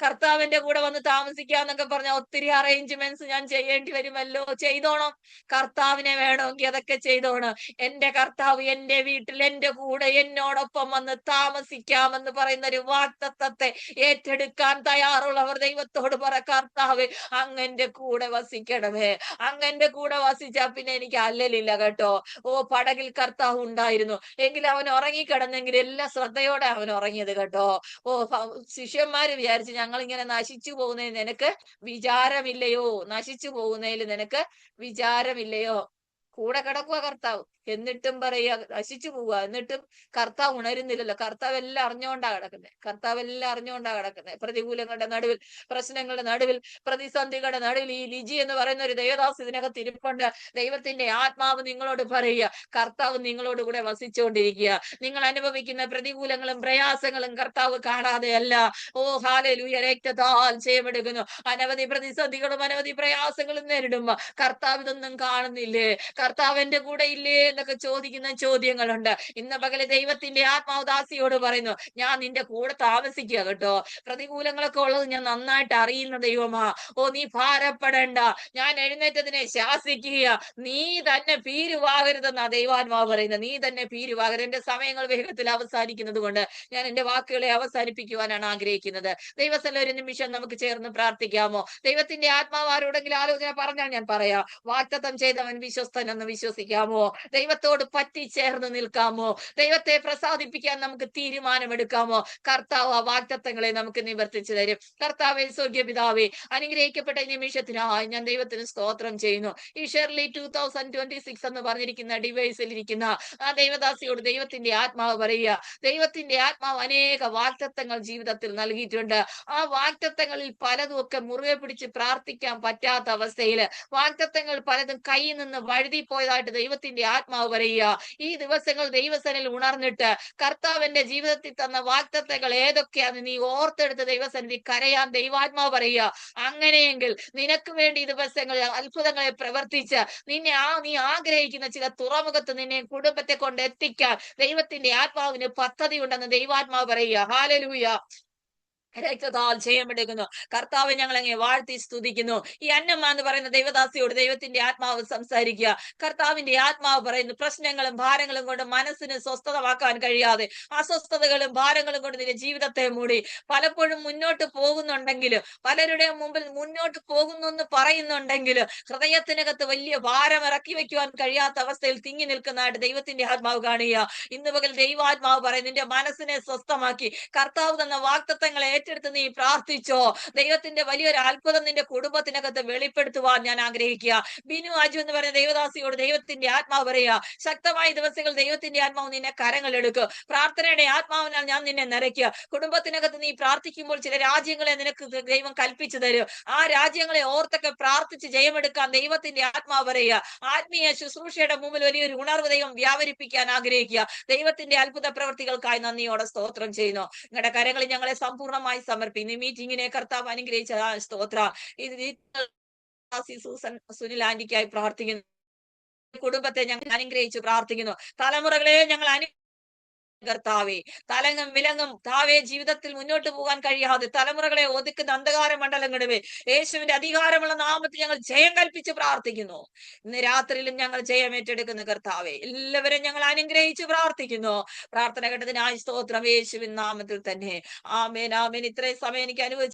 കർത്താവിന്റെ കൂടെ വന്ന് താമസിക്കാന്നൊക്കെ പറഞ്ഞ ഒത്തിരി അറേഞ്ച്മെന്റ്സ് ഞാൻ ചെയ്യേണ്ടി വരുമല്ലോ. ചെയ്തോണം, കർത്താവിനെ വേണമെങ്കിൽ അതൊക്കെ ചെയ്തോണം. എന്റെ കർത്താവ് എന്റെ വീട്ടിൽ എന്റെ കൂടെ എന്നോടൊപ്പം വന്ന് താമസിക്കാമെന്ന് പറയുന്ന ഒരു വാഗ്ദത്തത്തെ ഏറ്റെടുക്കാൻ തയ്യാറുള്ളവർ ദൈവത്തോട് പറ, കർത്താവ് അങ്ങന്റെ കൂടെ വസിക്കണമേ. അങ്ങന്റെ കൂടെ വസിച്ചാ പിന്നെ എനിക്ക് അല്ലലില്ല കേട്ടോ. ഓ, പടകിൽ കർത്താവ് ഉണ്ടായിരുന്നു എങ്കിൽ അവൻ ഉറങ്ങിക്കിടന്നെങ്കിൽ എല്ലാ ശ്രദ്ധയോടെ അവൻ ഉറങ്ങിയത് കേട്ടോ. ഓ, ശിഷ്യന്മാര് വിചാരിച്ചു ഞങ്ങൾ ഇങ്ങനെ നശിച്ചു പോകുന്നതിൽ നിനക്ക് വിചാരമില്ലയോ, നശിച്ചു പോകുന്നതിൽ നിനക്ക് വിചാരമില്ലയോ. കൂടെ കിടക്കുക കർത്താവ്, എന്നിട്ടും പറയുക നശിച്ചു പോവുക. എന്നിട്ടും കർത്താവ് ഉണരുന്നില്ലല്ലോ. കർത്താവ് എല്ലാം അറിഞ്ഞുകൊണ്ടാ കിടക്കുന്നത്, കർത്താവ് എല്ലാം അറിഞ്ഞുകൊണ്ടാ കിടക്കുന്നത്. പ്രതികൂലങ്ങളുടെ നടുവിൽ, പ്രശ്നങ്ങളുടെ നടുവിൽ, പ്രതിസന്ധികളുടെ നടുവിൽ ഈ ലിജി എന്ന് പറയുന്ന ഒരു ദൈവദാസ് ഇതിനകത്ത് ഇരിപ്പുണ്ട്. ദൈവത്തിന്റെ ആത്മാവ് നിങ്ങളോട് പറയുക, കർത്താവ് നിങ്ങളോട് കൂടെ വസിച്ചുകൊണ്ടിരിക്കുക. നിങ്ങൾ അനുഭവിക്കുന്ന പ്രതികൂലങ്ങളും പ്രയാസങ്ങളും കർത്താവ് കാണാതെയല്ല. ഓ ഹല്ലേലൂയ, രക്തത്താൽ ജയമെടുക്കുന്നു. അനവധി പ്രതിസന്ധികളും അനവധി പ്രയാസങ്ങളും നേരിടുമ്പോ കർത്താവ് ഇതൊന്നും കാണുന്നില്ലേ? കർത്താവ് എന്റെ കൂടെ ഇല്ലേ എന്നൊക്കെ ചോദിക്കുന്ന ചോദ്യങ്ങളുണ്ട്. ഇന്ന് പകല് ദൈവത്തിന്റെ ആത്മാവ് ദാസിയോട് പറയുന്നു, ഞാൻ നിന്റെ കൂടെ താമസിക്കുക കേട്ടോ. പ്രതികൂലങ്ങളൊക്കെ ഉള്ളത് ഞാൻ നന്നായിട്ട് അറിയുന്ന ദൈവമാ. ഓ, നീ ഭാരപ്പെടേണ്ട, ഞാൻ എഴുന്നേറ്റതിനെ ശാസിക്കുക, നീ തന്നെ ഭീരുവാകരുതെന്നാ ദൈവാത്മാവ് പറയുന്നത്. നീ തന്നെ ഭീരുവാകരുത്. എന്റെ സമയങ്ങൾ വേഗത്തിൽ അവസാനിക്കുന്നത് കൊണ്ട് ഞാൻ എന്റെ വാക്കുകളെ അവസാനിപ്പിക്കുവാനാണ് ആഗ്രഹിക്കുന്നത്. ദൈവസ്ഥല ഒരു നിമിഷം നമുക്ക് ചേർന്ന് പ്രാർത്ഥിക്കാമോ? ദൈവത്തിന്റെ ആത്മാവ് ആരോടെങ്കിലും ആലോചന പറഞ്ഞാൽ ഞാൻ പറയാം, വാഗ്ദത്തം ചെയ്തവൻ വിശ്വസ്തനെന്ന് വിശ്വസിക്കാമോ? ദൈവത്തോട് പറ്റിച്ചേർന്ന് നിൽക്കാമോ? ദൈവത്തെ പ്രസാദിപ്പിക്കാൻ നമുക്ക് തീരുമാനമെടുക്കാമോ? കർത്താവ് ആ വാഗ്ദത്തങ്ങളെ നമുക്ക് നിവർത്തിച്ചു തരും. കർത്താവേ, സ്വർഗ്ഗീയ പിതാവേ, അനുഗ്രഹിക്കപ്പെട്ട ഈ നിമിഷത്തിനായി ഞാൻ ദൈവത്തിന് സ്തോത്രം ചെയ്യുന്നു. ഈ ഷെർലി 2026 എന്ന് പറഞ്ഞിരിക്കുന്ന ഡിവൈസിൽ ഇരിക്കുന്ന ആ ദൈവദാസിയോട് ദൈവത്തിന്റെ ആത്മാവ് പറയുക, ദൈവത്തിന്റെ ആത്മാവ് അനേക വാഗ്ദത്തങ്ങൾ ജീവിതത്തിൽ നൽകിയിട്ടുണ്ട്. ആ വാഗ്ദത്തങ്ങളിൽ പലതും ഒക്കെ മുറുകെ പിടിച്ച് പ്രാർത്ഥിക്കാൻ പറ്റാത്ത അവസ്ഥയിൽ വാഗ്ദത്തങ്ങൾ പലതും കയ്യിൽ നിന്ന് വഴുതി പോയതായിട്ട് ദൈവത്തിന്റെ ആത്മാവ് പറയുക. ഈ ദിവസങ്ങൾ ദൈവസനിൽ ഉണർന്നിട്ട് കർത്താവിന്റെ ജീവിതത്തിൽ തന്ന വാഗ്ദത്തങ്ങൾ ഏതൊക്കെയാന്ന് നീ ഓർത്തെടുത്ത് ദൈവസന്നിധി കരയാൻ ദൈവാത്മാവ് പറയുക. അങ്ങനെയെങ്കിൽ നിനക്ക് വേണ്ടി ഈ ദിവസങ്ങളിൽ അത്ഭുതങ്ങളെ പ്രവർത്തിച്ച് നീ ആഗ്രഹിക്കുന്ന ചില തുറമുഖത്ത് നിന്നെ കുടുംബത്തെ കൊണ്ട് എത്തിക്കാൻ ദൈവത്തിന്റെ ആത്മാവിന് പദ്ധതി ഉണ്ടെന്ന് ദൈവാത്മാവ് പറയുക. ഹല്ലേലൂയ. രക്തത്താൽ ജയമെടുക്കുന്നു. കർത്താവ് ഞങ്ങൾ അങ്ങേ വാഴ്ത്തി സ്തുതിക്കുന്നു. ഈ അന്നമ്മ എന്ന് പറയുന്ന ദൈവദാസിയോട് ദൈവത്തിന്റെ ആത്മാവ് സംസാരിക്കുക. കർത്താവിന്റെ ആത്മാവ് പറയുന്നു, പ്രശ്നങ്ങളും ഭാരങ്ങളും കൊണ്ട് മനസ്സിന് സ്വസ്ഥതമാക്കാൻ കഴിയാതെ അസ്വസ്ഥതകളും ഭാരങ്ങളും കൊണ്ട് നിന്റെ ജീവിതത്തെ മൂടി പലപ്പോഴും മുന്നോട്ട് പോകുന്നുണ്ടെങ്കിലും, പലരുടെയും മുമ്പിൽ മുന്നോട്ട് പോകുന്നു എന്ന് പറയുന്നുണ്ടെങ്കിലും ഹൃദയത്തിനകത്ത് വലിയ ഭാരം ഇറക്കി വെക്കുവാൻ കഴിയാത്ത അവസ്ഥയിൽ തിങ്ങി നിൽക്കുന്നതായിട്ട് ദൈവത്തിന്റെ ആത്മാവ് കാണുക. ഇന്ന് പകൽ ദൈവാത്മാവ് പറയും, നിന്റെ മനസ്സിനെ സ്വസ്ഥമാക്കി കർത്താവ് തന്ന വാഗ്ദത്തങ്ങളെ ഏറ്റെടുത്ത് നീ പ്രാർത്ഥിച്ചോ. ദൈവത്തിന്റെ വലിയൊരു അത്ഭുതം നിന്റെ കുടുംബത്തിനകത്ത് വെളിപ്പെടുത്തുവാൻ ഞാൻ ആഗ്രഹിക്കുക. ബിനു അജു എന്ന് പറയുന്ന ദൈവദാസിയോട് ദൈവത്തിന്റെ ആത്മാവ് പറയുക, ശക്തമായ ദിവസങ്ങൾ ദൈവത്തിന്റെ ആത്മാവ് നിന്നെ കരങ്ങൾ എടുക്കുക. പ്രാർത്ഥനയുടെ ആത്മാവിനാൽ ഞാൻ നിന്നെ നിറയ്ക്കുക. കുടുംബത്തിനകത്ത് നീ പ്രാർത്ഥിക്കുമ്പോൾ ചില രാജ്യങ്ങളെ നിനക്ക് ദൈവം കൽപ്പിച്ചു തരും. ആ രാജ്യങ്ങളെ ഓർത്തൊക്കെ പ്രാർത്ഥിച്ച് ജയമെടുക്കാൻ ദൈവത്തിന്റെ ആത്മാവ് പറയുക. ആത്മീയ ശുശ്രൂഷയുടെ മുമ്പിൽ വലിയൊരു ഉണർവ് ദൈവം വ്യാപരിപ്പിക്കാൻ ആഗ്രഹിക്കുക. ദൈവത്തിന്റെ അത്ഭുത പ്രവൃത്തികൾക്കായി നന്ദിയോടെ സ്തോത്രം ചെയ്യുന്നു. നിങ്ങളുടെ കരങ്ങളിൽ ഞങ്ങളെ സമ്പൂർണ്ണമായി സമർപ്പിക്കുന്നു. ഈ മീറ്റിങ്ങിനെ കർത്താവ് അനുഗ്രഹിച്ച സ്തോത്ര. സുനിൽ ആന്റിക്കായി പ്രാർത്ഥിക്കുന്നു. കുടുംബത്തെ ഞങ്ങൾ അനുഗ്രഹിച്ച് പ്രാർത്ഥിക്കുന്നു. തലമുറകളെ ഞങ്ങൾ കർത്താവേ, തലങ്ങും വിലങ്ങും താവേ ജീവിതത്തിൽ മുന്നോട്ട് പോകാൻ കഴിയാതെ തലമുറകളെ ഒതുക്കുന്ന അന്ധകാര മണ്ഡലങ്ങളുടെ യേശുവിന്റെ അധികാരമുള്ള നാമത്തിൽ ഞങ്ങൾ ജയം കൽപ്പിച്ച് പ്രാർത്ഥിക്കുന്നു. ഇന്ന് രാത്രിയിലും ഞങ്ങൾ ജയം ഏറ്റെടുക്കുന്നു കർത്താവേ. എല്ലാവരും ഞങ്ങൾ അനുഗ്രഹിച്ച് പ്രാർത്ഥിക്കുന്നു. പ്രാർത്ഥന കേട്ടതിനായി സ്തോത്രം യേശുവിൻ നാമത്തിൽ തന്നെ. ആമേൻ ആമേൻ. ഇത്രയും സമയം എനിക്ക് അനുവദിച്ചു